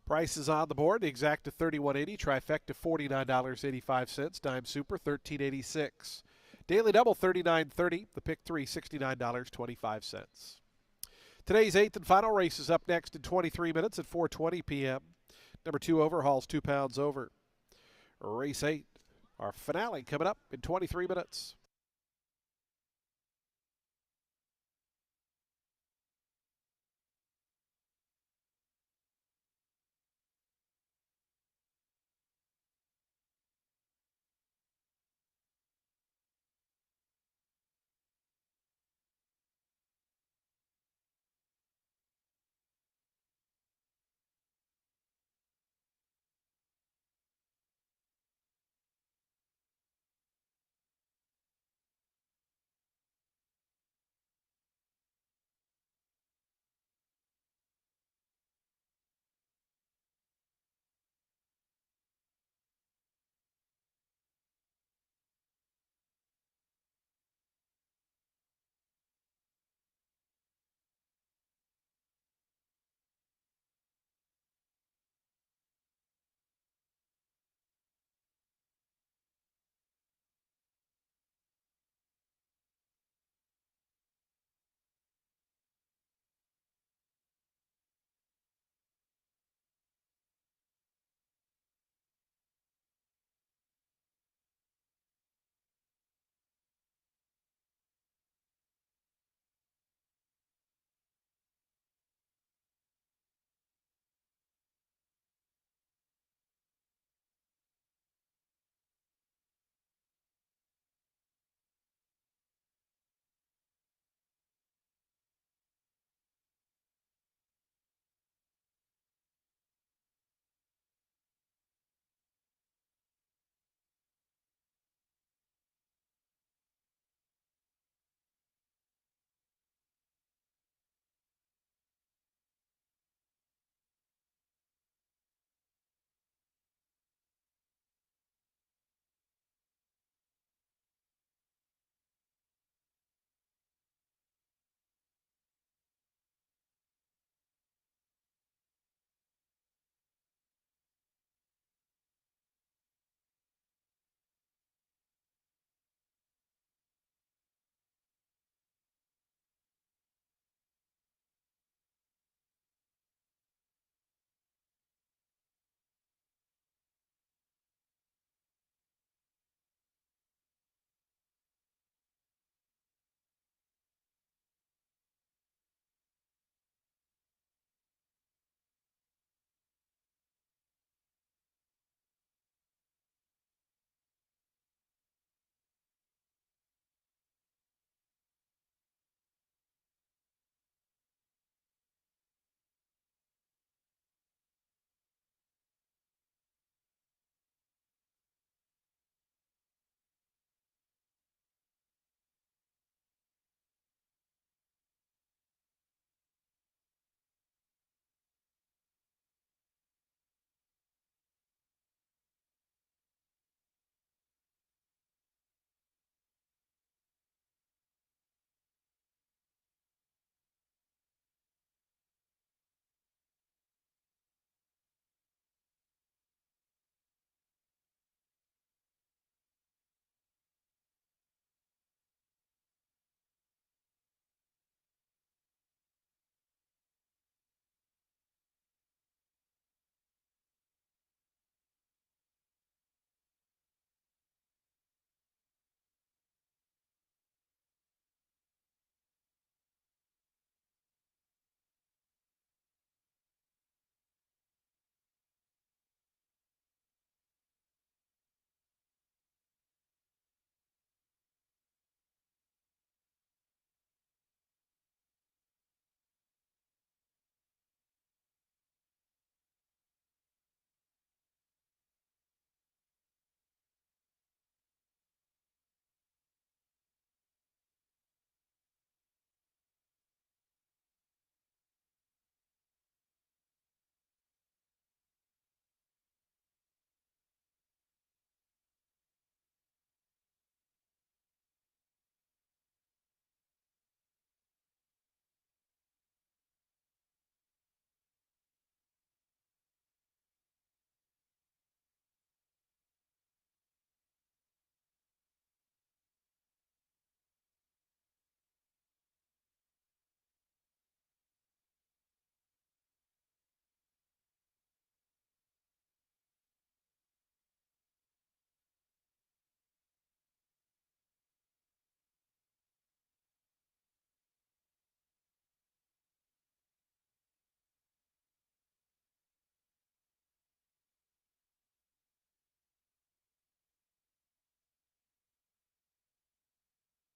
A: Prices on the board. The exacta $31.80, trifecta $49.85, dime super $13.86. Daily double $39.30, the pick three $69.25. Today's 8th and final race is up next in 23 minutes at 4:20 p.m. Number 2 overhauls 2 pounds over. Race 8, our finale coming up in 23 minutes.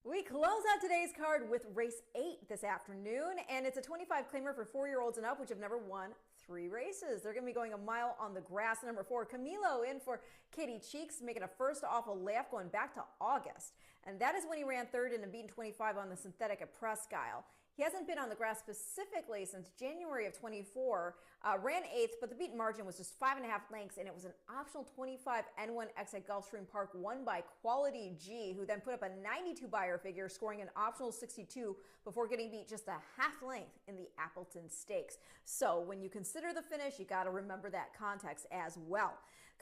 B: We close out today's card with race 8 this afternoon, and it's a 25 claimer for 4-year-olds and up, which have never won 3 races. They're going to be going a mile on the grass. Number 4, Camilo in for Katie Cheeks, making a first off a layoff going back to August. And that is when he ran third in a beaten 25 on the synthetic at Presque Isle. He hasn't been on the grass specifically since January of 24, ran 8th, but the beaten margin was just 5.5 lengths, and it was an optional 25 N1X at Gulfstream Park won by Quality G, who then put up a 92 buyer figure, scoring an optional 62 before getting beat just a half length in the Appleton Stakes. So when you consider the finish, you got to remember that context as well.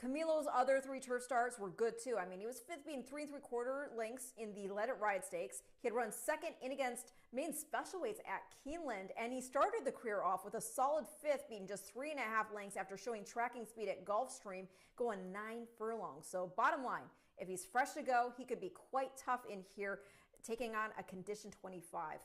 B: Camilo's other 3 turf starts were good too. I mean, he was 5th being 3 3/4 lengths in the Let It Ride Stakes. He had run 2nd in against main special weights at Keeneland, and he started the career off with a solid 5th, beating just 3.5 lengths after showing tracking speed at Gulfstream, going 9 furlongs. So bottom line, if he's fresh to go, he could be quite tough in here, taking on a condition 25.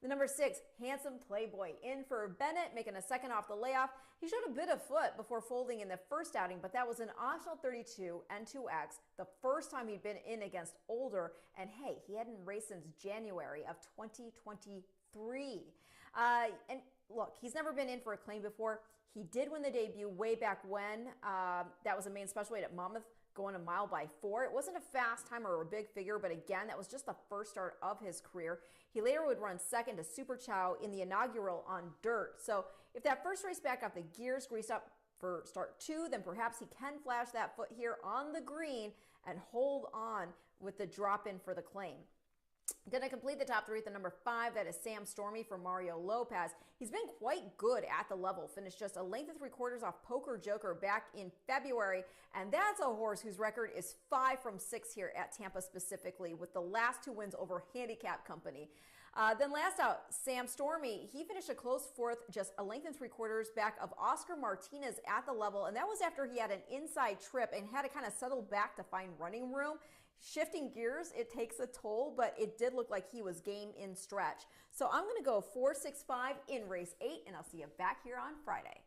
B: The number 6, Handsome Playboy, in for Bennett, making a second off the layoff. He showed a bit of foot before folding in the first outing, but that was an optional 32 N2X, the first time he'd been in against older. And hey, he hadn't raced since January of 2023. And look, he's never been in for a claim before. He did win the debut way back when. That was a main special weight at Monmouth, going a mile by 4. It wasn't a fast time or a big figure, but again, that was just the first start of his career. He later would run 2nd to Super Chow in the inaugural on dirt. So if that first race back got the gears greased up for start 2, then perhaps he can flash that foot here on the green and hold on with the drop in for the claim. Going to complete the top 3 at the number 5. That is Sam Stormy for Mario Lopez. He's been quite good at the level. Finished just a length and 3/4 off Poker Joker back in February. And that's a horse whose record is 5 from 6 here at Tampa specifically, with the last 2 wins over handicap company. Then last out, Sam Stormy. He finished a close 4th, just a length and 3/4 back of Oscar Martinez at the level. And that was after he had an inside trip and had to kind of settle back to find running room. Shifting gears, it takes a toll, but it did look like he was game in stretch. So I'm going to go 4-6-5 in race 8, and I'll see you back here on Friday.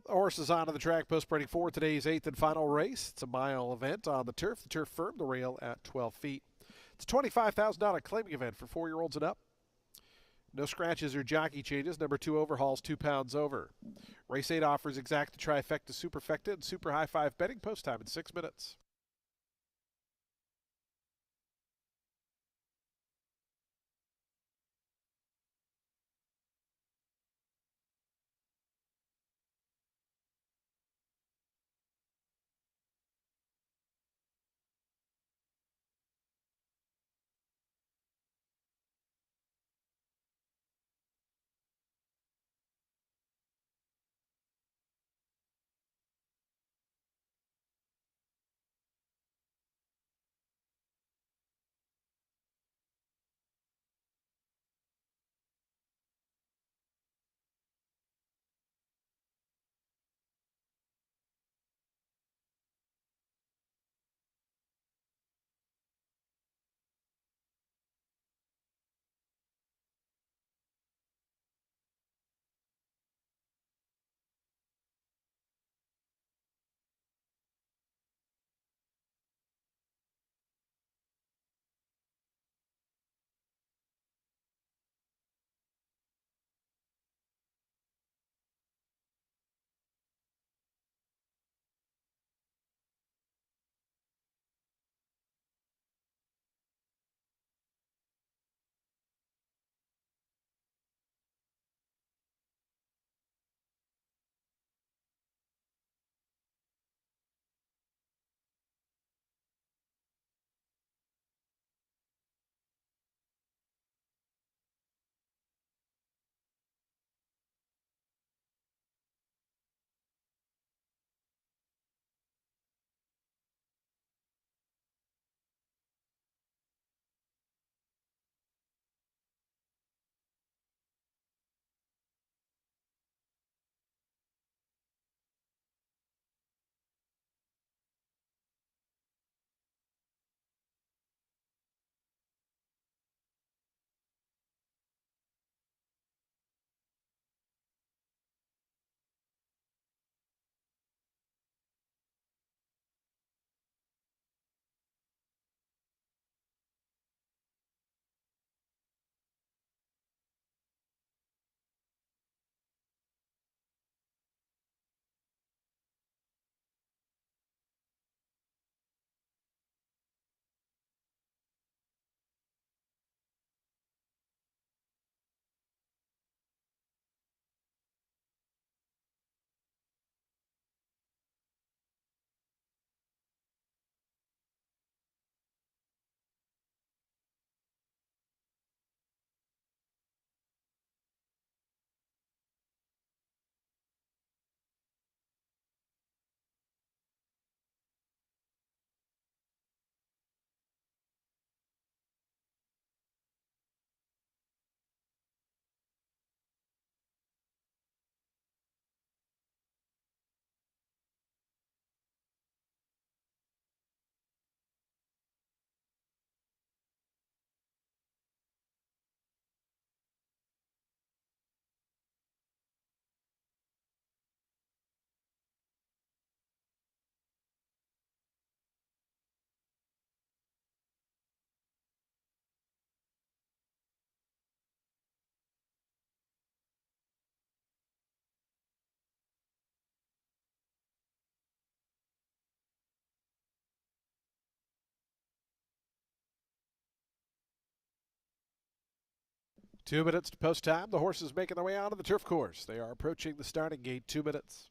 A: The horse is onto the track post-sprinting for today's eighth and final race. It's a mile event on the turf. The turf firm, the rail at 12 feet. It's a $25,000 claiming event for 4-year-olds and up. No scratches or jockey changes. Number 2 overhauls 2 pounds over. Race 8 offers exacta, trifecta, superfecta, and super high five betting. Post time in 6 minutes. Two minutes to post time. The horses making their way onto the turf course. They are approaching the starting gate. 2 minutes.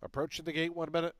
A: Approaching the gate, 1 minute.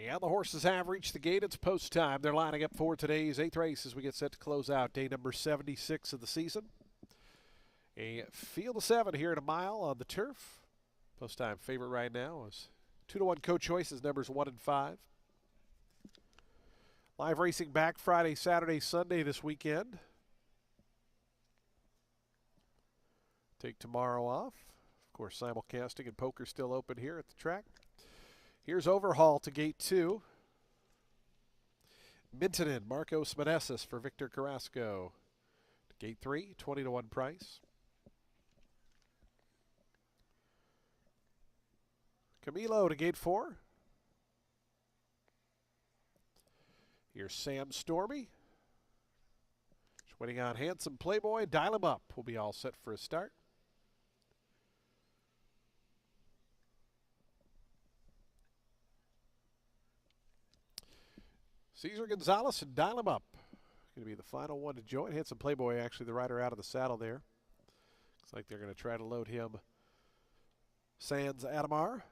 A: And the horses have reached the gate. It's post time. They're lining up for today's 8th race as we get set to close out day number 76 of the season. A field of 7 here at a mile on the turf. Post time favorite right now is 2-1 Co-Choices numbers 1 and 5. Live racing back Friday, Saturday, Sunday this weekend. Take tomorrow off. Of course, simulcasting and poker still open here at the track. Here's Overhaul to gate 2. Mintonin, Marcos Meneses for Victor Carrasco. To gate 3, 20-1 price. Camilo to gate 4. Here's Sam Stormy. Just waiting on Handsome Playboy. Dial him up. We'll be all set for a start. Cesar Gonzalez and Dial him up. Going to be the final one to join. Handsome Playboy, actually the rider out of the saddle there. Looks like they're going to try to load him sans Adamar.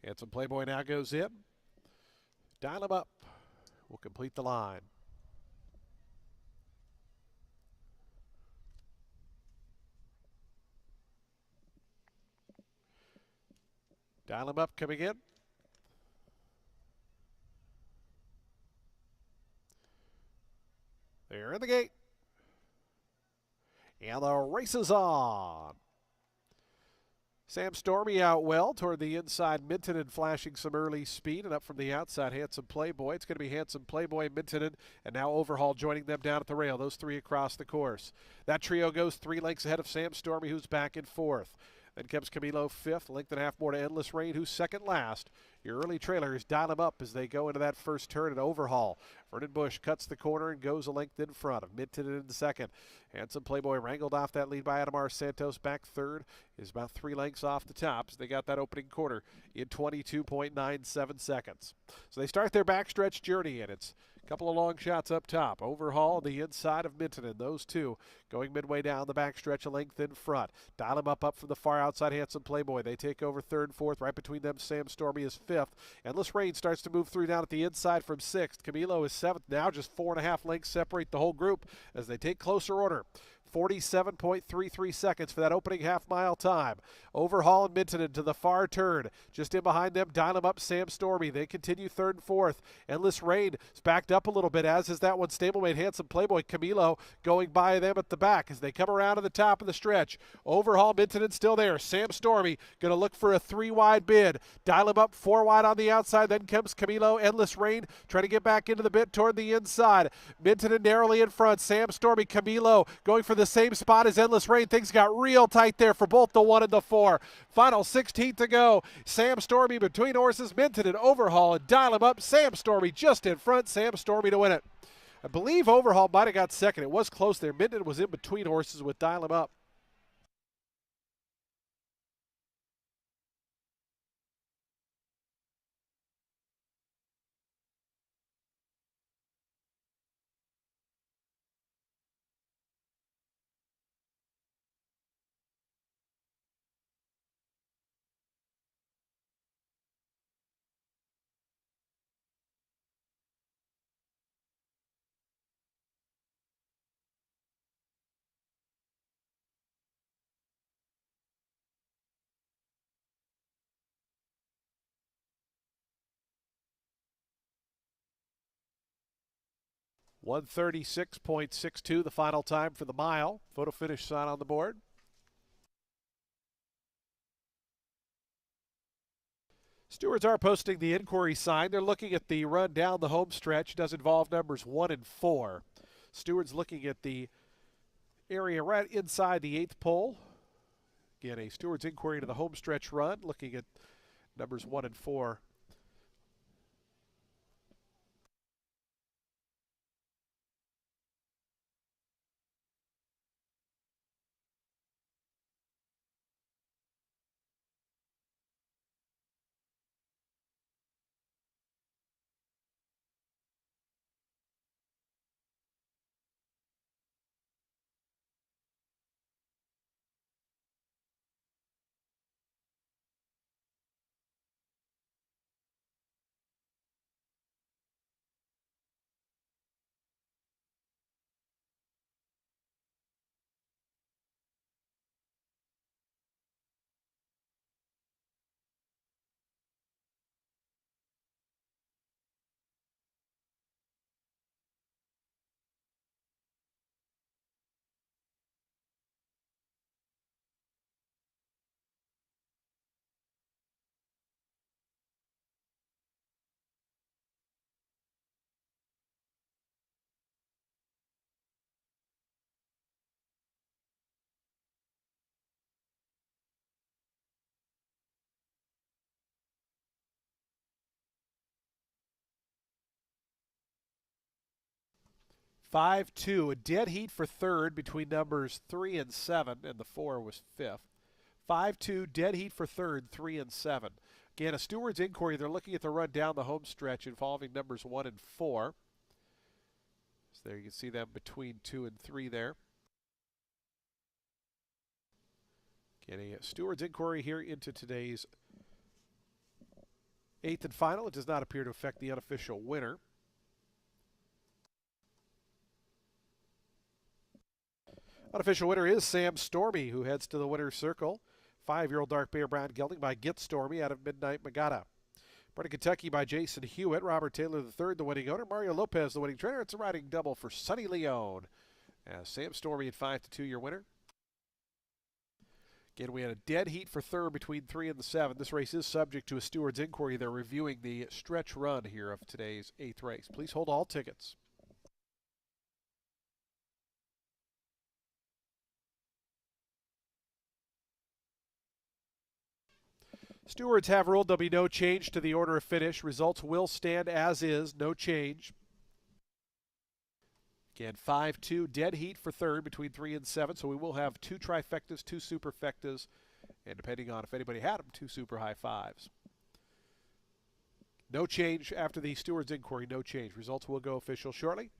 A: Handsome Playboy now goes in. Dial him up. We'll complete the line. Dial him up coming in. They're in the gate. And the race is on. Sam Stormy out well toward the inside. Mintonin flashing some early speed, and up from the outside, Handsome Playboy. It's going to be Handsome Playboy, Mintonin, and now Overhaul joining them down at the rail. Those three across the course. That trio goes 3 lengths ahead of Sam Stormy, who's back in 4th. Then comes Camilo 5th, length and a half more to Endless Rain, who's second last. Your early trailers dial them up as they go into that first turn and overhaul. Vernon Bush cuts the corner and goes a length in front of Minton in second. Handsome Playboy wrangled off that lead by Adamar Santos. Back third is about 3 lengths off the top as they got that opening quarter in 22.97 seconds. So they start their backstretch journey, and it's a couple of long shots up top. Overhaul on the inside of Minton, and those two going midway down the backstretch, a length in front. Dial him up from the far outside. Handsome Playboy. They take over third and fourth. Right between them, Sam Stormy is fifth. Endless Rain starts to move through down at the inside from sixth. Camilo is seventh. Now just 4.5 lengths separate the whole group as they take closer order. 47.33 seconds for that opening half-mile time. Overhaul and Minton to the far turn. Just in behind them, dial him up, Sam Stormy. They continue third and fourth. Endless Rain is backed up a little bit, as is that one stablemate, Handsome Playboy. Camilo going by them at the back as they come around to the top of the stretch. Overhaul, Minton still there. Sam Stormy going to look for a 3-wide bid. Dial him up 4 wide on the outside. Then comes Camilo. Endless Rain trying to get back into the bit toward the inside. Minton narrowly in front. Sam Stormy, Camilo going for the same spot as Endless Rain. Things got real tight there for both the 1 and the 4. Final 16th to go. Sam Stormy between horses. Minton and Overhaul and dial him up. Sam Stormy just in front. Sam Stormy to win it. I believe Overhaul might have got second. It was close there. Minton was in between horses with dial him up. (136.62) the final time for the mile. Photo finish sign on the board. Stewards are posting the inquiry sign. They're looking at the run down the home stretch. It does involve numbers 1 and 4. Stewards looking at the area right inside the 8th pole. Again, a Stewards inquiry to the home stretch run, looking at numbers 1 and 4. (5-2), a dead heat for third between numbers 3 and 7, and the 4 was fifth. 5-2, dead heat for third, 3 and 7. Again, a Stewards inquiry. They're looking at the run down the home stretch involving numbers 1 and 4. So there you can see them between 2 and 3 there. Again, a Stewards inquiry here into today's 8th and final. It does not appear to affect the unofficial winner. Unofficial winner is Sam Stormy, who heads to the winner's circle. 5-year-old dark bear brown gelding by Get Stormy out of Midnight Magata. Bred in Kentucky by Jason Hewitt. Robert Taylor III, the winning owner. Mario Lopez, the winning trainer. It's a riding double for Sonny Leone. As Sam Stormy at 5-2, your winner. Again, we had a dead heat for third between 3 and the 7. This race is subject to a Stewards inquiry. They're reviewing the stretch run here of today's 8th race. Please hold all tickets. Stewards have ruled there'll be no change to the order of finish. Results will stand as is, no change. Again, 5-2, dead heat for third between 3 and 7, so we will have 2 trifectas, 2 superfectas, and depending on if anybody had them, 2 super high fives. No change after the Stewards inquiry, no change. Results will go official shortly.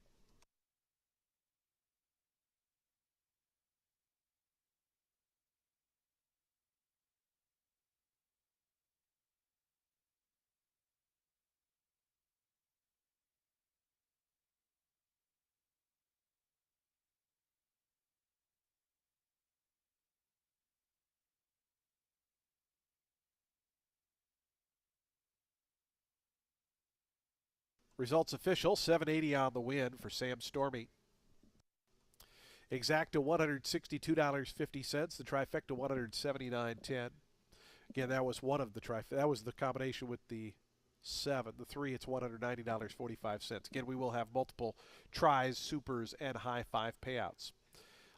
A: Results official, 780 on the win for Sam Stormy. Exacta $162.50. The trifecta $179.10. Again, that was one of the trifecta. That was the combination with the 7. The 3, it's $190.45. Again, we will have multiple tries, supers, and high 5 payouts.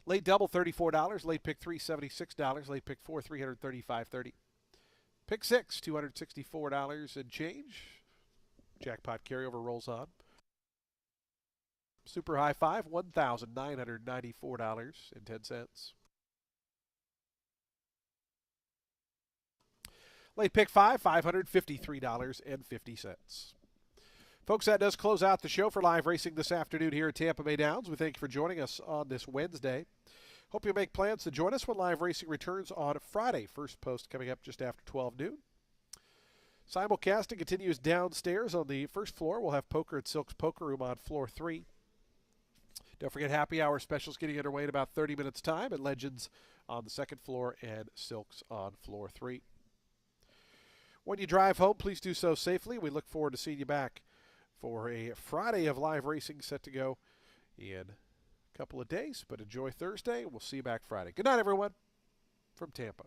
A: Late double $34. Late pick 3 $76. Late pick 4 $335.30. Pick 6 $264 and change. Jackpot carryover rolls on. Super high 5 $1,994.10. Late pick 5 $553.50. Folks, that does close out the show for live racing this afternoon here at Tampa Bay Downs. We thank you for joining us on this Wednesday. Hope you make plans to join us when live racing returns on Friday. First post coming up just after 12 noon. Simulcasting continues downstairs on the first floor. We'll have poker at Silk's Poker Room on floor 3. Don't forget happy hour specials getting underway in about 30 minutes time at Legends on the second floor and Silk's on floor 3. When you drive home, please do so safely. We look forward to seeing you back for a Friday of live racing set to go in a couple of days. But enjoy Thursday. We'll see you back Friday. Good night, everyone, from Tampa.